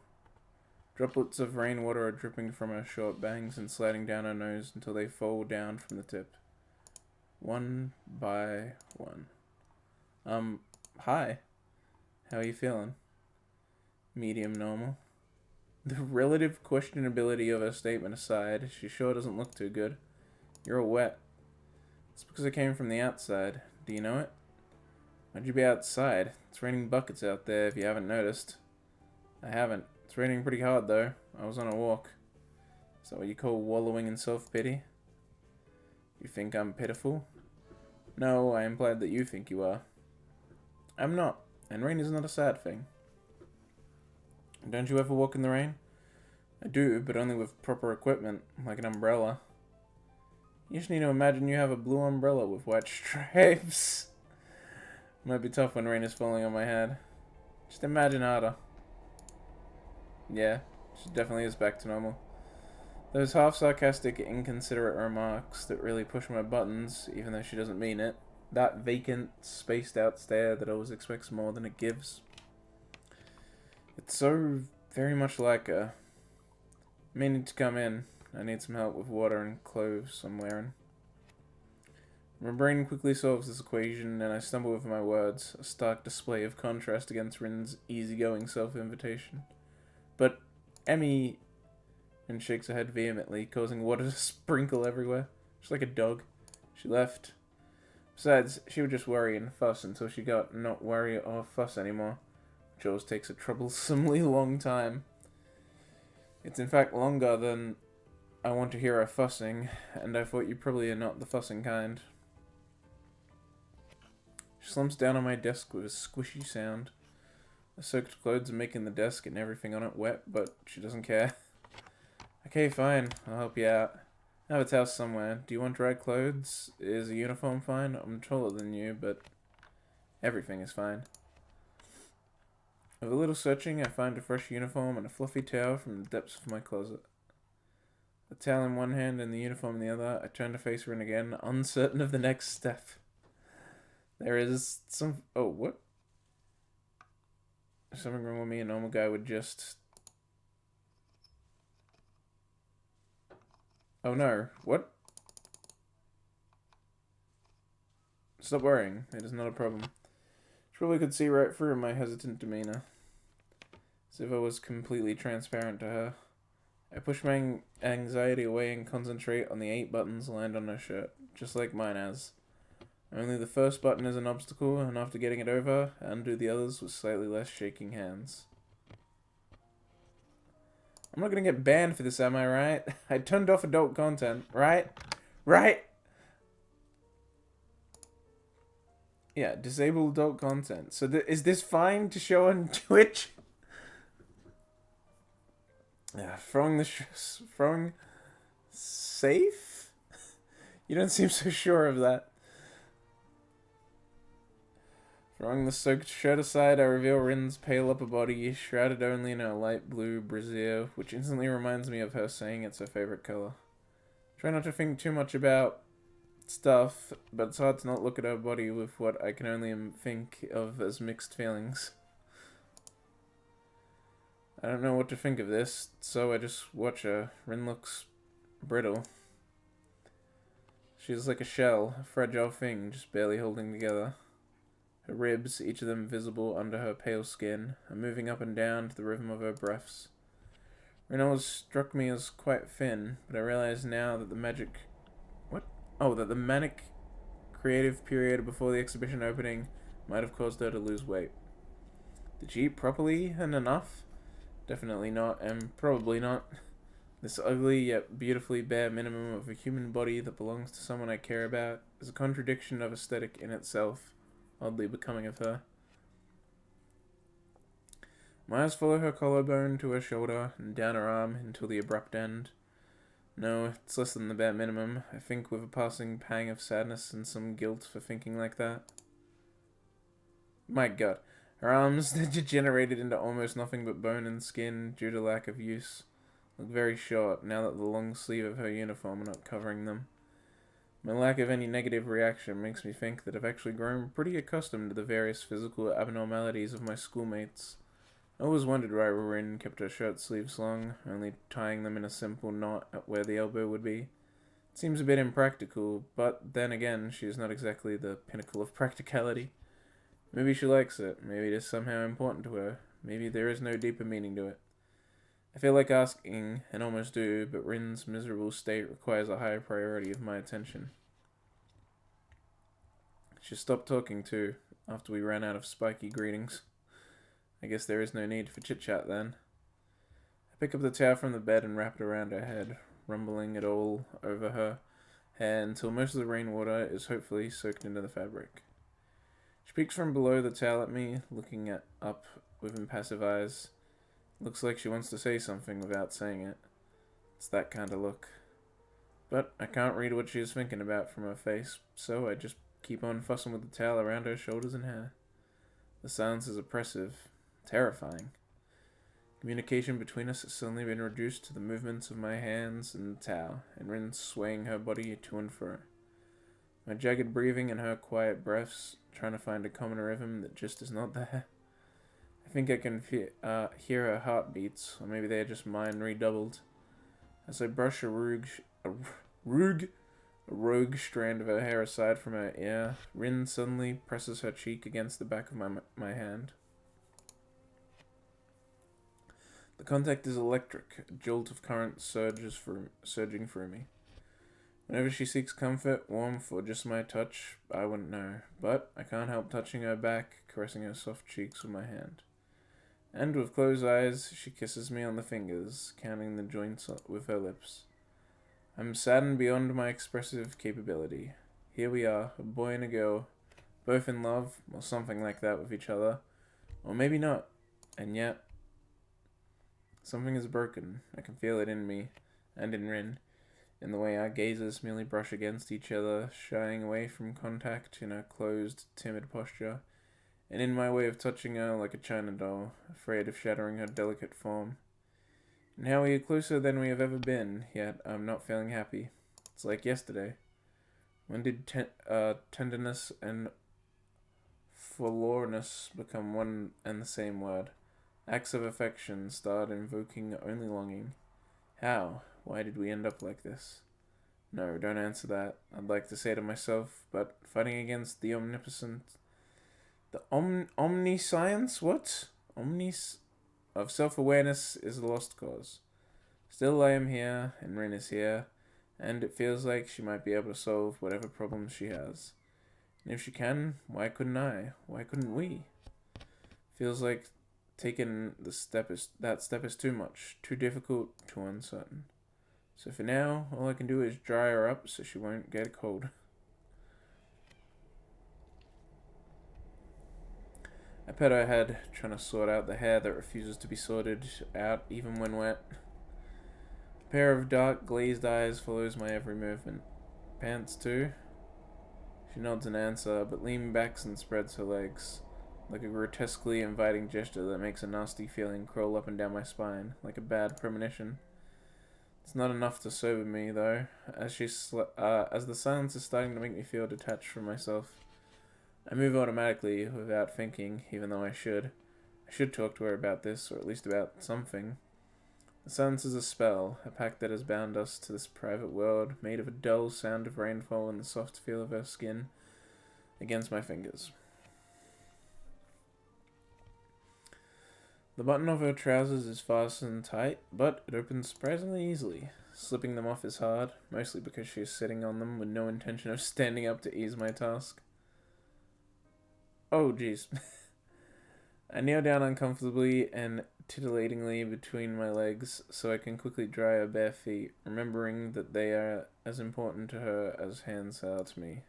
Droplets of rainwater are dripping from her short bangs and sliding down her nose until they fall down from the tip. One by one. Hi. How are you feeling? Medium normal. The relative questionability of her statement aside, she sure doesn't look too good. You're all wet. It's because I came from the outside. Do you know it? Why'd you be outside? It's raining buckets out there if you haven't noticed. I haven't. It's raining pretty hard though. I was on a walk. Is that what you call wallowing in self-pity? You think I'm pitiful? No, I implied that you think you are. I'm not, and rain is not a sad thing. Don't you ever walk in the rain? I do, but only with proper equipment, like an umbrella. You just need to imagine you have a blue umbrella with white stripes. Might be tough when rain is falling on my head. Just imagine harder. Yeah, she definitely is back to normal. Those half-sarcastic, inconsiderate remarks that really push my buttons, even though she doesn't mean it. That vacant, spaced-out stare that always expects more than it gives. It's so very much like her. Meaning to come in. I need some help with water and clothes I'm wearing. My brain quickly solves this equation, and I stumble over my words, a stark display of contrast against Rin's easygoing self-invitation. But Emmy... and shakes her head vehemently, causing water to sprinkle everywhere. Just like a dog. She left. Besides, she would just worry and fuss until she got not worry or fuss anymore. Which always takes a troublesomely long time. It's in fact longer than I want to hear her fussing, and I thought you probably are not the fussing kind. She slumps down on my desk with a squishy sound. The soaked clothes are making the desk and everything on it wet, but she doesn't care. Okay, fine. I'll help you out. I have a towel somewhere. Do you want dry clothes? Is a uniform fine? I'm taller than you, but everything is fine. With a little searching, I find a fresh uniform and a fluffy towel from the depths of my closet. The towel in one hand and the uniform in the other, I turn to face Rin again, uncertain of the next step. There is some... Oh, what? There's something wrong with me. A normal guy would just... Oh no, what? Stop worrying, it is not a problem. She probably could see right through my hesitant demeanor. As if I was completely transparent to her. I push my anxiety away and concentrate on the 8 buttons lined on her shirt, just like mine has. Only the first button is an obstacle, and after getting it over, I undo the others with slightly less shaking hands. I'm not gonna get banned for this, am I right? I turned off adult content, right? Right? Yeah, disable adult content. So is this fine to show on Twitch? Yeah, throwing safe? You don't seem so sure of that. Throwing the soaked shirt aside, I reveal Rin's pale upper body, shrouded only in a light blue brassiere, which instantly reminds me of her saying it's her favorite color. Try not to think too much about stuff, but it's hard to not look at her body with what I can only think of as mixed feelings. I don't know what to think of this, so I just watch her. Rin looks brittle. She's like a shell, a fragile thing, just barely holding together. Her ribs, each of them visible under her pale skin, are moving up and down to the rhythm of her breaths. Rin always struck me as quite thin, but I realize now that the manic creative period before the exhibition opening might have caused her to lose weight. Did she eat properly and enough? Definitely not, and probably not. This ugly yet beautifully bare minimum of a human body that belongs to someone I care about is a contradiction of aesthetic in itself, oddly becoming of her. My eyes follow her collarbone to her shoulder and down her arm until the abrupt end. No, it's less than the bare minimum, I think, with a passing pang of sadness and some guilt for thinking like that. My god, her arms, degenerated into almost nothing but bone and skin due to lack of use, look very short now that the long sleeve of her uniform are not covering them. My lack of any negative reaction makes me think that I've actually grown pretty accustomed to the various physical abnormalities of my schoolmates. I always wondered why Rin kept her shirt sleeves long, only tying them in a simple knot at where the elbow would be. It seems a bit impractical, but then again, she is not exactly the pinnacle of practicality. Maybe she likes it, maybe it is somehow important to her, maybe there is no deeper meaning to it. I feel like asking, and almost do, but Rin's miserable state requires a higher priority of my attention. She stopped talking too, after we ran out of spiky greetings. I guess there is no need for chit-chat then. I pick up the towel from the bed and wrap it around her head, rumbling it all over her hair until most of the rainwater is hopefully soaked into the fabric. She peeks from below the towel at me, looking up with impassive eyes. Looks like she wants to say something without saying it. It's that kind of look. But I can't read what she is thinking about from her face, so I just keep on fussing with the towel around her shoulders and hair. The silence is oppressive. Terrifying. Communication between us has suddenly been reduced to the movements of my hands and the towel, and Rin swaying her body to and fro. My jagged breathing and her quiet breaths, trying to find a common rhythm that just is not there. I think I can hear her heartbeats, or maybe they are just mine redoubled. As I brush a rogue strand of her hair aside from her ear, Rin suddenly presses her cheek against the back of my hand. The contact is electric, a jolt of current surging through me. Whenever she seeks comfort, warmth, or just my touch, I wouldn't know, but I can't help touching her back, caressing her soft cheeks with my hand. And with closed eyes, she kisses me on the fingers, counting the joints with her lips. I'm saddened beyond my expressive capability. Here we are, a boy and a girl, both in love, or something like that with each other, or maybe not, and yet something is broken. I can feel it in me, and in Rin, in the way our gazes merely brush against each other, shying away from contact in a closed, timid posture, and in my way of touching her like a china doll, afraid of shattering her delicate form. And how we are closer than we have ever been, yet I'm not feeling happy. It's like yesterday. When did tenderness and forlornness become one and the same word? Acts of affection start invoking only longing. How? Why did we end up like this? No, don't answer that. I'd like to say to myself, but fighting against the omnipotent... The omniscience? What? Of self-awareness is a lost cause. Still I am here, and Rin is here, and it feels like she might be able to solve whatever problems she has. And if she can, why couldn't I? Why couldn't we? Feels like taking that step is too much, too difficult, too uncertain. So for now, all I can do is dry her up so she won't get a cold. I pet her head, trying to sort out the hair that refuses to be sorted out even when wet. A pair of dark, glazed eyes follows my every movement. Pants too? She nods in answer, but leans back and spreads her legs, like a grotesquely inviting gesture that makes a nasty feeling crawl up and down my spine, like a bad premonition. It's not enough to sober me, though, as as the silence is starting to make me feel detached from myself. I move automatically, without thinking, even though I should. I should talk to her about this, or at least about something. The silence is a spell, a pact that has bound us to this private world, made of a dull sound of rainfall and the soft feel of her skin against my fingers. The button of her trousers is fastened tight, but it opens surprisingly easily. Slipping them off is hard, mostly because she is sitting on them with no intention of standing up to ease my task. Oh, jeez. I kneel down uncomfortably and titillatingly between my legs so I can quickly dry her bare feet, remembering that they are as important to her as hands are to me.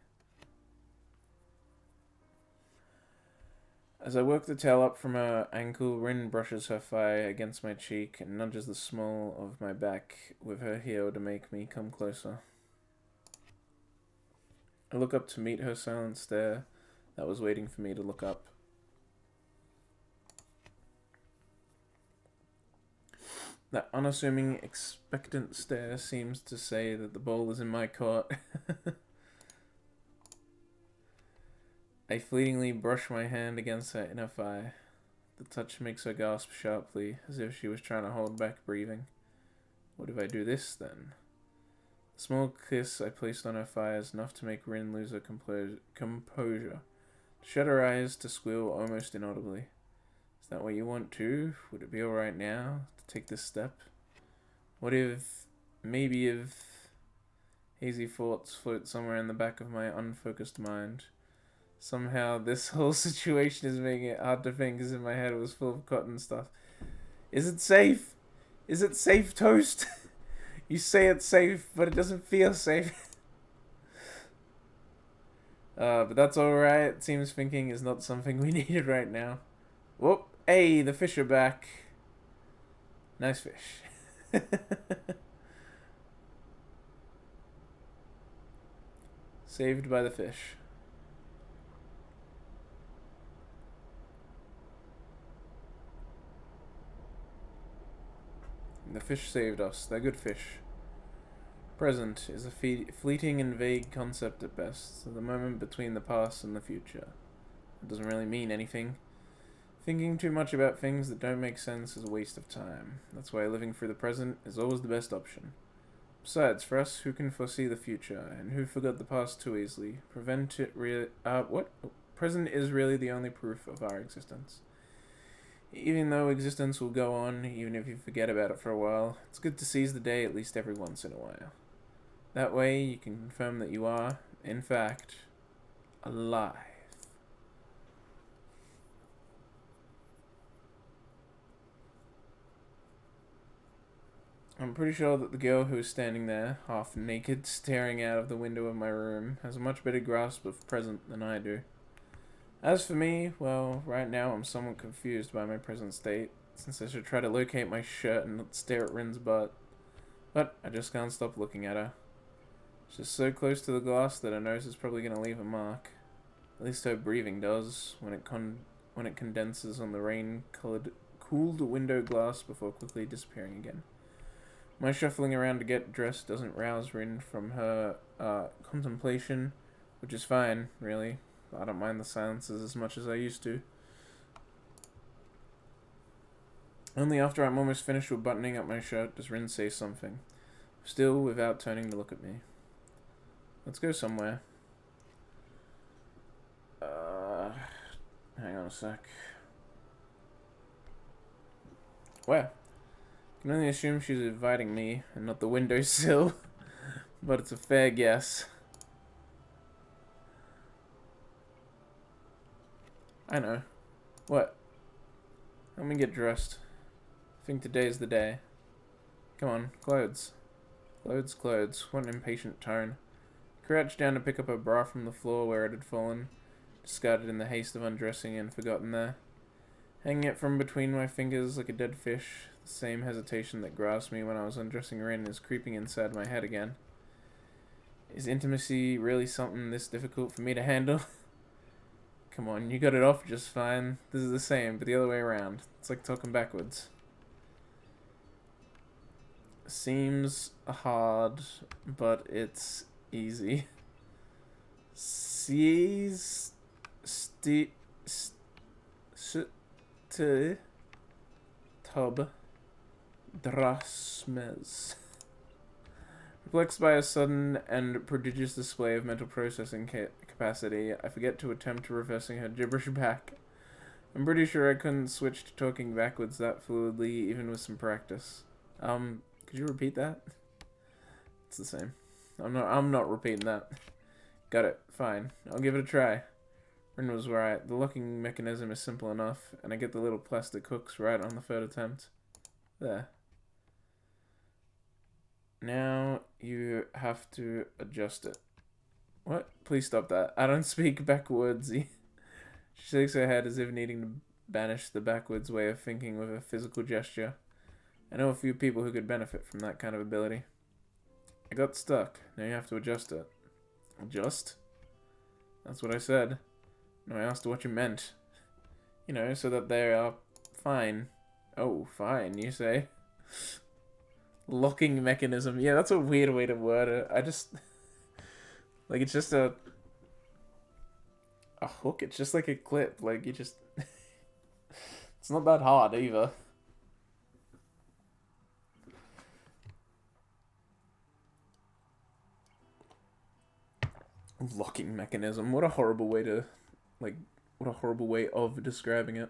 As I work the towel up from her ankle, Rin brushes her thigh against my cheek and nudges the small of my back with her heel to make me come closer. I look up to meet her silent stare that was waiting for me to look up. That unassuming, expectant stare seems to say that the ball is in my court. I fleetingly brush my hand against her inner thigh. The touch makes her gasp sharply, as if she was trying to hold back breathing. What if I do this, then? The small kiss I placed on her thigh is enough to make Rin lose her composure. To shut her eyes, to squeal almost inaudibly. Is that what you want too? Would it be alright now to take this step? What if, maybe if, hazy thoughts float somewhere in the back of my unfocused mind. Somehow this whole situation is making it hard to think, as if my head was full of cotton stuff. Is it safe? Is it safe, Toast? You say it's safe, but it doesn't feel safe. But that's alright. It seems thinking is not something we needed right now. Whoop. Hey, the fish are back. Nice fish. Saved by the fish. The fish saved us. They're good fish. Present is a fleeting and vague concept at best, the moment between the past and the future. It doesn't really mean anything. Thinking too much about things that don't make sense is a waste of time. That's why living through the present is always the best option. Besides, for us who can foresee the future, and who forgot the past too easily, present is really the only proof of our existence. Even though existence will go on, even if you forget about it for a while, it's good to seize the day at least every once in a while. That way, you can confirm that you are, in fact, alive. I'm pretty sure that the girl who is standing there, half naked, staring out of the window of my room, has a much better grasp of present than I do. As for me, well, right now I'm somewhat confused by my present state, since I should try to locate my shirt and not stare at Rin's butt. But I just can't stop looking at her. She's so close to the glass that her nose is probably going to leave a mark. At least her breathing does, when it condenses on the rain-colored, cooled window glass before quickly disappearing again. My shuffling around to get dressed doesn't rouse Rin from her contemplation, which is fine, really. I don't mind the silences as much as I used to. Only after I'm almost finished with buttoning up my shirt does Rin say something, still without turning to look at me. Let's go somewhere. Hang on a sec. Where? I can only assume she's inviting me and not the windowsill, but it's a fair guess. I know. What? Let me get dressed. I think today's the day. Come on, clothes. Clothes. What an impatient tone. I crouched down to pick up a bra from the floor where it had fallen, discarded in the haste of undressing and forgotten there. Hanging it from between my fingers like a dead fish, the same hesitation that grasped me when I was undressing Rin is creeping inside my head again. Is intimacy really something this difficult for me to handle? Come on, you got it off just fine. This is the same, but the other way around. It's like talking backwards. Seems hard, but it's easy. Sees sti st tub drasmes. Perplexed by a sudden and prodigious display of mental processing capacity, I forget to attempt reversing her gibberish back. I'm pretty sure I couldn't switch to talking backwards that fluidly, even with some practice. Could you repeat that? It's the same. I'm not repeating that. Got it. Fine. I'll give it a try. Rin was right. The locking mechanism is simple enough, and I get the little plastic hooks right on the third attempt. There. Now you have to adjust it. What? Please stop that. I don't speak backwardsy. She shakes her head as if needing to banish the backwards way of thinking with a physical gesture. I know a few people who could benefit from that kind of ability. I got stuck. Now you have to adjust it. Adjust? That's what I said. No, I asked what you meant. You know, so that they are fine. Oh, fine, you say? Locking mechanism. Yeah, that's a weird way to word it. I just... like, it's just a hook. It's just like a clip. Like, you just... it's not that hard, either. Locking mechanism. What a horrible way to... like, what a horrible way of describing it.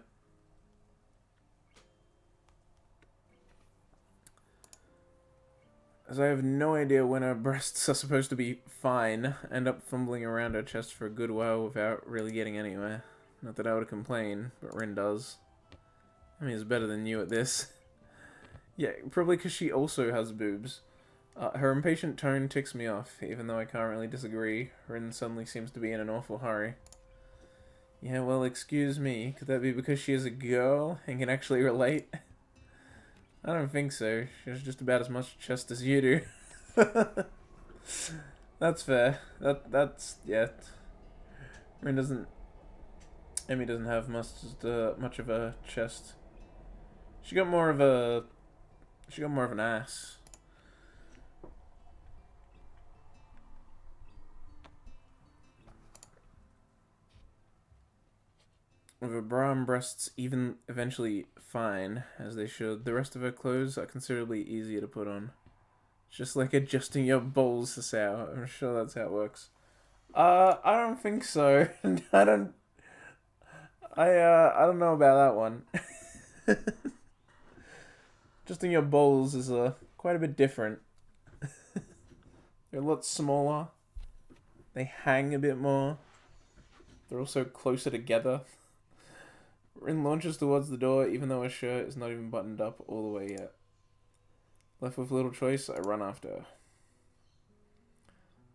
As I have no idea when her breasts are supposed to be fine, I end up fumbling around her chest for a good while without really getting anywhere. Not that I would complain, but Rin does. I mean, it's better than you at this. Yeah, probably because she also has boobs. Her impatient tone ticks me off, even though I can't really disagree. Rin suddenly seems to be in an awful hurry. Yeah, well, excuse me. Could that be because she is a girl and can actually relate? I don't think so. She has just about as much chest as you do. That's fair. That's yeah. Rin doesn't. Emmy doesn't have much of a chest. She got more of an ass. With her bra and breasts even eventually fine, as they should, the rest of her clothes are considerably easier to put on. It's just like adjusting your balls to say out. I'm sure that's how it works. I don't think so. I don't know about that one. Adjusting your balls is quite a bit different. They're a lot smaller. They hang a bit more. They're also closer together. Rin launches towards the door, even though her shirt is not even buttoned up all the way yet. Left with little choice, I run after her.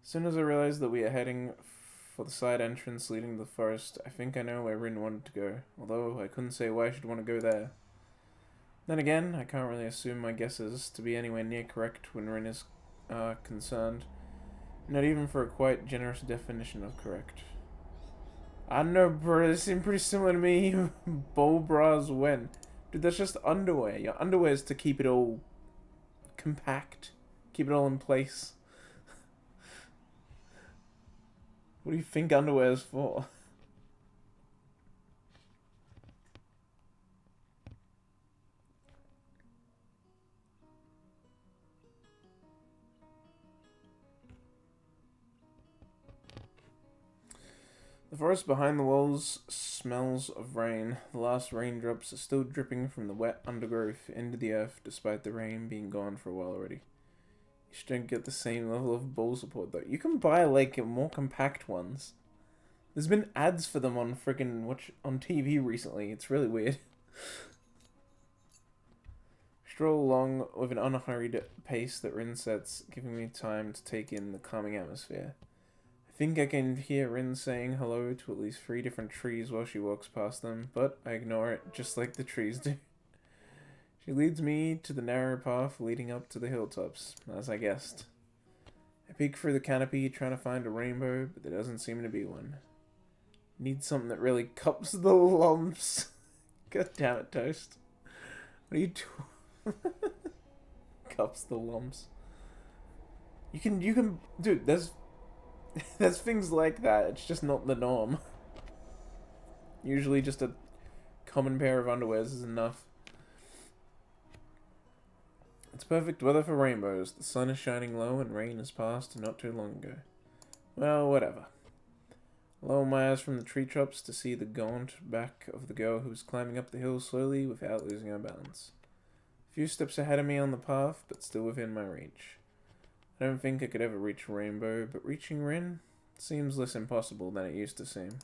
As soon as I realize that we are heading for the side entrance leading to the forest, I think I know where Rin wanted to go, although I couldn't say why she'd want to go there. Then again, I can't really assume my guesses to be anywhere near correct when Rin is concerned. Not even for a quite generous definition of correct. I don't know, bro. They seem pretty similar to me. Bowl bras when? Dude, that's just underwear. Your underwear is to keep it all compact. Keep it all in place. What do you think underwear is for? The forest behind the walls smells of rain. The last raindrops are still dripping from the wet undergrowth into the earth, despite the rain being gone for a while already. You just don't get the same level of ball support, though. You can buy, like, more compact ones. There's been ads for them on on TV recently. It's really weird. Stroll along with an unhurried pace that Rin sets, giving me time to take in the calming atmosphere. I think I can hear Rin saying hello to at least 3 different trees while she walks past them, but I ignore it, just like the trees do. She leads me to the narrow path leading up to the hilltops, as I guessed. I peek through the canopy, trying to find a rainbow, but there doesn't seem to be one. Need something that really cups the lumps. God damn it, Toast. What are you doing? cups the lumps. You can, dude. There's things like that. It's just not the norm. Usually, just a common pair of underwears is enough. It's perfect weather for rainbows. The sun is shining low and rain has passed not too long ago. Well, whatever. Lower my eyes from the tree tops to see the gaunt back of the girl who was climbing up the hill slowly without losing her balance. A few steps ahead of me on the path, but still within my reach. I don't think I could ever reach Rainbow, but reaching Rin seems less impossible than it used to seem.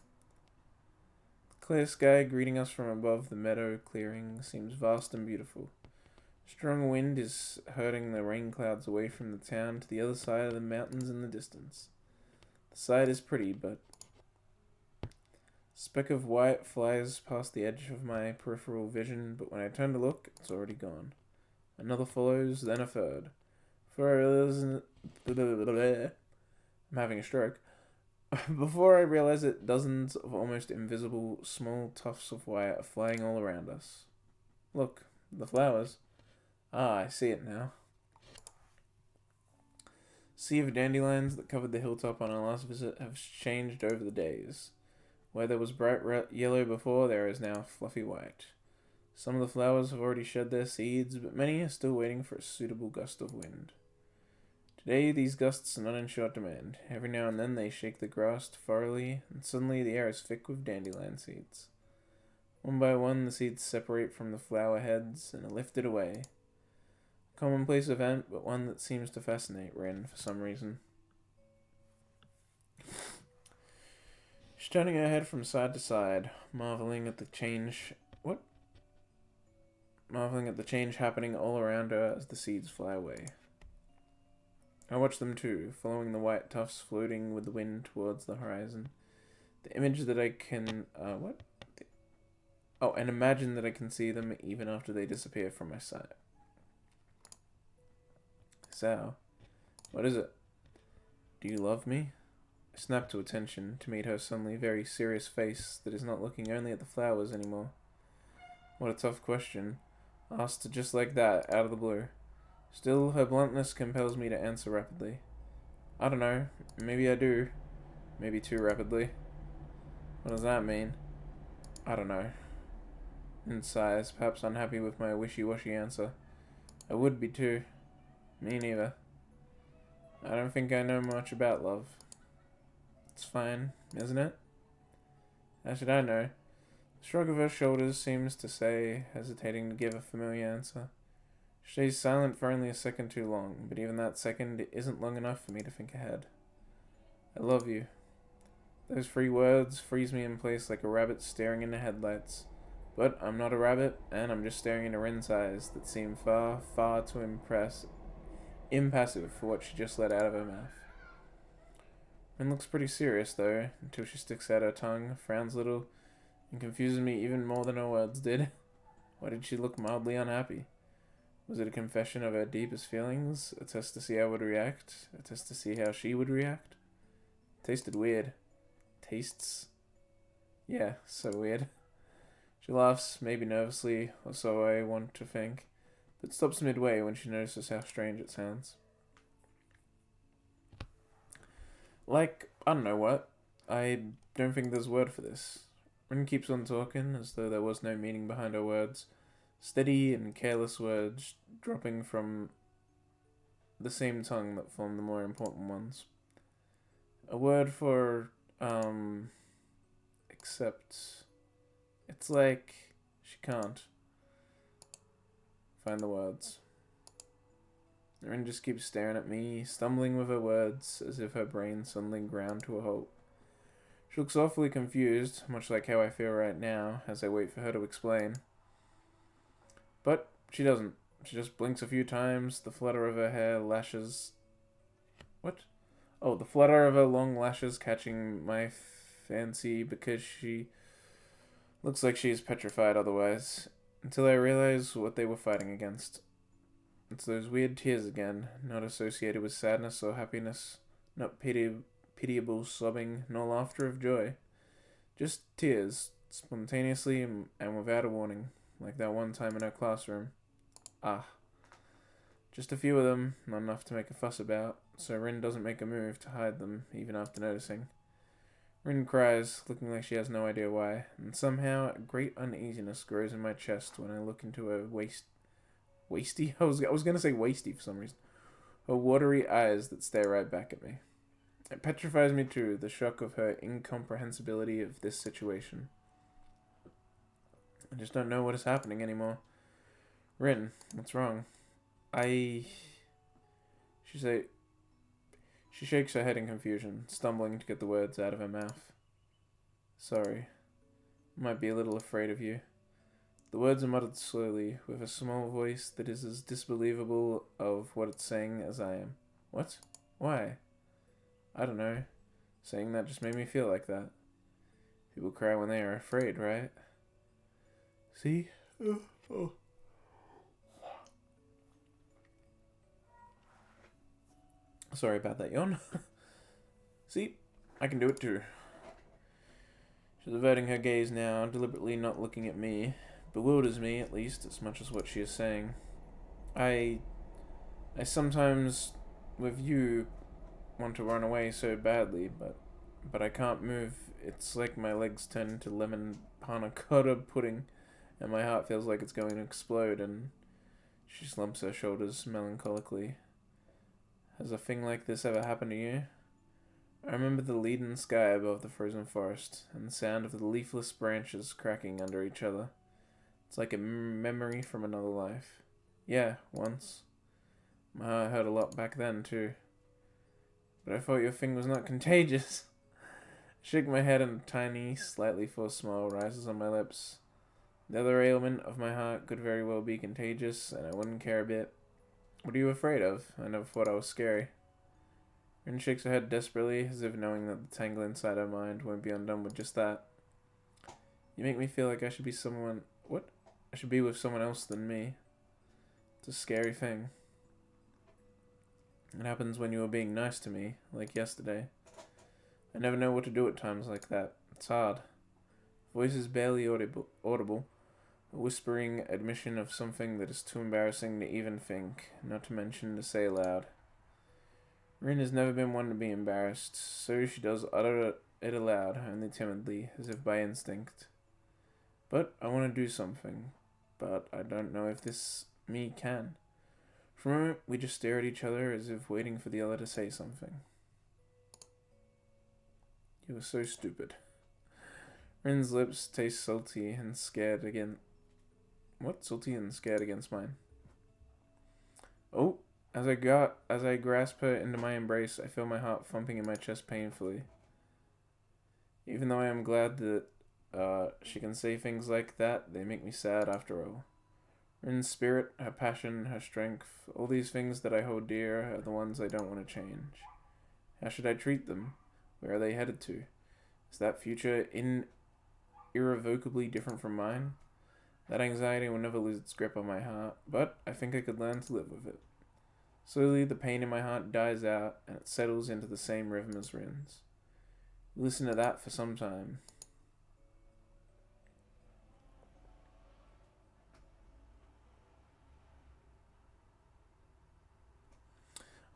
The clear sky greeting us from above the meadow clearing seems vast and beautiful. Strong wind is hurting the rain clouds away from the town to the other side of the mountains in the distance. The sight is pretty, but a speck of white flies past the edge of my peripheral vision, but when I turn to look, it's already gone. Another follows, then a third. I'm having a stroke. Before I realize it, dozens of almost invisible small tufts of white are flying all around us. Look, the flowers. Ah, I see it now. Sea of dandelions that covered the hilltop on our last visit have changed over the days. Where there was bright yellow before, there is now fluffy white. Some of the flowers have already shed their seeds, but many are still waiting for a suitable gust of wind. Today, these gusts are not in short demand. Every now and then they shake the grass thoroughly, and suddenly the air is thick with dandelion seeds. One by one, the seeds separate from the flower heads and are lifted away. A commonplace event, but one that seems to fascinate Rin for some reason. She's turning her head from side to side, marveling at the change happening all around her as the seeds fly away. I watch them too, following the white tufts floating with the wind towards the horizon. The image that I can... and imagine that I can see them even after they disappear from my sight. So, what is it? Do you love me? I snap to attention to meet her suddenly very serious face that is not looking only at the flowers anymore. What a tough question. Asked just like that, out of the blue. Still, her bluntness compels me to answer rapidly. I don't know. Maybe I do. Maybe too rapidly. What does that mean? I don't know. Rin sighs, perhaps unhappy with my wishy-washy answer. I would be too. Me neither. I don't think I know much about love. It's fine, isn't it? How should I know? The shrug of her shoulders seems to say, hesitating to give a familiar answer. She stays silent for only a second too long, but even that second isn't long enough for me to think ahead. I love you. Those 3 words freeze me in place like a rabbit staring into headlights. But I'm not a rabbit, and I'm just staring into Rin's eyes that seem far, far too impassive for what she just let out of her mouth. Rin looks pretty serious, though, until she sticks out her tongue, frowns a little, and confuses me even more than her words did. Why did she look mildly unhappy? Was it a confession of her deepest feelings? A test to see how I would react? A test to see how she would react? It tasted weird. Tastes? Yeah, so weird. She laughs, maybe nervously, or so I want to think, but stops midway when she notices how strange it sounds. Like, I don't know what. I don't think there's a word for this. Rin keeps on talking, as though there was no meaning behind her words. Steady and careless words dropping from the same tongue that form the more important ones. A word for, except... It's like she can't find the words. Rin just keeps staring at me, stumbling with her words, as if her brain suddenly ground to a halt. She looks awfully confused, much like how I feel right now, as I wait for her to explain. But she doesn't. She just blinks a few times, the flutter of her hair lashes... What? Oh, the flutter of her long lashes catching my fancy because she looks like she is petrified otherwise, until I realize what they were fighting against. It's those weird tears again, not associated with sadness or happiness, not pitiable sobbing, nor laughter of joy. Just tears, spontaneously and without a warning, like that one time in our classroom. Just a few of them, not enough to make a fuss about, so Rin doesn't make a move to hide them, even after noticing. Rin cries, looking like she has no idea why, and somehow a great uneasiness grows in my chest when I look into her wasty? I was going to say wasty for some reason. Her watery eyes that stare right back at me. It petrifies me too, the shock of her incomprehensibility of this situation. I just don't know what is happening anymore. Rin, what's wrong? She shakes her head in confusion, stumbling to get the words out of her mouth. Sorry. I might be a little afraid of you. The words are muttered slowly, with a small voice that is as disbelievable of what it's saying as I am. What? Why? I don't know. Saying that just made me feel like that. People cry when they are afraid, right? See? Oh. Sorry about that yawn. See? I can do it too. She's averting her gaze now, deliberately not looking at me. Bewilders me, at least, as much as what she is saying. I sometimes, with you, want to run away so badly, but I can't move. It's like my legs turn into lemon panna cotta pudding, and my heart feels like it's going to explode, and she slumps her shoulders melancholically. Has a thing like this ever happened to you? I remember the leaden sky above the frozen forest, and the sound of the leafless branches cracking under each other. It's like a memory from another life. Yeah, once. My heart hurt a lot back then, too. But I thought your thing was not contagious. I shake my head and a tiny, slightly forced smile rises on my lips. The other ailment of my heart could very well be contagious, and I wouldn't care a bit. What are you afraid of? I never thought I was scary. Rin shakes her head desperately, as if knowing that the tangle inside her mind won't be undone with just that. You make me feel like I should be someone... What? I should be with someone else than me. It's a scary thing. It happens when you are being nice to me, like yesterday. I never know what to do at times like that. It's hard. Voice is barely audible. A whispering admission of something that is too embarrassing to even think, not to mention to say aloud. Rin has never been one to be embarrassed, so she does utter it aloud, only timidly, as if by instinct. But I want to do something, but I don't know if this me can. For a moment, we just stare at each other as if waiting for the other to say something. You were so stupid. Rin's lips taste salty and scared again. What? Salty and scared against mine. Oh, as I grasp her into my embrace, I feel my heart thumping in my chest painfully. Even though I am glad that she can say things like that, they make me sad after all. Rin's spirit, her passion, her strength, all these things that I hold dear are the ones I don't want to change. How should I treat them? Where are they headed to? Is that future irrevocably different from mine? That anxiety will never lose its grip on my heart, but I think I could learn to live with it. Slowly, the pain in my heart dies out, and it settles into the same rhythm as Rin's. We listen to that for some time.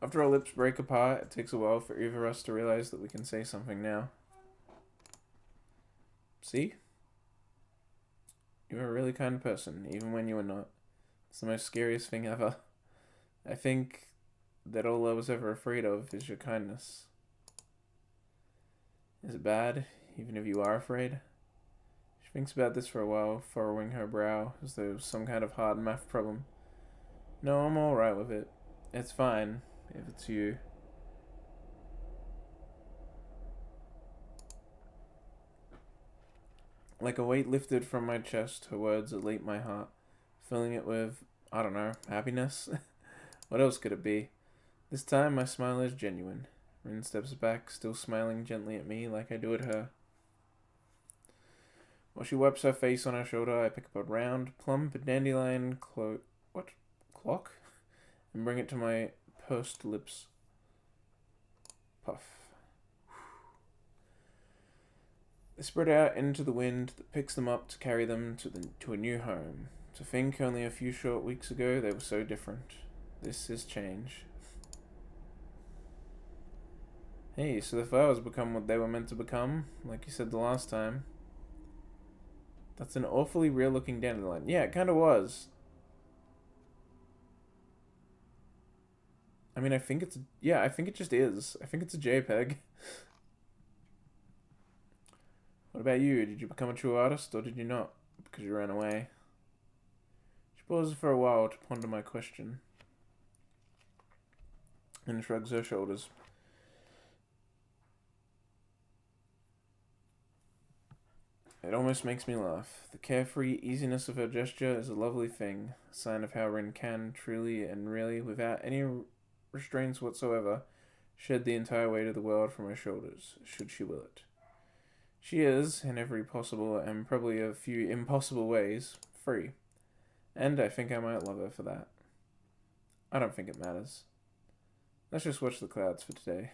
After our lips break apart, it takes a while for either of us to realize that we can say something now. See? You're a really kind person, even when you are not. It's the most scariest thing ever. I think that all I was ever afraid of is your kindness. Is it bad, even if you are afraid? She thinks about this for a while, furrowing her brow, as though it was some kind of hard math problem. No, I'm alright with it. It's fine, if it's you. Like a weight lifted from my chest, her words elate my heart, filling it with, I don't know, happiness? What else could it be? This time my smile is genuine. Rin steps back, still smiling gently at me like I do at her. While she wipes her face on her shoulder, I pick up a round, plump dandelion clock? And bring it to my pursed lips. Puff. They spread out into the wind that picks them up to carry them to a new home. To think only a few short weeks ago they were so different. This is change. Hey, so the flowers become what they were meant to become, like you said the last time. That's an awfully real-looking dandelion. Yeah, it kind of was. I mean, I think it's... Yeah, I think it just is. I think it's a JPEG. What about you? Did you become a true artist, or did you not? Because you ran away. She pauses for a while to ponder my question, and shrugs her shoulders. It almost makes me laugh. The carefree easiness of her gesture is a lovely thing, a sign of how Rin can, truly and really, without any restraints whatsoever, shed the entire weight of the world from her shoulders, should she will it. She is, in every possible and probably a few impossible ways, free. And I think I might love her for that. I don't think it matters. Let's just watch the clouds for today.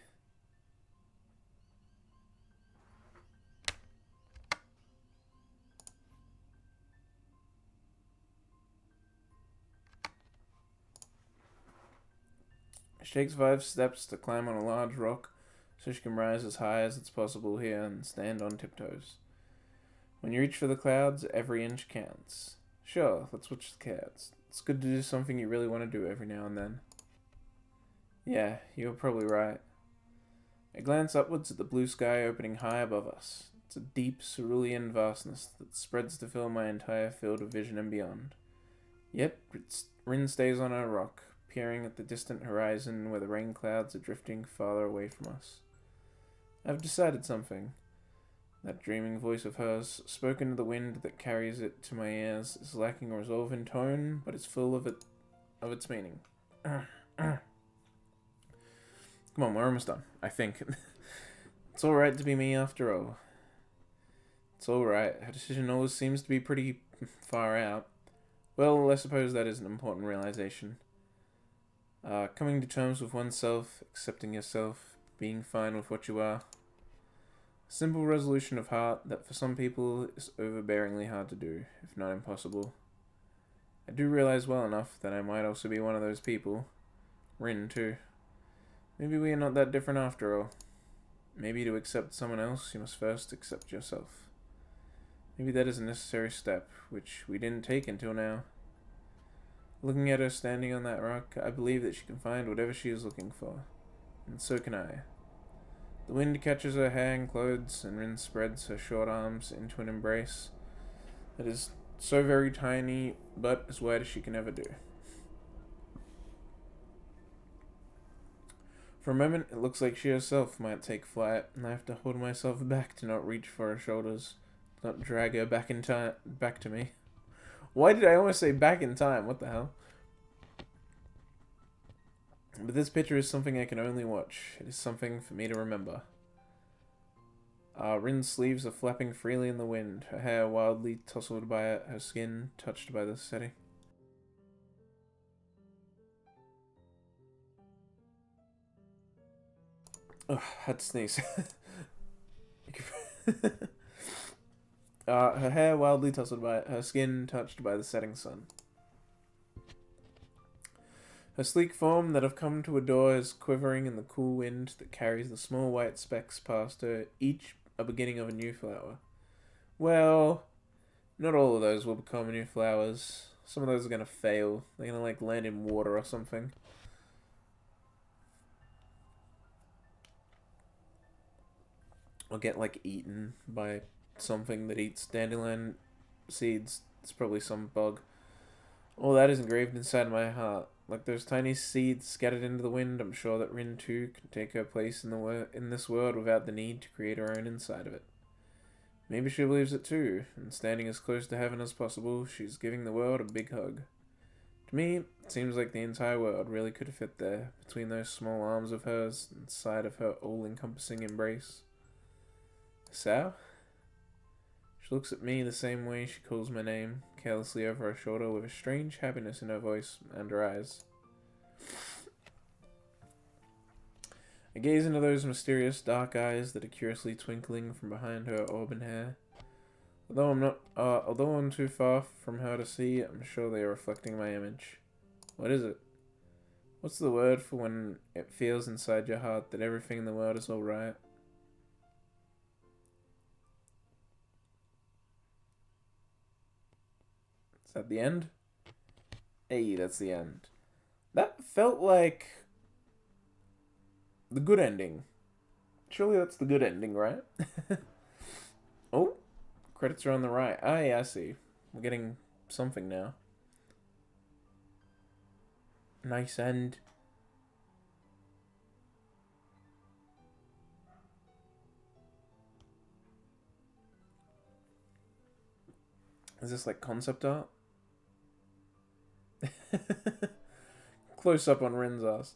She takes 5 steps to climb on a large rock so she can rise as high as it's possible here and stand on tiptoes. When you reach for the clouds, every inch counts. Sure, let's watch the clouds. It's good to do something you really want to do every now and then. Yeah, you're probably right. I glance upwards at the blue sky opening high above us. It's a deep, cerulean vastness that spreads to fill my entire field of vision and beyond. Yet, Rin stays on our rock, peering at the distant horizon where the rain clouds are drifting farther away from us. I've decided something. That dreaming voice of hers, spoken to the wind that carries it to my ears, is lacking resolve in tone, but is full of its meaning. Come on, we're almost done, I think. It's alright to be me after all. It's alright. Her decision always seems to be pretty far out. Well, I suppose that is an important realization. Coming to terms with oneself, accepting yourself, being fine with what you are. A simple resolution of heart that for some people is overbearingly hard to do, if not impossible. I do realize well enough that I might also be one of those people. Rin, too. Maybe we are not that different after all. Maybe to accept someone else, you must first accept yourself. Maybe that is a necessary step, which we didn't take until now. Looking at her standing on that rock, I believe that she can find whatever she is looking for. And so can I. The wind catches her hair and clothes, and Rin spreads her short arms into an embrace that is so very tiny, but as wide as she can ever do. For a moment, it looks like she herself might take flight, and I have to hold myself back to not reach for her shoulders, not drag her back to me. Why did I almost say back in time? What the hell? But this picture is something I can only watch. It is something for me to remember. Rin's sleeves are flapping freely in the wind, her hair wildly tousled by it, her skin touched by the setting. Ugh, had to sneeze. Her hair wildly tousled by it, her skin touched by the setting sun. Her sleek form that I've come to adore is quivering in the cool wind that carries the small white specks past her, each a beginning of a new flower. Well, not all of those will become new flowers. Some of those are going to fail. They're going to, like, land in water or something. Or get, like, eaten by something that eats dandelion seeds. It's probably some bug. All that is engraved inside my heart. Like those tiny seeds scattered into the wind, I'm sure that Rin too can take her place in this world without the need to create her own inside of it. Maybe she believes it too, and standing as close to heaven as possible, she's giving the world a big hug. To me, it seems like the entire world really could have fit there, between those small arms of hers, inside of her all-encompassing embrace. Sao? She looks at me the same way she calls my name, carelessly over her shoulder, with a strange happiness in her voice and her eyes. I gaze into those mysterious dark eyes that are curiously twinkling from behind her auburn hair. Although I'm too far from her to see, I'm sure they are reflecting my image. What is it? What's the word for when it feels inside your heart that everything in the world is alright? Is that the end? Hey, that's the end. That felt like the good ending. Surely that's the good ending, right? Oh, credits are on the right. Ah, yeah, I see. We're getting something now. Nice end. Is this like concept art? Close up on Rin's ass.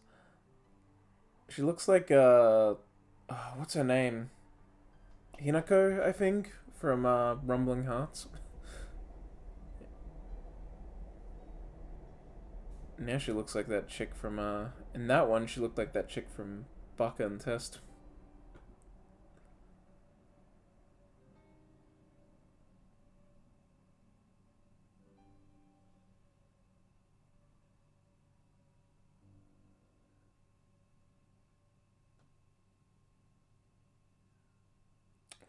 She looks like what's her name? Hinako, I think, from Rumbling Hearts. Now she looks like that chick from in that one she looked like that chick from Baka and Test.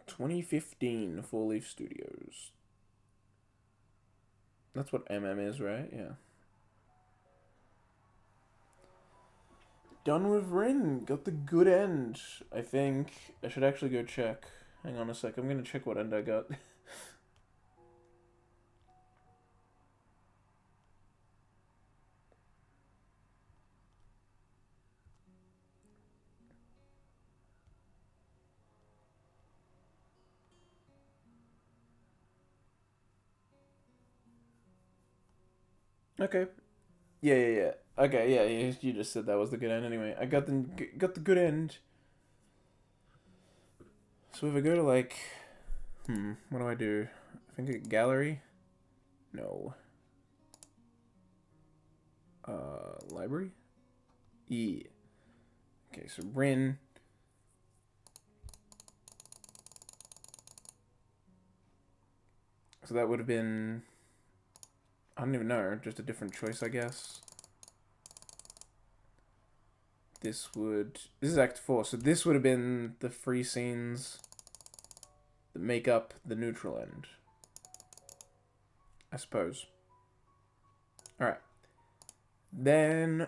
(2015) Four Leaf Studios. That's what MM is, right? Yeah. Done with Rin. Got the good end, I think. I should actually go check. Hang on a sec. I'm gonna check what end I got. 'Okay. Yeah. Okay, yeah, you just said that was the good end anyway. I got the good end. So if I go to like, what do I do? I think a gallery. No. Library. E. Okay, so Rin. So that would have been, I don't even know, just a different choice, I guess. This is Act 4, so this would have been the free scenes that make up the neutral end, I suppose. Alright. Then,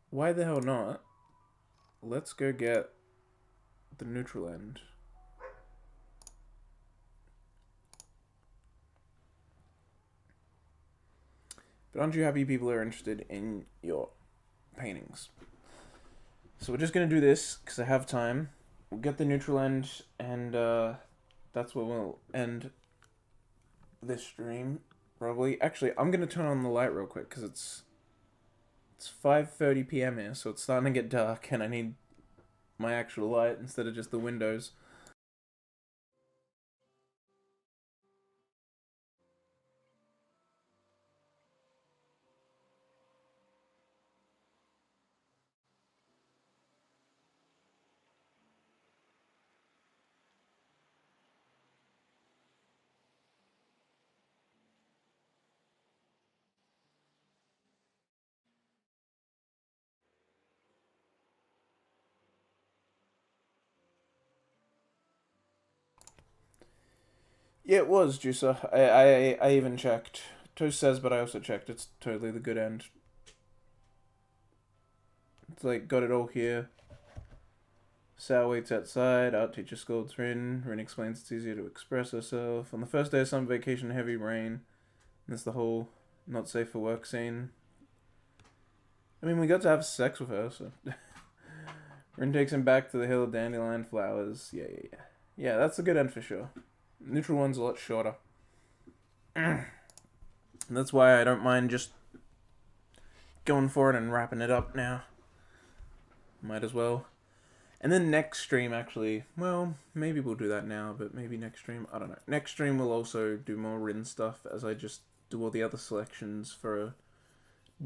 why the hell not? Let's go get the neutral end. But aren't you happy people are interested in your paintings? So we're just going to do this because I have time. We'll get the neutral end, and that's where we'll end this stream, probably. Actually, I'm going to turn on the light real quick because it's 5:30 p.m. here, so it's starting to get dark, and I need my actual light instead of just the windows. Yeah, it was, Juicer. I even checked. Toast says, but I also checked. It's totally the good end. It's like, got it all here. Sal waits outside. Art teacher scolds Rin. Rin explains it's easier to express herself. On the first day of summer vacation, heavy rain. There's the whole not safe for work scene. I mean, we got to have sex with her, so. Rin takes him back to the hill of dandelion flowers. Yeah. Yeah, that's a good end for sure. Neutral one's a lot shorter. That's why I don't mind just going for it and wrapping it up now. Might as well. And then next stream, actually, well, maybe we'll do that now, but maybe next stream, I don't know. Next stream we'll also do more Rin stuff as I just do all the other selections for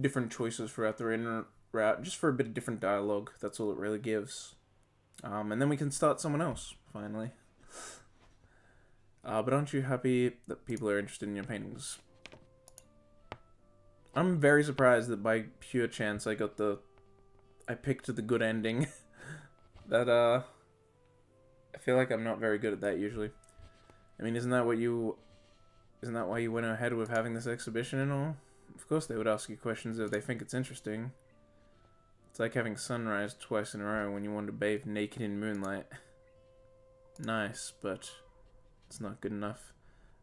different choices throughout the Rin route, just for a bit of different dialogue. That's all it really gives. And then we can start someone else, finally. But aren't you happy that people are interested in your paintings? I'm very surprised that by pure chance I picked the good ending. That, I feel like I'm not very good at that usually. I mean, isn't that why you went ahead with having this exhibition and all? Of course they would ask you questions if they think it's interesting. It's like having sunrise twice in a row when you want to bathe naked in moonlight. Nice, but it's not good enough.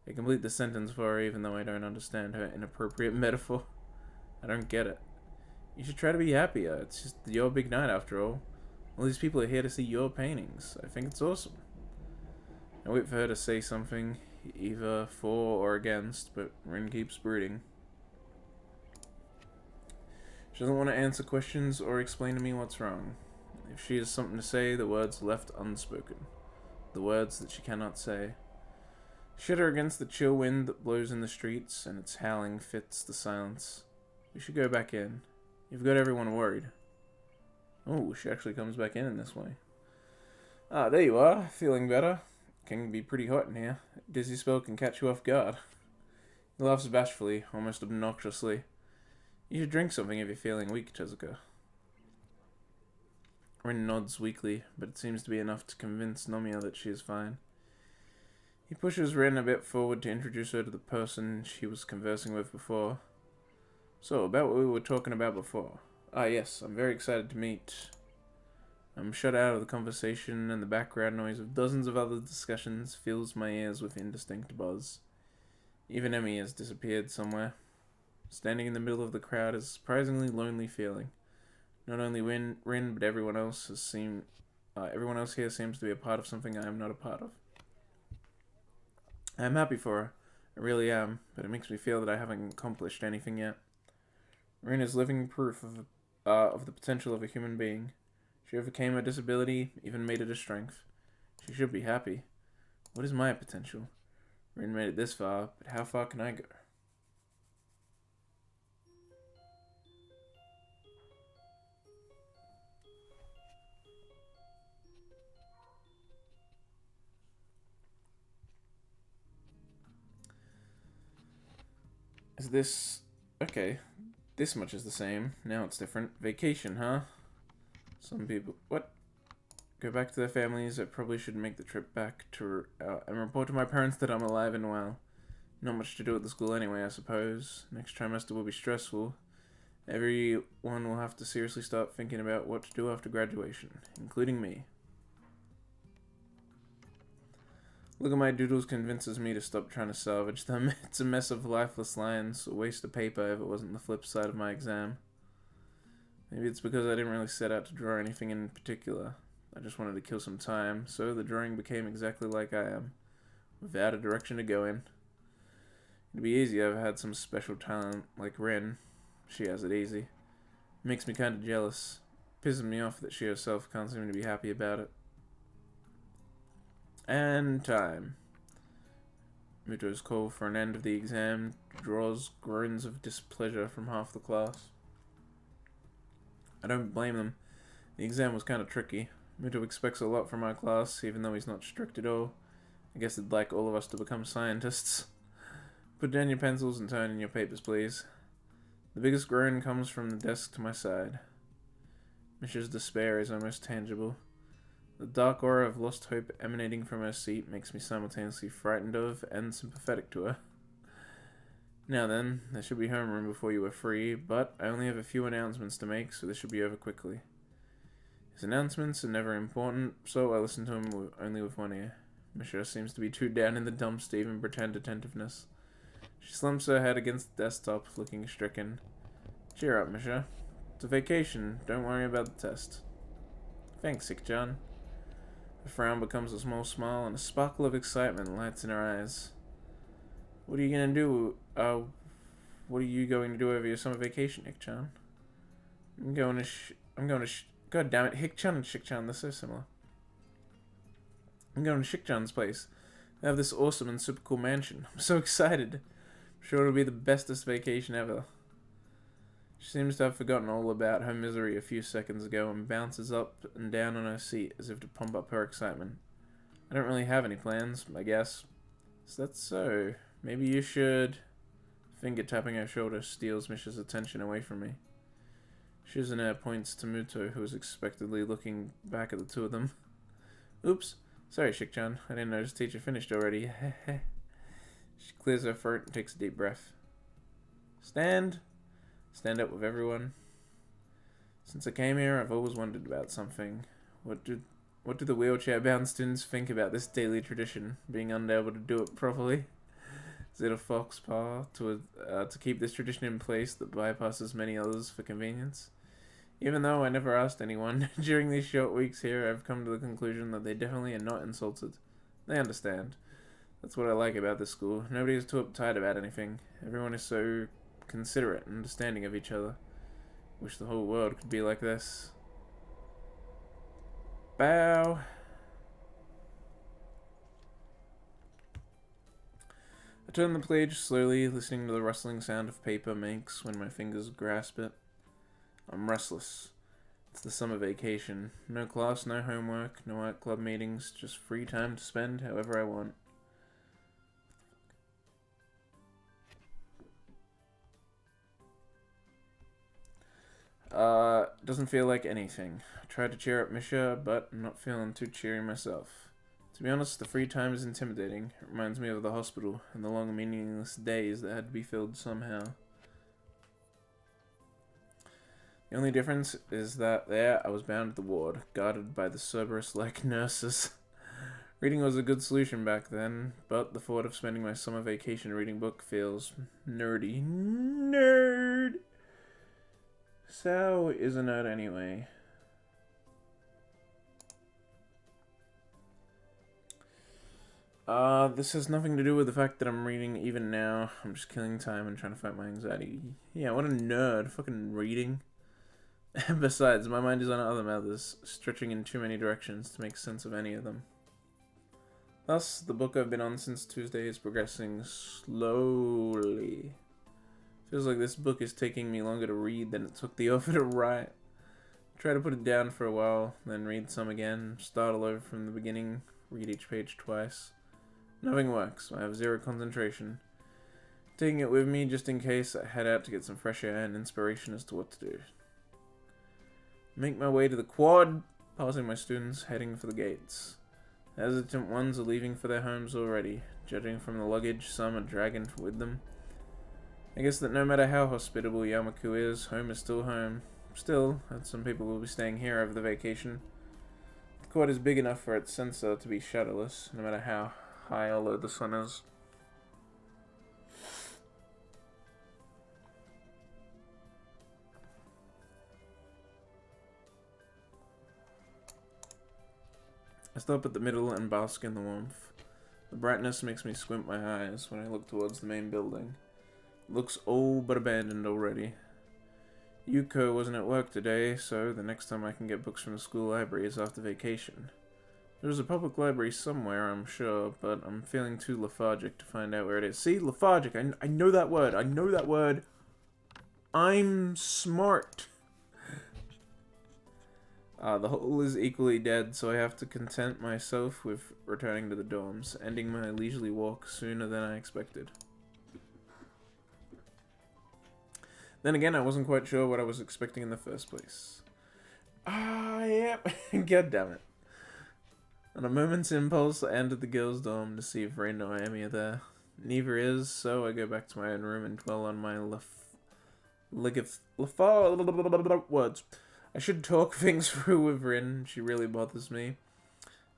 I complete the sentence for her even though I don't understand her inappropriate metaphor. I don't get it. You should try to be happier. It's just your big night after all. All these people are here to see your paintings. I think it's awesome. I wait for her to say something, either for or against, but Rin keeps brooding. She doesn't want to answer questions or explain to me what's wrong. If she has something to say, the words left unspoken. The words that she cannot say. Shudder against the chill wind that blows in the streets, and its howling fits the silence. We should go back in. You've got everyone worried. Oh, she actually comes back in this way. Ah, there you are. Feeling better? Can be pretty hot in here. A dizzy spell can catch you off guard. He laughs bashfully, almost obnoxiously. You should drink something if you're feeling weak, Tezuka. Rin nods weakly, but it seems to be enough to convince Nomiya that she is fine. He pushes Rin a bit forward to introduce her to the person she was conversing with before. So, about what we were talking about before. Ah, yes, I'm very excited to meet. I'm shut out of the conversation, and the background noise of dozens of other discussions fills my ears with indistinct buzz. Even Emmy has disappeared somewhere. Standing in the middle of the crowd is a surprisingly lonely feeling. Not only Rin, but everyone else here seems to be a part of something I am not a part of. I am happy for her. I really am, but it makes me feel that I haven't accomplished anything yet. Rin is living proof of the potential of a human being. She overcame her disability, even made it a strength. She should be happy. What is my potential? Rin made it this far, but how far can I go? Is this... Okay. This much is the same. Now it's different. Vacation, huh? Some people... What? Go back to their families. I probably should make the trip back to... and report to my parents that I'm alive and well. Not much to do at the school anyway, I suppose. Next trimester will be stressful. Everyone will have to seriously start thinking about what to do after graduation, including me. Look at my doodles convinces me to stop trying to salvage them. It's a mess of lifeless lines, a waste of paper if it wasn't the flip side of my exam. Maybe it's because I didn't really set out to draw anything in particular. I just wanted to kill some time, so the drawing became exactly like I am, without a direction to go in. It'd be easy if I had some special talent like Rin. She has it easy. It makes me kind of jealous. Pisses me off that she herself can't seem to be happy about it. And time. Muto's call for an end of the exam draws groans of displeasure from half the class. I don't blame them. The exam was kind of tricky. Muto expects a lot from our class, even though he's not strict at all. I guess he'd like all of us to become scientists. Put down your pencils and turn in your papers, please. The biggest groan comes from the desk to my side. Misha's despair is almost tangible. The dark aura of lost hope emanating from her seat makes me simultaneously frightened of and sympathetic to her. Now then, there should be homeroom before you are free, but I only have a few announcements to make, so this should be over quickly. His announcements are never important, so I listen to him only with one ear. Misha seems to be too down in the dumps to even pretend attentiveness. She slumps her head against the desktop, looking stricken. Cheer up, Misha. It's a vacation. Don't worry about the test. Thanks, Sick-chan. The frown becomes a small smile, and a sparkle of excitement lights in her eyes. What are you gonna do? What are you going to do over your summer vacation, Hick-chan? God damn it, Hick-chan and Shick-chan, they're so similar. I'm going to Shick-chan's place. They have this awesome and super cool mansion. I'm so excited. I'm sure it'll be the bestest vacation ever. She seems to have forgotten all about her misery a few seconds ago and bounces up and down on her seat as if to pump up her excitement. I don't really have any plans, I guess. Is that so? Maybe you should... Finger tapping her shoulder steals Misha's attention away from me. Shizune points to Muto, who is expectantly looking back at the two of them. Oops. Sorry, Shik-chan. I didn't notice teacher finished already. She clears her throat and takes a deep breath. Stand. Stand up with everyone. Since I came here, I've always wondered about something. What do the wheelchair-bound students think about this daily tradition, being unable to do it properly? Is it a fox paw to keep this tradition in place that bypasses many others for convenience? Even though I never asked anyone, during these short weeks here, I've come to the conclusion that they definitely are not insulted. They understand. That's what I like about this school. Nobody is too uptight about anything. Everyone is so considerate and understanding of each other. Wish the whole world could be like this. Bow. I turn the page slowly, listening to the rustling sound of paper makes when my fingers grasp it. I'm restless. It's the summer vacation. No class, no homework, no art club meetings, just free time to spend however I want. Doesn't feel like anything. I tried to cheer up Misha, but I'm not feeling too cheery myself. To be honest, the free time is intimidating. It reminds me of the hospital and the long meaningless days that had to be filled somehow. The only difference is that there I was bound at the ward, guarded by the Cerberus-like nurses. Reading was a good solution back then, but the thought of spending my summer vacation reading book feels nerdy. Nerd! Sao is a nerd anyway. This has nothing to do with the fact that I'm reading even now. I'm just killing time and trying to fight my anxiety. Yeah, what a nerd. Fucking reading. And besides, my mind is on other matters, stretching in too many directions to make sense of any of them. Thus, the book I've been on since Tuesday is progressing slowly. Feels like this book is taking me longer to read than it took the author to write. Try to put it down for a while, then read some again, start all over from the beginning, read each page twice. Nothing works. I have zero concentration. Taking it with me just in case I head out to get some fresh air and inspiration as to what to do. Make my way to the quad, passing my students, heading for the gates. The hesitant ones are leaving for their homes already. Judging from the luggage, some are dragging with them. I guess that no matter how hospitable Yamaku is, home is still home. Still, some people will be staying here over the vacation. The quad is big enough for its sensor to be shadowless, no matter how high or low the sun is. I stop at the middle and bask in the warmth. The brightness makes me squint my eyes when I look towards the main building. It looks old but abandoned already. Yuko wasn't at work today, so the next time I can get books from the school library is after vacation. There's a public library somewhere, I'm sure, but I'm feeling too lethargic to find out where it is. See? Lethargic. I know that word. I know that word. I'm smart. The hole is equally dead, so I have to content myself with returning to the dorms, ending my leisurely walk sooner than I expected. Then again, I wasn't quite sure what I was expecting in the first place. Yep. God damn it. On a moment's impulse, I entered the girls' dorm to see if Rin or Amy are there. Neither is, so I go back to my own room and dwell on my words. I should talk things through with Rin. She really bothers me.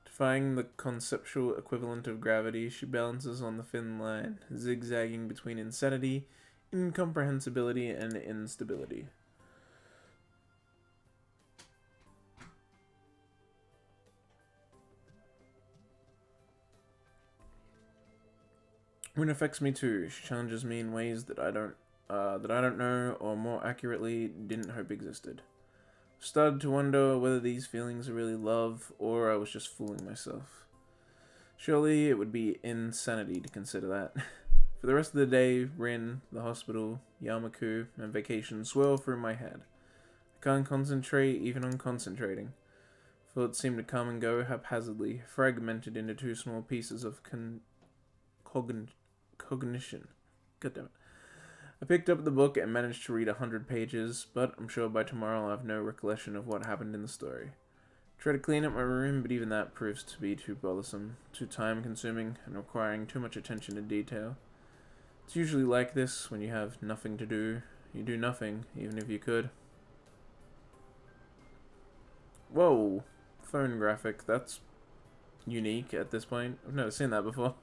Defying the conceptual equivalent of gravity, she balances on the thin line, zigzagging between insanity, incomprehensibility, and instability. Rin affects me too. She challenges me in ways that I don't know, or more accurately, didn't hope existed. Started to wonder whether these feelings are really love, or I was just fooling myself. Surely it would be insanity to consider that. For the rest of the day, Rin, the hospital, Yamaku, and vacation swirl through my head. I can't concentrate even on concentrating. Thoughts seem to come and go haphazardly, fragmented into two small pieces of cognition. God damn it. I picked up the book and managed to read 100 pages, but I'm sure by tomorrow I'll have no recollection of what happened in the story. Try to clean up my room, but even that proves to be too bothersome, too time-consuming, and requiring too much attention to detail. It's usually like this when you have nothing to do. You do nothing, even if you could. Whoa! Phone graphic. That's unique at this point. I've never seen that before.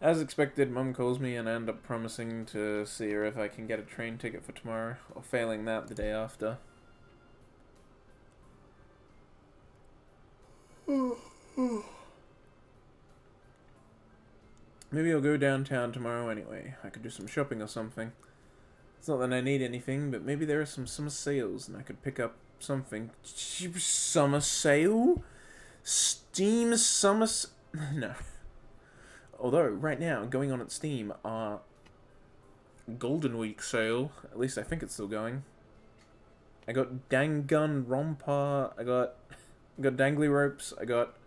As expected, Mum calls me and I end up promising to see her if I can get a train ticket for tomorrow, or failing that, the day after. Maybe I'll go downtown tomorrow anyway. I could do some shopping or something. It's not that I need anything, but maybe there are some summer sales and I could pick up something. Summer sale? Steam summer no. Although, right now, going on at Steam are Golden Week sale. At least I think it's still going. I got Dangun Romper. I got Dangly Ropes. I got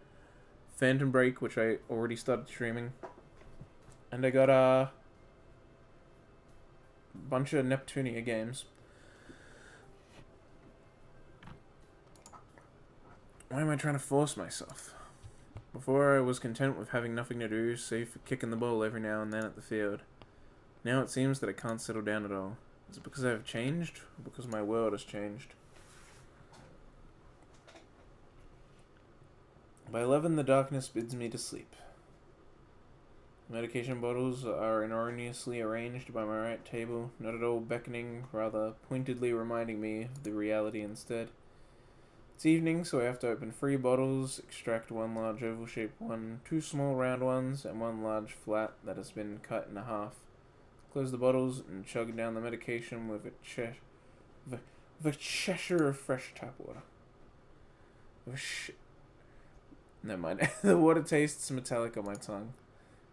Phantom Break, which I already started streaming. And I got a bunch of Neptunia games. Why am I trying to force myself? Before I was content with having nothing to do, save for kicking the ball every now and then at the field. Now it seems that I can't settle down at all. Is it because I have changed? Or because my world has changed? By 11, the darkness bids me to sleep. Medication bottles are erroneously arranged by my right table, not at all beckoning, rather pointedly reminding me of the reality instead. It's evening, so I have to open 3 bottles, extract 1 large oval-shaped one, 2 small round ones, and 1 large flat that has been cut in half. Close the bottles and chug down the medication with a Cheshire of fresh tap water. Never mind. The water tastes metallic on my tongue.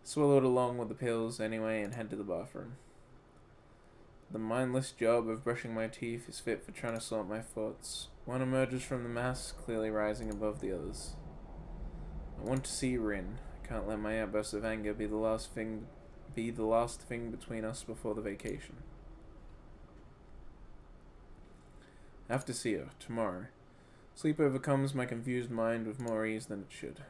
Swallow it along with the pills anyway and head to the bathroom. The mindless job of brushing my teeth is fit for trying to sort my thoughts. One emerges from the mass, clearly rising above the others. I want to see Rin. I can't let my outburst of anger be the last thing between us before the vacation. I have to see her, tomorrow. Sleep overcomes my confused mind with more ease than it should.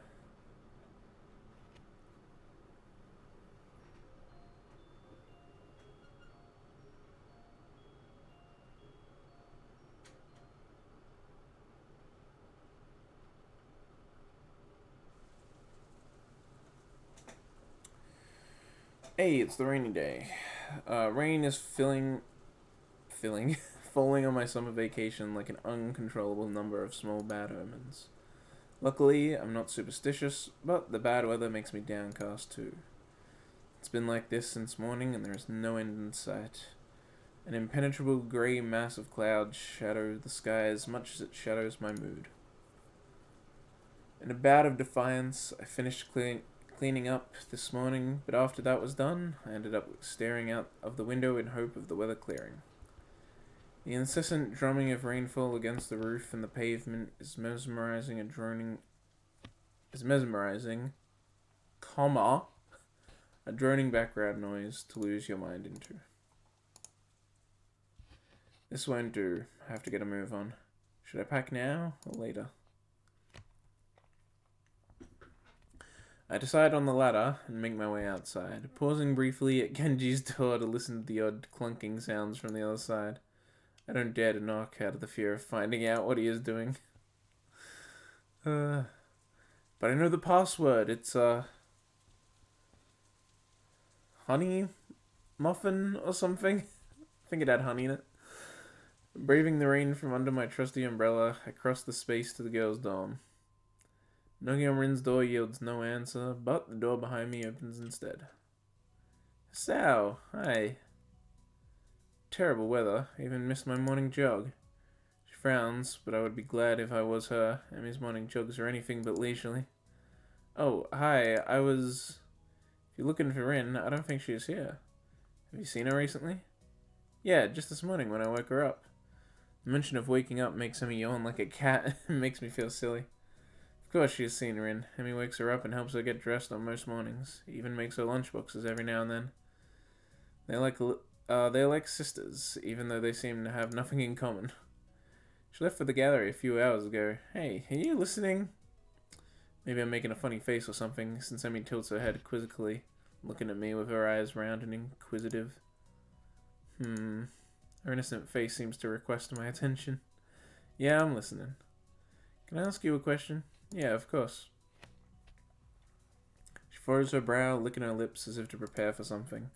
Hey, it's the rainy day. Rain is falling on my summer vacation like an uncontrollable number of small bad omens. Luckily, I'm not superstitious, but the bad weather makes me downcast too. It's been like this since morning and there is no end in sight. An impenetrable grey mass of clouds shadow the sky as much as it shadows my mood. In a bout of defiance, I finished cleaning up this morning, but after that was done, I ended up staring out of the window in hope of the weather clearing. The incessant drumming of rainfall against the roof and the pavement is mesmerizing, comma, a droning background noise to lose your mind into. This won't do. I have to get a move on. Should I pack now or later? I decide on the ladder and make my way outside, pausing briefly at Genji's door to listen to the odd clunking sounds from the other side. I don't dare to knock out of the fear of finding out what he is doing. But I know the password. It's, honey muffin or something? I think it had honey in it. Braving the rain from under my trusty umbrella, I cross the space to the girl's dorm. Knocking on Rin's door yields no answer, but the door behind me opens instead. Sao, hi. Terrible weather, even missed my morning jog. She frowns, but I would be glad if I was her. Emmy's morning jogs are anything but leisurely. Oh, hi, if you're looking for Rin, I don't think she is here. Have you seen her recently? Yeah, just this morning when I woke her up. The mention of waking up makes Emmy yawn like a cat and makes me feel silly. Of course she has seen Rin. Emmy wakes her up and helps her get dressed on most mornings. Even makes her lunchboxes every now and then. They're like sisters, even though they seem to have nothing in common. She left for the gallery a few hours ago. Hey, are you listening? Maybe I'm making a funny face or something, since Emmy tilts her head quizzically, looking at me with her eyes round and inquisitive. Her innocent face seems to request my attention. Yeah, I'm listening. Can I ask you a question? Yeah, of course. She furrows her brow, licking her lips as if to prepare for something.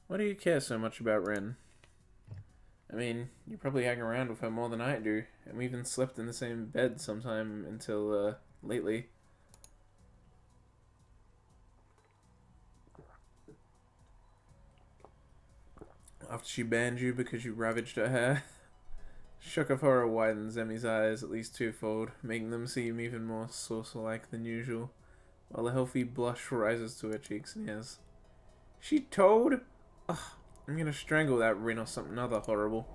Why do you care so much about Ren? I mean, you probably hang around with her more than I do, and we even slept in the same bed sometime until, lately. After she banned you because you ravaged her hair. Shock of horror widens Emmy's eyes at least twofold, making them seem even more saucer-like than usual, while a healthy blush rises to her cheeks and ears. She told? Ugh, I'm gonna strangle that Rin or something other horrible.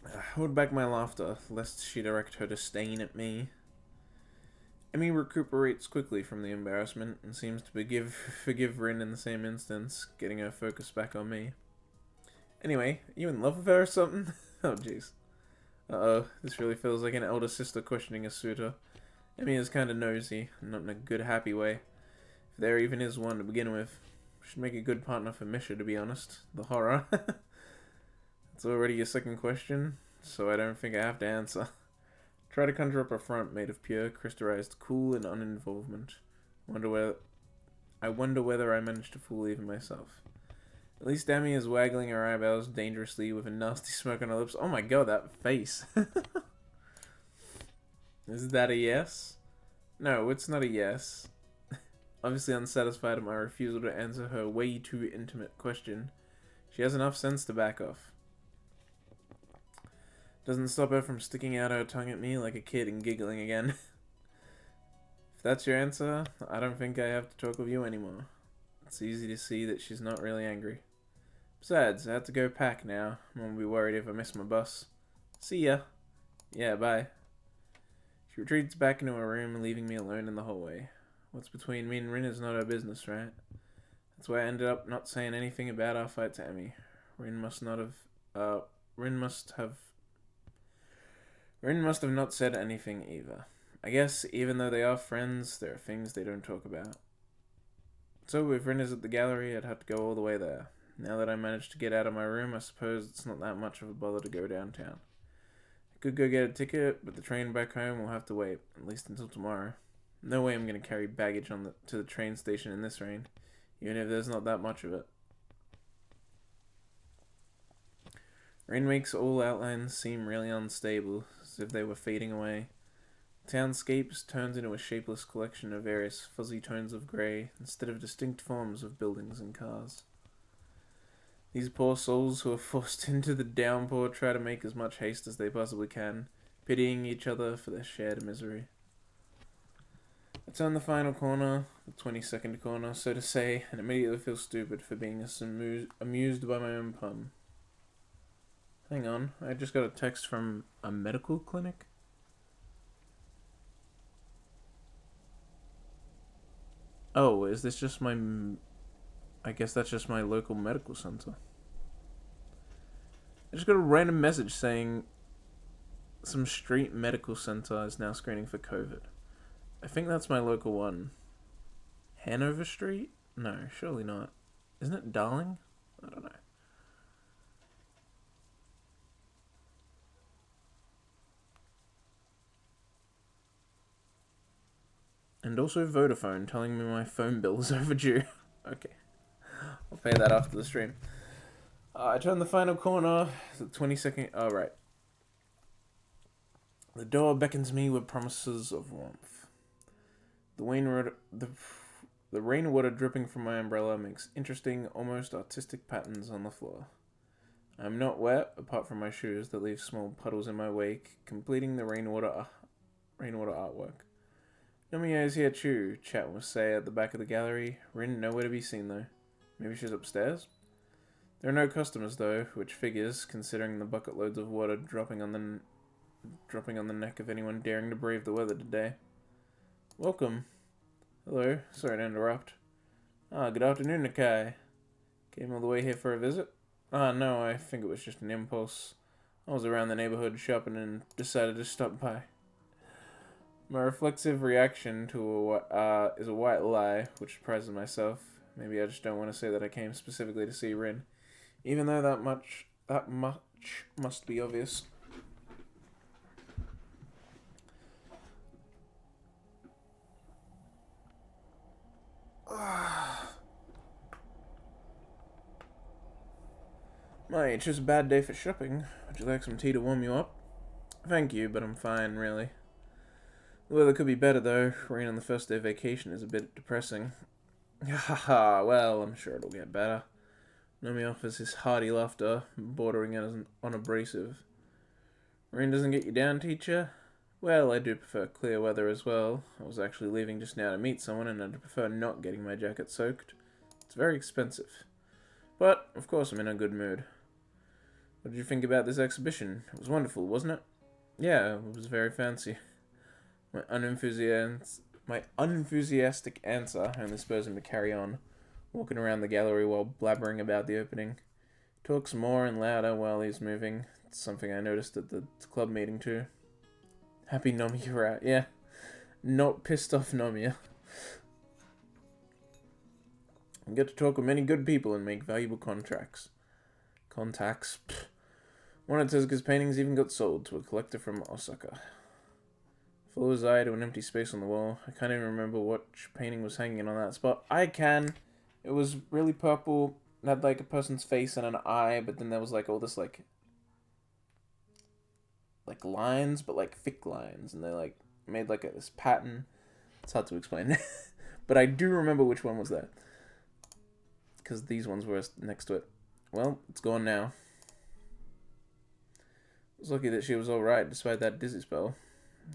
I hold back my laughter, lest she direct her disdain at me. Emmy recuperates quickly from the embarrassment and seems to forgive Rin in the same instance, getting her focus back on me. Anyway, are you in love with her or something? Oh jeez. Uh-oh, this really feels like an elder sister questioning a suitor. Emmy is kinda nosy, not in a good happy way. If there even is one to begin with. Should make a good partner for Misha, to be honest. The horror. It's already your second question, so I don't think I have to answer. Try to conjure up a front made of pure, crystallized cool and uninvolvement. I wonder whether I managed to fool even myself. At least Emmy is waggling her eyebrows dangerously with a nasty smirk on her lips. Oh my god, that face. Is that a yes? No, it's not a yes. Obviously unsatisfied at my refusal to answer her way too intimate question, she has enough sense to back off. Doesn't stop her from sticking out her tongue at me like a kid and giggling again. If that's your answer, I don't think I have to talk with you anymore. It's easy to see that she's not really angry. Besides, I have to go pack now. I'm gonna be worried if I miss my bus. See ya. Yeah, bye. She retreats back into her room, leaving me alone in the hallway. What's between me and Rin is not her business, right? That's why I ended up not saying anything about our fight to Emmy. Rin must have not said anything either. I guess, even though they are friends, there are things they don't talk about. So, if Rin is at the gallery, I'd have to go all the way there. Now that I managed to get out of my room, I suppose it's not that much of a bother to go downtown. I could go get a ticket, but the train back home will have to wait, at least until tomorrow. No way I'm going to carry baggage to the train station in this rain, even if there's not that much of it. Rain makes all outlines seem really unstable, as if they were fading away. Townscapes turns into a shapeless collection of various fuzzy tones of grey, instead of distinct forms of buildings and cars. These poor souls who are forced into the downpour try to make as much haste as they possibly can, pitying each other for their shared misery. I turn the final corner, the 22nd corner, so to say, and immediately feel stupid for being amused by my own pun. Hang on, I just got a text from a medical clinic? Oh, is this just my... I guess that's just my local medical center. I just got a random message saying some street medical center is now screening for COVID. I think that's my local one. Hanover Street? No, surely not. Isn't it Darling? I don't know. And also Vodafone telling me my phone bill is overdue. Okay. I'll pay that after the stream. I turn the final corner. The 22nd... Oh, right. The door beckons me with promises of warmth. The rainwater dripping from my umbrella makes interesting, almost artistic patterns on the floor. I am not wet, apart from my shoes that leave small puddles in my wake, completing the rainwater artwork. Nomiya is here too, Chat will say at the back of the gallery. Rin nowhere to be seen though. Maybe she's upstairs? There are no customers though, which figures, considering the bucket loads of water dropping on the neck of anyone daring to brave the weather today. Welcome. Hello, sorry to interrupt. Ah, good afternoon, Nakai. Came all the way here for a visit? Ah, no, I think it was just an impulse. I was around the neighborhood shopping and decided to stop by. My reflexive reaction to is a white lie, which surprises myself. Maybe I just don't want to say that I came specifically to see Rin, even though that much must be obvious. My, it's just a bad day for shopping. Would you like some tea to warm you up? Thank you, but I'm fine, really. The weather could be better, though. Rain on the first day of vacation is a bit depressing. Haha, well, I'm sure it'll get better. Nomi offers his hearty laughter, bordering on abrasive. Rain doesn't get you down, teacher? Well, I do prefer clear weather as well. I was actually leaving just now to meet someone, and I'd prefer not getting my jacket soaked. It's very expensive. But, of course, I'm in a good mood. What did you think about this exhibition? It was wonderful, wasn't it? Yeah, it was very fancy. My unenthusiastic answer only spurs him to carry on, walking around the gallery while blabbering about the opening. He talks more and louder while he's moving. It's something I noticed at the club meeting too. Happy Nomiya you're out. Yeah, not pissed off Nomiya. I get to talk with many good people and make valuable contacts. Pfft. One of Tezuka's paintings even got sold to a collector from Osaka. Follow his eye to an empty space on the wall. I can't even remember which painting was hanging on that spot. I can. It was really purple. It had like a person's face and an eye, but then there was like all this like lines, but like thick lines, and they like made like this pattern. It's hard to explain. But I do remember which one was that. Because these ones were next to it. Well, it's gone now. I was lucky that she was alright despite that dizzy spell.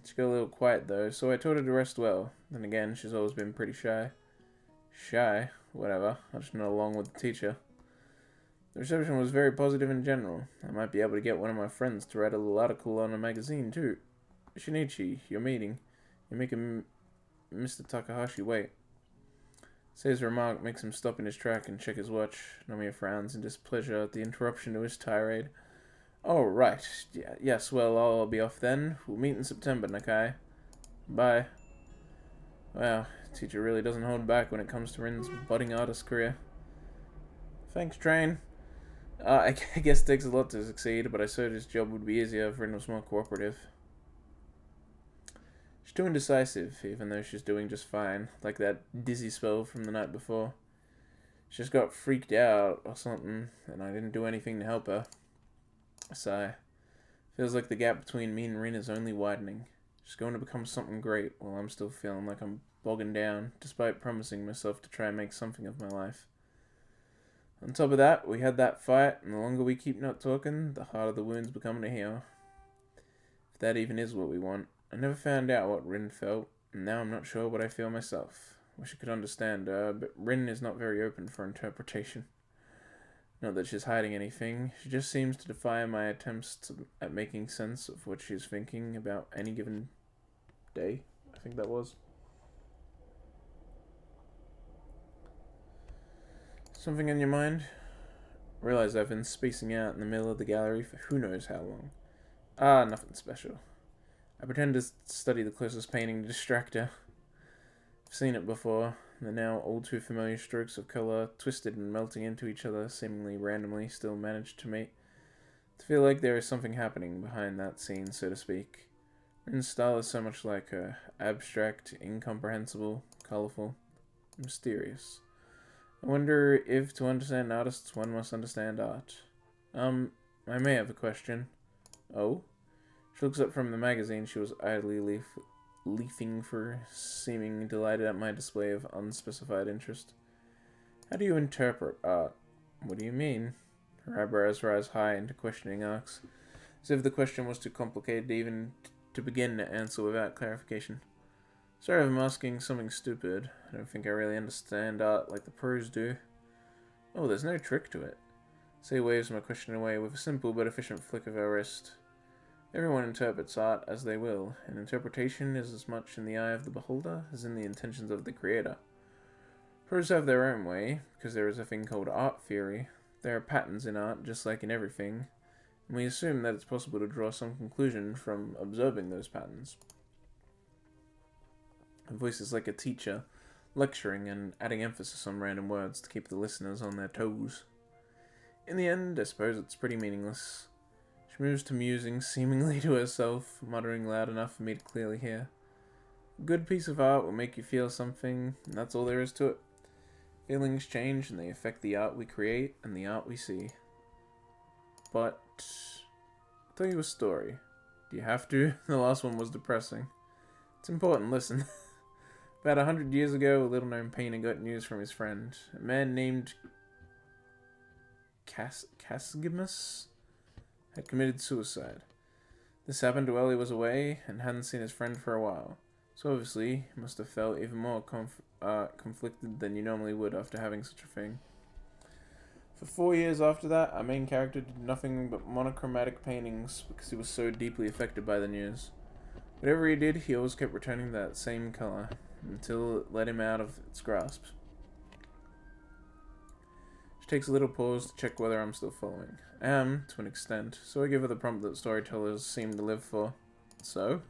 She got a little quiet though, so I told her to rest well. Then again, she's always been pretty shy. Shy? Whatever. I just not along with the teacher. The reception was very positive in general. I might be able to get one of my friends to write a little article on a magazine too. Shinichi, you're meeting. You're making Mr. Takahashi wait. Say's remark makes him stop in his track and check his watch. Nomiya frowns in displeasure at the interruption to his tirade. Oh, right. Yeah, yes, well, I'll be off then. We'll meet in September, Nakai. Bye. Wow, teacher really doesn't hold back when it comes to Rin's budding artist career. Thanks, Train. I guess it takes a lot to succeed, but I said his job would be easier if Rin was more cooperative. She's too indecisive, even though she's doing just fine, like that dizzy spell from the night before. She just got freaked out or something, and I didn't do anything to help her. I sigh. Feels like the gap between me and Rin is only widening. She's going to become something great, while I'm still feeling like I'm bogging down, despite promising myself to try and make something of my life. On top of that, we had that fight, and the longer we keep not talking, the harder the wound's becoming to heal. If that even is what we want. I never found out what Rin felt, and now I'm not sure what I feel myself. Wish I could understand her, but Rin is not very open for interpretation. Not that she's hiding anything, she just seems to defy my attempts at making sense of what she's thinking about any given day. I think that was. Something in your mind? Realize I've been spacing out in the middle of the gallery for who knows how long. Ah, nothing special. I pretend to study the closest painting to distract her. I've seen it before. The now all too familiar strokes of colour, twisted and melting into each other, seemingly randomly, still manage to feel like there is something happening behind that scene, so to speak. Rin's style is so much like her. Abstract, incomprehensible, colourful, mysterious. I wonder if to understand artists one must understand art. I may have a question. Oh? She looks up from the magazine she was idly leafing for, seeming delighted at my display of unspecified interest. How do you interpret art? What do you mean? Her eyebrows rise high into questioning arcs, as if the question was too complicated even to begin to answer without clarification. Sorry if I'm asking something stupid. I don't think I really understand art like the pros do. Oh, there's no trick to it. Say waves my question away with a simple but efficient flick of her wrist. Everyone interprets art as they will, and interpretation is as much in the eye of the beholder as in the intentions of the creator. Pros have their own way, because there is a thing called art theory. There are patterns in art, just like in everything, and we assume that it's possible to draw some conclusion from observing those patterns. Her voice is like a teacher, lecturing and adding emphasis on random words to keep the listeners on their toes. In the end, I suppose it's pretty meaningless. She moves to musing, seemingly to herself, muttering loud enough for me to clearly hear. A good piece of art will make you feel something, and that's all there is to it. Feelings change and they affect the art we create and the art we see. But I'll tell you a story. Do you have to? The last one was depressing. It's important, listen. About 100 years ago, a little-known painter got news from his friend. A man named Casgimus had committed suicide. This happened while he was away and hadn't seen his friend for a while. So obviously, he must have felt even more conflicted than you normally would after having such a thing. For 4 years after that, our main character did nothing but monochromatic paintings because he was so deeply affected by the news. Whatever he did, he always kept returning to that same color, until it let him out of its grasp. She takes a little pause to check whether I'm still following. I am, to an extent, so I give her the prompt that storytellers seem to live for. So?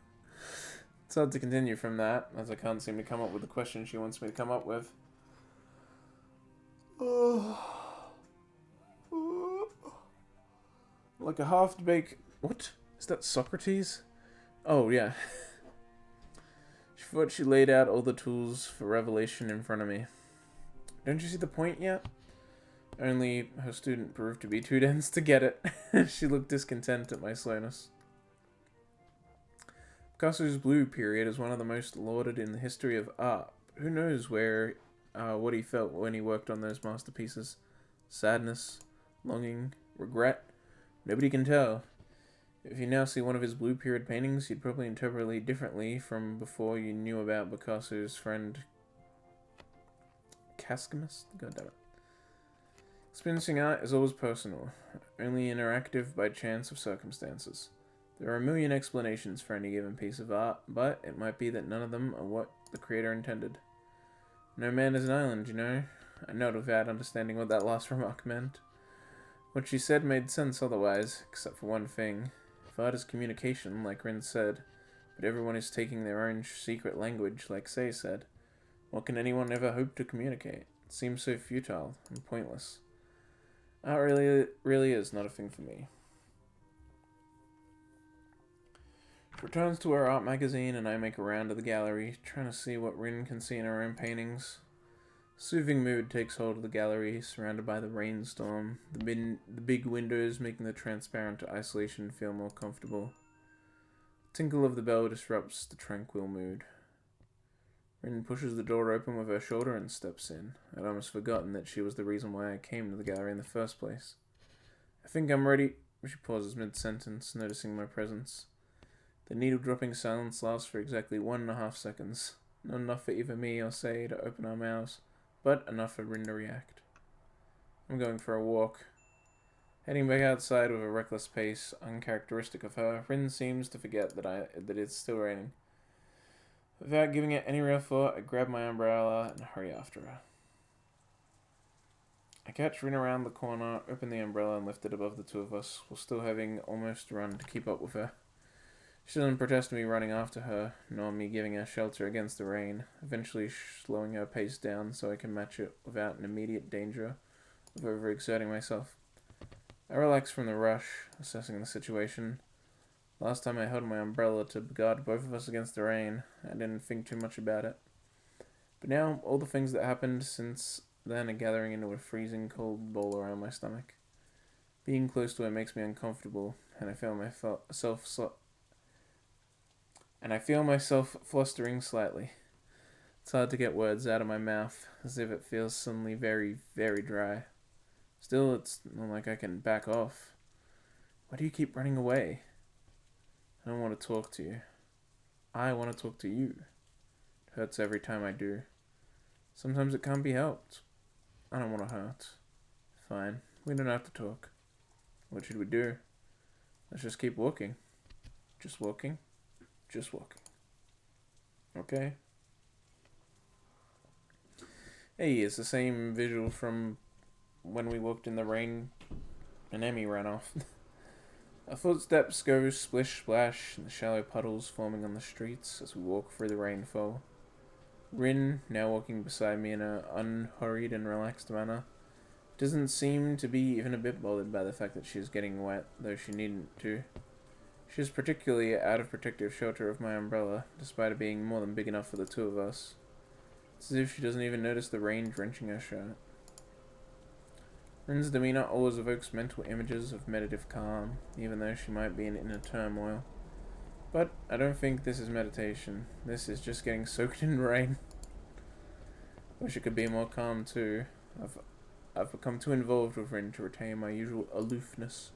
It's hard to continue from that, as I can't seem to come up with the question she wants me to come up with. Like a half-baked... What? Is that Socrates? Oh, yeah. She thought she laid out all the tools for revelation in front of me. Don't you see the point yet? Only her student proved to be too dense to get it. She looked discontent at my slowness. Picasso's blue period is one of the most lauded in the history of art. Who knows what he felt when he worked on those masterpieces? Sadness, longing, regret? Nobody can tell. If you now see one of his blue period paintings, you'd probably interpret it differently from before you knew about Picasso's friend Cascamus? God damn it. Experiencing art is always personal, only interactive by chance of circumstances. There are a million explanations for any given piece of art, but it might be that none of them are what the creator intended. No man is an island, you know. I nodded without understanding what that last remark meant. What she said made sense otherwise, except for one thing. If art is communication, like Rin said, but everyone is taking their own secret language, like Say said, what can anyone ever hope to communicate? It seems so futile and pointless. Art really is not a thing for me. She returns to her art magazine and I make a round of the gallery, trying to see what Rin can see in her own paintings. Soothing mood takes hold of the gallery, surrounded by the rainstorm, the big windows making the transparent isolation feel more comfortable. The tinkle of the bell disrupts the tranquil mood. Rin pushes the door open with her shoulder and steps in. I'd almost forgotten that she was the reason why I came to the gallery in the first place. I think I'm ready. She pauses mid-sentence, noticing my presence. The needle-dropping silence lasts for exactly 1.5 seconds. Not enough for either me or Say to open our mouths, but enough for Rin to react. I'm going for a walk. Heading back outside with a reckless pace, uncharacteristic of her, Rin seems to forget that it's still raining. Without giving it any real thought, I grab my umbrella and hurry after her. I catch Rin around the corner, open the umbrella and lift it above the two of us, while still having almost run to keep up with her. She doesn't protest me running after her, nor me giving her shelter against the rain, eventually slowing her pace down so I can match it without an immediate danger of overexerting myself. I relax from the rush, assessing the situation. Last time I held my umbrella to guard both of us against the rain, I didn't think too much about it. But now, all the things that happened since then are gathering into a freezing cold ball around my stomach. Being close to her makes me uncomfortable, and I feel myself flustering slightly. It's hard to get words out of my mouth, as if it feels suddenly very, very dry. Still, it's not like I can back off. Why do you keep running away? I don't want to talk to you. I want to talk to you. Hurts every time I do. Sometimes it can't be helped. I don't want to hurt. Fine. We don't have to talk. What should we do? Let's just keep walking. Just walking. Just walking. Okay? Hey, it's the same visual from when we walked in the rain and Emmy ran off. Our footsteps go splish splash in the shallow puddles forming on the streets as we walk through the rainfall. Rin, now walking beside me in an unhurried and relaxed manner, doesn't seem to be even a bit bothered by the fact that she is getting wet, though she needn't to. She is particularly out of protective shelter of my umbrella, despite it being more than big enough for the two of us. It's as if she doesn't even notice the rain drenching her shirt. Rin's demeanor always evokes mental images of meditative calm, even though she might be in inner turmoil. But I don't think this is meditation. This is just getting soaked in rain. Wish it could be more calm too. I've become too involved with Rin to retain my usual aloofness.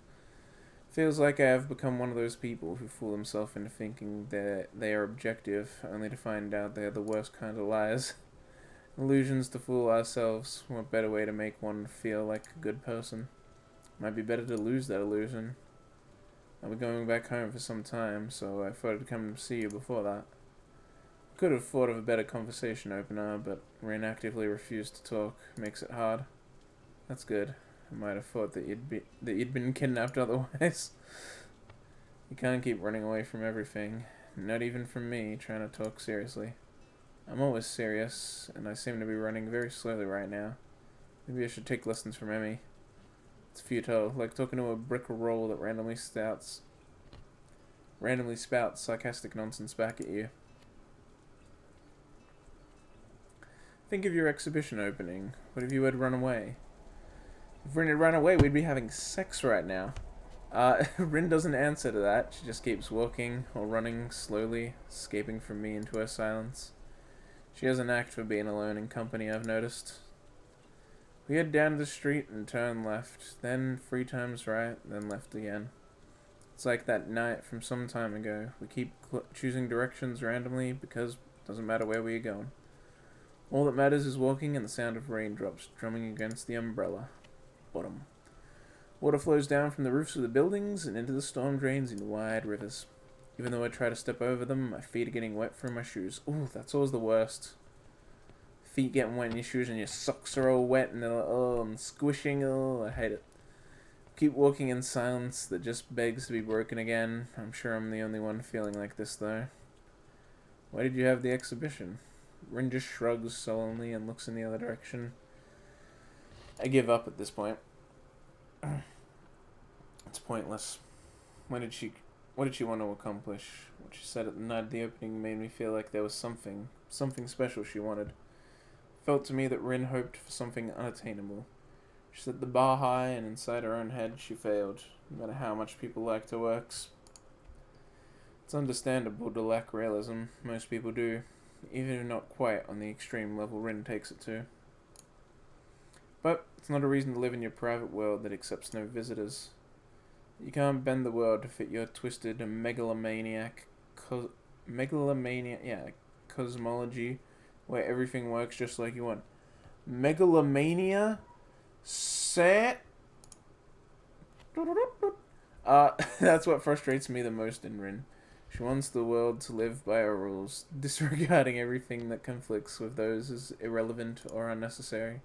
Feels like I have become one of those people who fool themselves into thinking that they are objective, only to find out they are the worst kind of liars. Illusions to fool ourselves. What better way to make one feel like a good person? Might be better to lose that illusion. I'll be going back home for some time, so I thought I'd come see you before that. Could have thought of a better conversation opener, but Rin actively refused to talk. Makes it hard. That's good. I might have thought that you'd been kidnapped otherwise. You can't keep running away from everything. Not even from me, trying to talk seriously. I'm always serious, and I seem to be running very slowly right now. Maybe I should take lessons from Emmy. It's futile, like talking to a brick roll that randomly spouts sarcastic nonsense back at you. Think of your exhibition opening. What if you had run away? If Rin had run away, we'd be having sex right now. Rin doesn't answer to that. She just keeps walking or running slowly, escaping from me into her silence. She has an knack for being alone in company, I've noticed. We head down the street and turn left, then 3 times right, then left again. It's like that night from some time ago. We keep choosing directions randomly because it doesn't matter where we are going. All that matters is walking and the sound of raindrops drumming against the umbrella. Bottom. Water flows down from the roofs of the buildings and into the storm drains in wide rivers. Even though I try to step over them, my feet are getting wet through my shoes. Ooh, that's always the worst. Feet getting wet in your shoes and your socks are all wet and they're like, oh, I'm squishing, oh, I hate it. Keep walking in silence that just begs to be broken again. I'm sure I'm the only one feeling like this, though. Why did you have the exhibition? Rin just shrugs sullenly and looks in the other direction. I give up at this point. It's pointless. What did she want to accomplish? What she said at the night of the opening made me feel like there was something special she wanted. Felt to me that Rin hoped for something unattainable. She set the bar high, and inside her own head she failed, no matter how much people liked her works. It's understandable to lack realism. Most people do, even if not quite on the extreme level Rin takes it to. But it's not a reason to live in your private world that accepts no visitors. You can't bend the world to fit your twisted and megalomaniac cosmology, where everything works just like you want. Megalomania? Set? That's what frustrates me the most in Rin. She wants the world to live by her rules, disregarding everything that conflicts with those as irrelevant or unnecessary.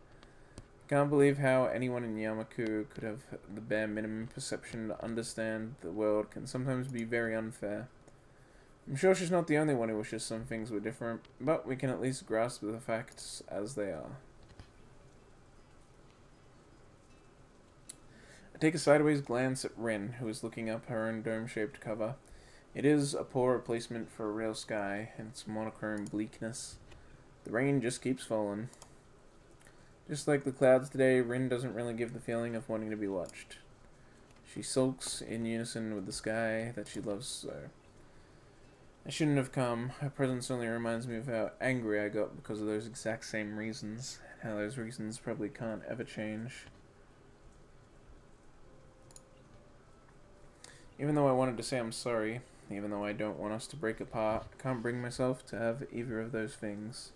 Can't believe how anyone in Yamaku could have the bare minimum perception to understand the world can sometimes be very unfair. I'm sure she's not the only one who wishes some things were different, but we can at least grasp the facts as they are. I take a sideways glance at Rin, who is looking up her own dome-shaped cover. It is a poor replacement for a real sky and its monochrome bleakness. The rain just keeps falling. Just like the clouds today, Rin doesn't really give the feeling of wanting to be watched. She sulks in unison with the sky that she loves so. I shouldn't have come. Her presence only reminds me of how angry I got because of those exact same reasons. How those reasons probably can't ever change. Even though I wanted to say I'm sorry, even though I don't want us to break apart. I can't bring myself to have either of those things.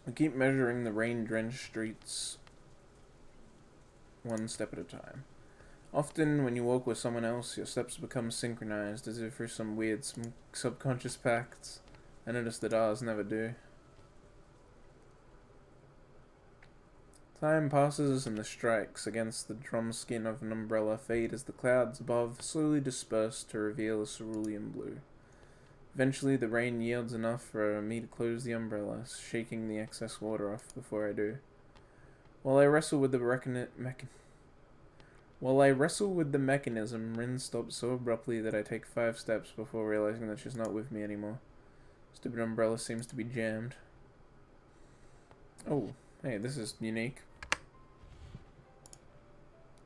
I keep measuring the rain-drenched streets one step at a time. Often, when you walk with someone else, your steps become synchronized, as if through some weird subconscious pacts. I notice that ours never do. Time passes and the strikes against the drum skin of an umbrella fade as the clouds above slowly disperse to reveal a cerulean blue. Eventually, the rain yields enough for me to close the umbrella, shaking the excess water off before I do. While I wrestle with the mechanism, Rin stops so abruptly that I take 5 steps before realizing that she's not with me anymore. Stupid umbrella seems to be jammed. Oh, hey, this is unique.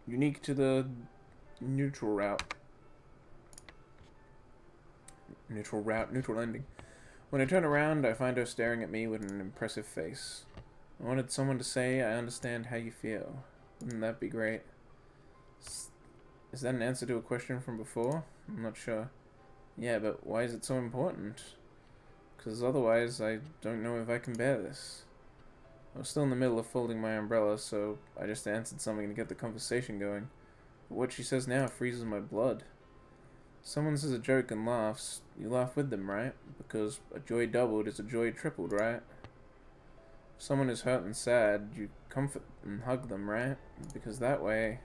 Unique to the neutral route. Neutral ending. When I turn around, I find her staring at me with an impressive face. I wanted someone to say, "I understand how you feel." Wouldn't that be great? Is that an answer to a question from before? I'm not sure. Yeah, but why is it so important? Because otherwise, I don't know if I can bear this. I was still in the middle of folding my umbrella, so I just answered something to get the conversation going. But what she says now freezes my blood. Someone says a joke and laughs, you laugh with them, right? Because a joy doubled is a joy tripled, right? If someone is hurt and sad, you comfort and hug them, right? Because that way...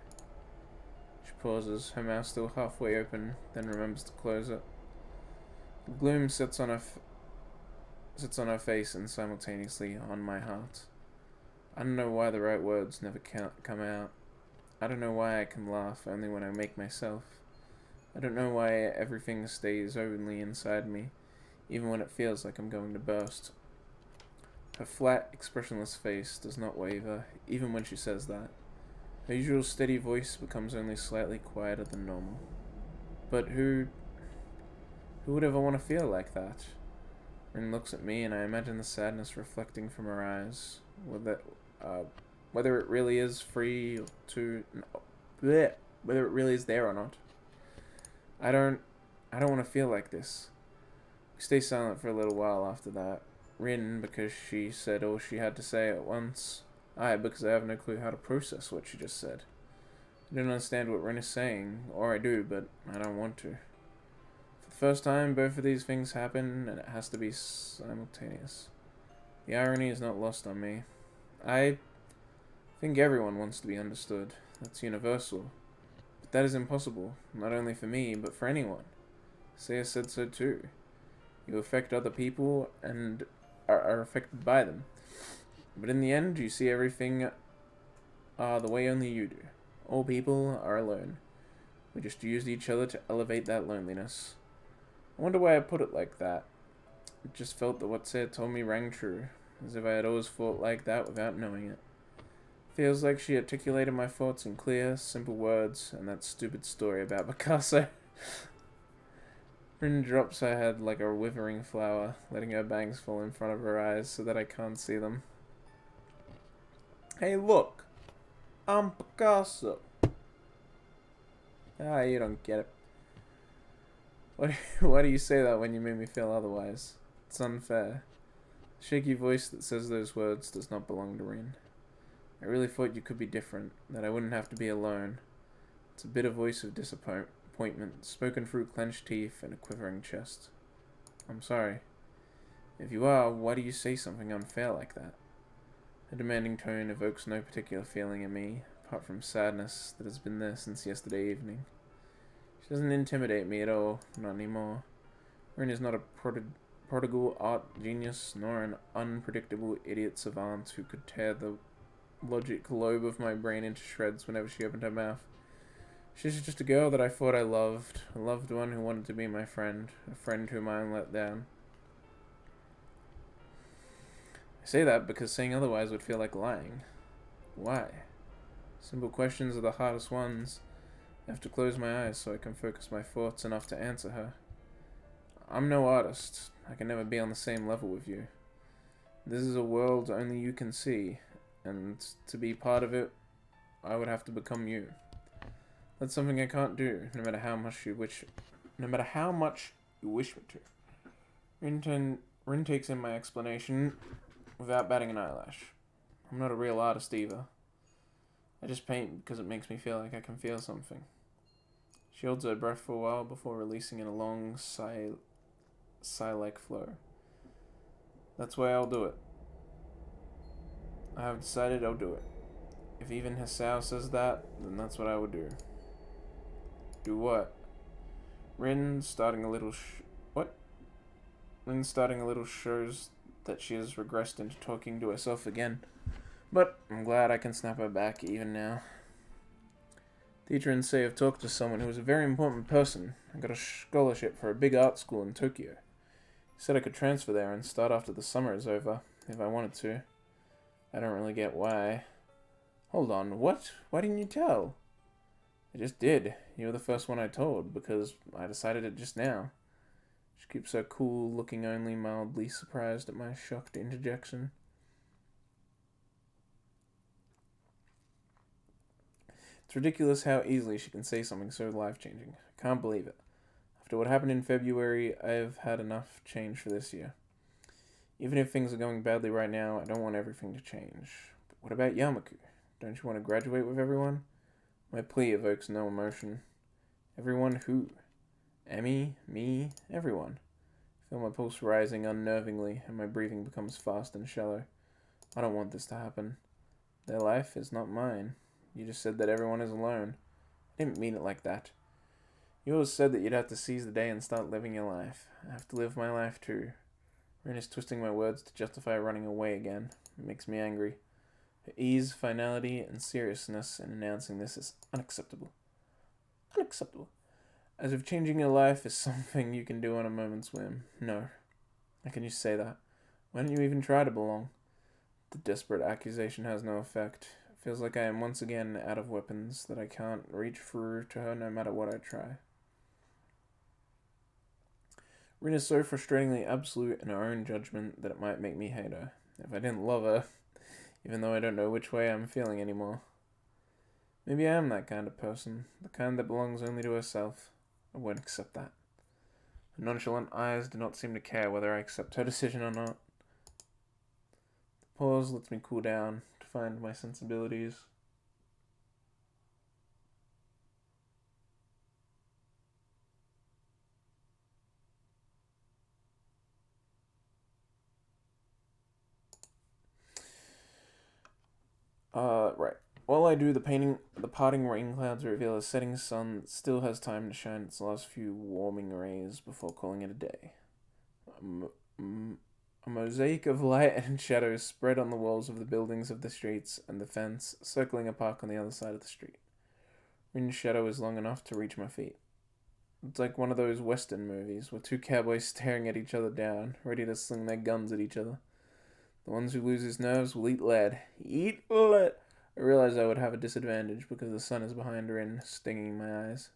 She pauses, her mouth still halfway open, then remembers to close it. The gloom sits on her face and simultaneously on my heart. I don't know why the right words never come out. I don't know why I can laugh only when I make myself. I don't know why everything stays only inside me, even when it feels like I'm going to burst. Her flat, expressionless face does not waver, even when she says that. Her usual steady voice becomes only slightly quieter than normal. But who would ever want to feel like that? Rin looks at me and I imagine the sadness reflecting from her eyes. Whether it really is free to... whether it really is there or not. I don't want to feel like this. We stay silent for a little while after that. Rin, because she said all she had to say at once. I, because I have no clue how to process what she just said. I don't understand what Rin is saying, or I do, but I don't want to. For the first time, both of these things happen, and it has to be simultaneous. The irony is not lost on me. I think everyone wants to be understood. That's universal. But that is impossible, not only for me, but for anyone. Saya said so too. You affect other people and are affected by them. But in the end, you see everything the way only you do. All people are alone. We just used each other to elevate that loneliness. I wonder why I put it like that. It just felt that what Saya told me rang true, as if I had always thought like that without knowing it. Feels like she articulated my thoughts in clear, simple words, and that stupid story about Picasso. Rin drops her head like a withering flower, letting her bangs fall in front of her eyes so that I can't see them. Hey, look! I'm Picasso! Ah, you don't get it. Why do you say that when you made me feel otherwise? It's unfair. The shaky voice that says those words does not belong to Rin. I really thought you could be different, that I wouldn't have to be alone. It's a bitter voice of disappointment, spoken through clenched teeth and a quivering chest. I'm sorry. If you are, why do you say something unfair like that? Her demanding tone evokes no particular feeling in me, apart from sadness that has been there since yesterday evening. She doesn't intimidate me at all, not anymore. Rin is not a prodigal art genius, nor an unpredictable idiot savant who could tear the logic lobe of my brain into shreds whenever she opened her mouth. She's just a girl that I thought I loved, a loved one who wanted to be my friend, a friend whom I let down. I say that because saying otherwise would feel like lying. Why? Simple questions are the hardest ones. I have to close my eyes so I can focus my thoughts enough to answer her. I'm no artist. I can never be on the same level with you. This is a world only you can see, and to be part of it, I would have to become you. That's something I can't do, no matter how much you wish me to. Rin takes in my explanation without batting an eyelash. I'm not a real artist either. I just paint because it makes me feel like I can feel something. She holds her breath for a while before releasing in a long sigh-like flow. That's why I'll do it. I have decided I'll do it. If even Hisao says that, then that's what I would do. Do what? Rin starting a little shows that she has regressed into talking to herself again. But I'm glad I can snap her back even now. Teacher and say I've talked to someone who is a very important person. I got a scholarship for a big art school in Tokyo. He said I could transfer there and start after the summer is over, if I wanted to. I don't really get why. Hold on, what? Why didn't you tell? I just did. You were the first one I told, because I decided it just now. She keeps her cool, looking only mildly surprised at my shocked interjection. It's ridiculous how easily she can say something so life-changing. I can't believe it. After what happened in February, I've had enough change for this year. Even if things are going badly right now, I don't want everything to change. But what about Yamaku? Don't you want to graduate with everyone? My plea evokes no emotion. Everyone who? Emmy, me, everyone. I feel my pulse rising unnervingly, and my breathing becomes fast and shallow. I don't want this to happen. Their life is not mine. You just said that everyone is alone. I didn't mean it like that. You always said that you'd have to seize the day and start living your life. I have to live my life too. Rin is twisting my words to justify running away again. It makes me angry. Her ease, finality, and seriousness in announcing this is unacceptable. Unacceptable. As if changing your life is something you can do on a moment's whim. No. How can you say that? Why don't you even try to belong? The desperate accusation has no effect. It feels like I am once again out of weapons, that I can't reach through to her no matter what I try. Rin is so frustratingly absolute in her own judgment that it might make me hate her. If I didn't love her, even though I don't know which way I'm feeling anymore. Maybe I am that kind of person, the kind that belongs only to herself. I won't accept that. Her nonchalant eyes do not seem to care whether I accept her decision or not. The pause lets me cool down, to find my sensibilities. Right. While I do the painting, the parting rain clouds reveal a setting sun that still has time to shine its last few warming rays before calling it a day. A mosaic of light and shadows spread on the walls of the buildings of the streets and the fence, circling a park on the other side of the street. Rin's shadow is long enough to reach my feet. It's like one of those western movies, with two cowboys staring at each other down, ready to sling their guns at each other. The ones who lose his nerves will eat lead. Eat lead! I realize I would have a disadvantage because the sun is behind Rin, stinging my eyes.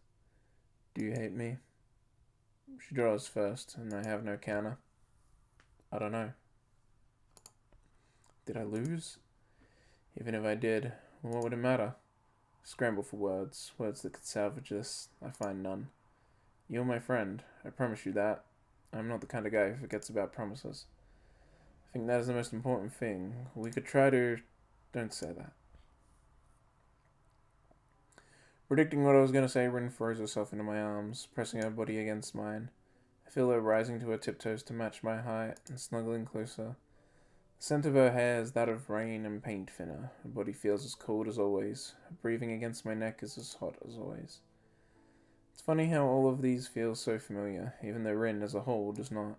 Do you hate me? She draws first, and I have no counter. I don't know. Did I lose? Even if I did, what would it matter? Scramble for words that could salvage this. I find none. You're my friend, I promise you that. I'm not the kind of guy who forgets about promises. I think that is the most important thing. We could try to... Don't say that. Predicting what I was going to say, Rin throws herself into my arms, pressing her body against mine. I feel her rising to her tiptoes to match my height and snuggling closer. The scent of her hair is that of rain and paint thinner. Her body feels as cold as always. Her breathing against my neck is as hot as always. It's funny how all of these feel so familiar, even though Rin as a whole does not.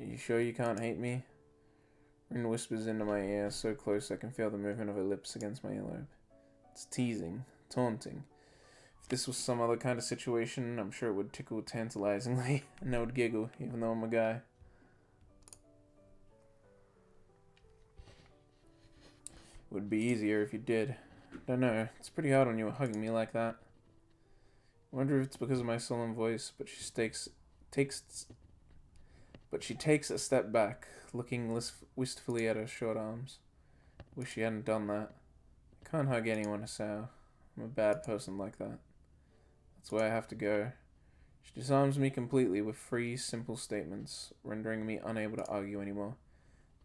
Are you sure you can't hate me? Rin whispers into my ear, so close I can feel the movement of her lips against my earlobe. It's teasing, taunting. If this was some other kind of situation, I'm sure it would tickle tantalizingly, and I would giggle, even though I'm a guy. would be easier if you did. Don't know, it's pretty hard when you were hugging me like that. I wonder if it's because of my sullen voice, but she takes a step back, looking wistfully at her short arms. Wish she hadn't done that. I can't hug anyone, Asao. I'm a bad person like that. That's why I have to go. She disarms me completely with three simple statements, rendering me unable to argue anymore.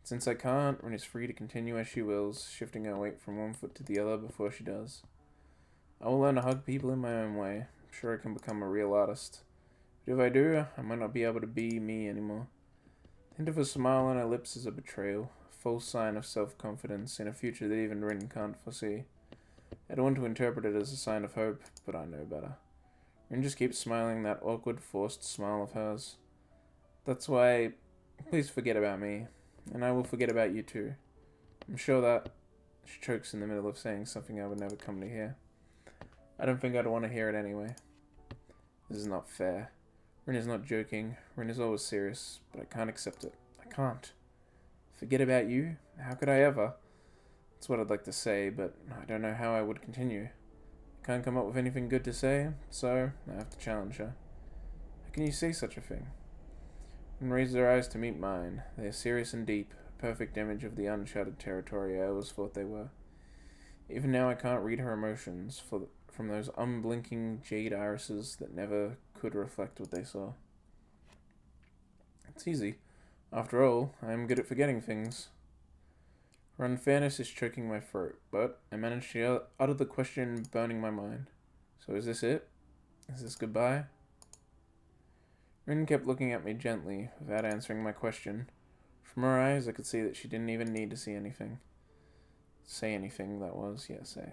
Since I can't, Rin is free to continue as she wills, shifting her weight from one foot to the other before she does. I will learn to hug people in my own way. I'm sure I can become a real artist. But if I do, I might not be able to be me anymore. The hint of a smile on her lips is a betrayal, a false sign of self-confidence in a future that even Rin can't foresee. I don't want to interpret it as a sign of hope, but I know better. Rin just keeps smiling that awkward, forced smile of hers. That's why, please forget about me, and I will forget about you too. I'm sure that... She chokes in the middle of saying something I would never come to hear. I don't think I'd want to hear it anyway. This is not fair. Rin is not joking. Rin is always serious, but I can't accept it. I can't. Forget about you? How could I ever? That's what I'd like to say, but I don't know how I would continue. I can't come up with anything good to say, so I have to challenge her. How can you say such a thing? Rin raises her eyes to meet mine. They are serious and deep, a perfect image of the uncharted territory I always thought they were. Even now I can't read her emotions from those unblinking jade irises that never could reflect what they saw. It's easy. After all, I am good at forgetting things. Her unfairness is choking my throat, but I manage to utter the question burning my mind. So is this it? Is this goodbye? Rin kept looking at me gently, without answering my question. From her eyes, I could see that she didn't even need to see anything. Say anything, that was, yes, say.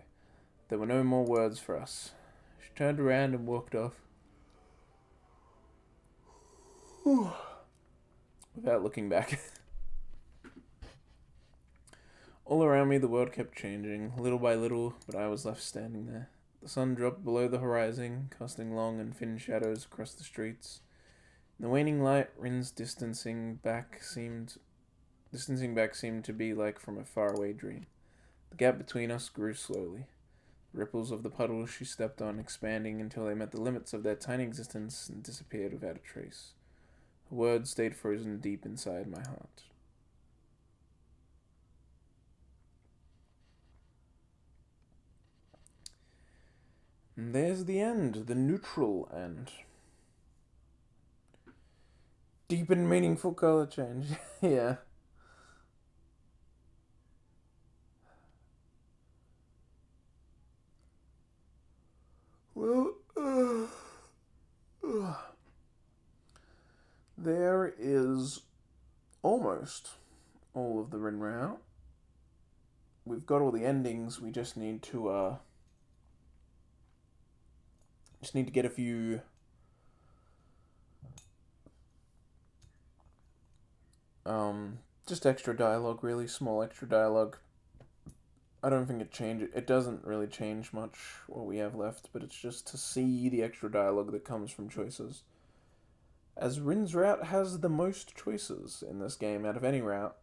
There were no more words for us. She turned around and walked off. Without looking back. All around me, the world kept changing, little by little, but I was left standing there. The sun dropped below the horizon, casting long and thin shadows across the streets. In the waning light, Rin's distancing back seemed to be like from a faraway dream. The gap between us grew slowly. The ripples of the puddles she stepped on expanding until they met the limits of their tiny existence and disappeared without a trace. Her words stayed frozen deep inside my heart. And there's the end, the neutral end. Deep and meaningful color change. Yeah. Well, there is almost all of the Rin route. We've got all the endings. We just need to get a few just extra dialogue, really small extra dialogue. I don't think it doesn't really change much what we have left, but it's just to see the extra dialogue that comes from choices. As Rin's route has the most choices in this game out of any route.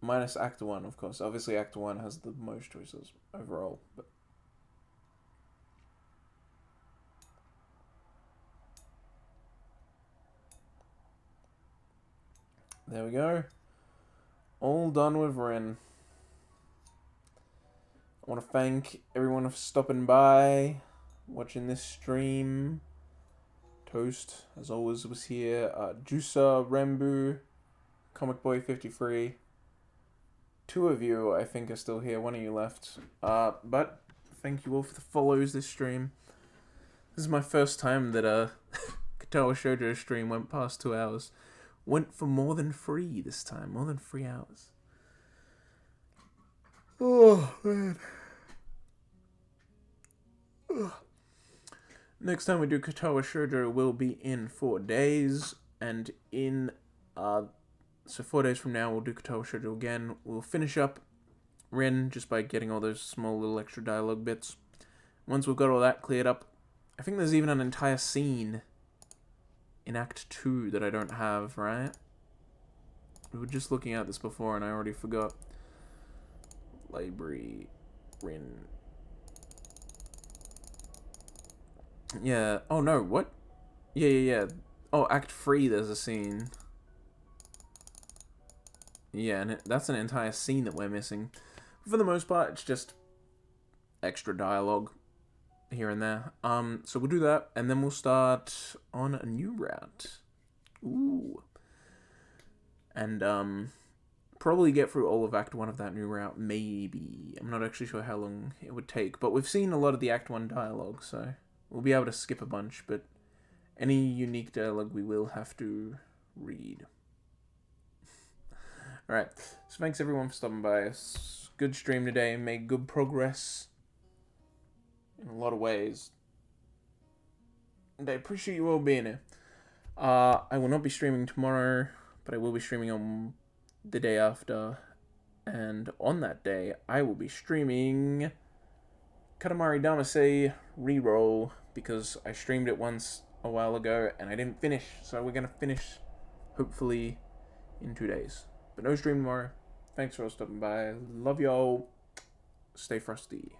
Minus Act 1, of course. Obviously, Act 1 has the most choices overall, but... There we go. All done with Rin. I want to thank everyone for stopping by, watching this stream. Toast, as always, was here. Jusa, Rembu, Comic Boy 53. 2 of you, I think, are still here. 1 of you left. But thank you all for the follows this stream. This is my first time that Katawa Shoujo stream went past 2 hours. Went for more than 3 this time. More than 3 hours. Oh, man. Ugh. Next time we do Katawa Shoujo will be in 4 days. And in... So 4 days from now, we'll do Katawa Shoujo again. We'll finish up Rin just by getting all those small little extra dialogue bits. Once we've got all that cleared up, I think there's even an entire scene in Act 2 that I don't have, right? We were just looking at this before and I already forgot. Library. Rin. Yeah. Oh no, what? Yeah. Oh, Act 3 there's a scene. Yeah, and that's an entire scene that we're missing. For the most part, it's just extra dialogue here and there. So we'll do that, and then we'll start on a new route. Ooh. And, probably get through all of Act 1 of that new route, maybe. I'm not actually sure how long it would take, but we've seen a lot of the Act 1 dialogue, so we'll be able to skip a bunch, but any unique dialogue we will have to read. Alright, so thanks everyone for stopping by. Good stream today, made good progress in a lot of ways. And I appreciate you all being here. I will not be streaming tomorrow, but I will be streaming on the day after. And on that day, I will be streaming Katamari Damacy Reroll, because I streamed it once a while ago and I didn't finish. So we're going to finish, hopefully, in 2 days. But no stream tomorrow. Thanks for stopping by. Love y'all. Stay frosty.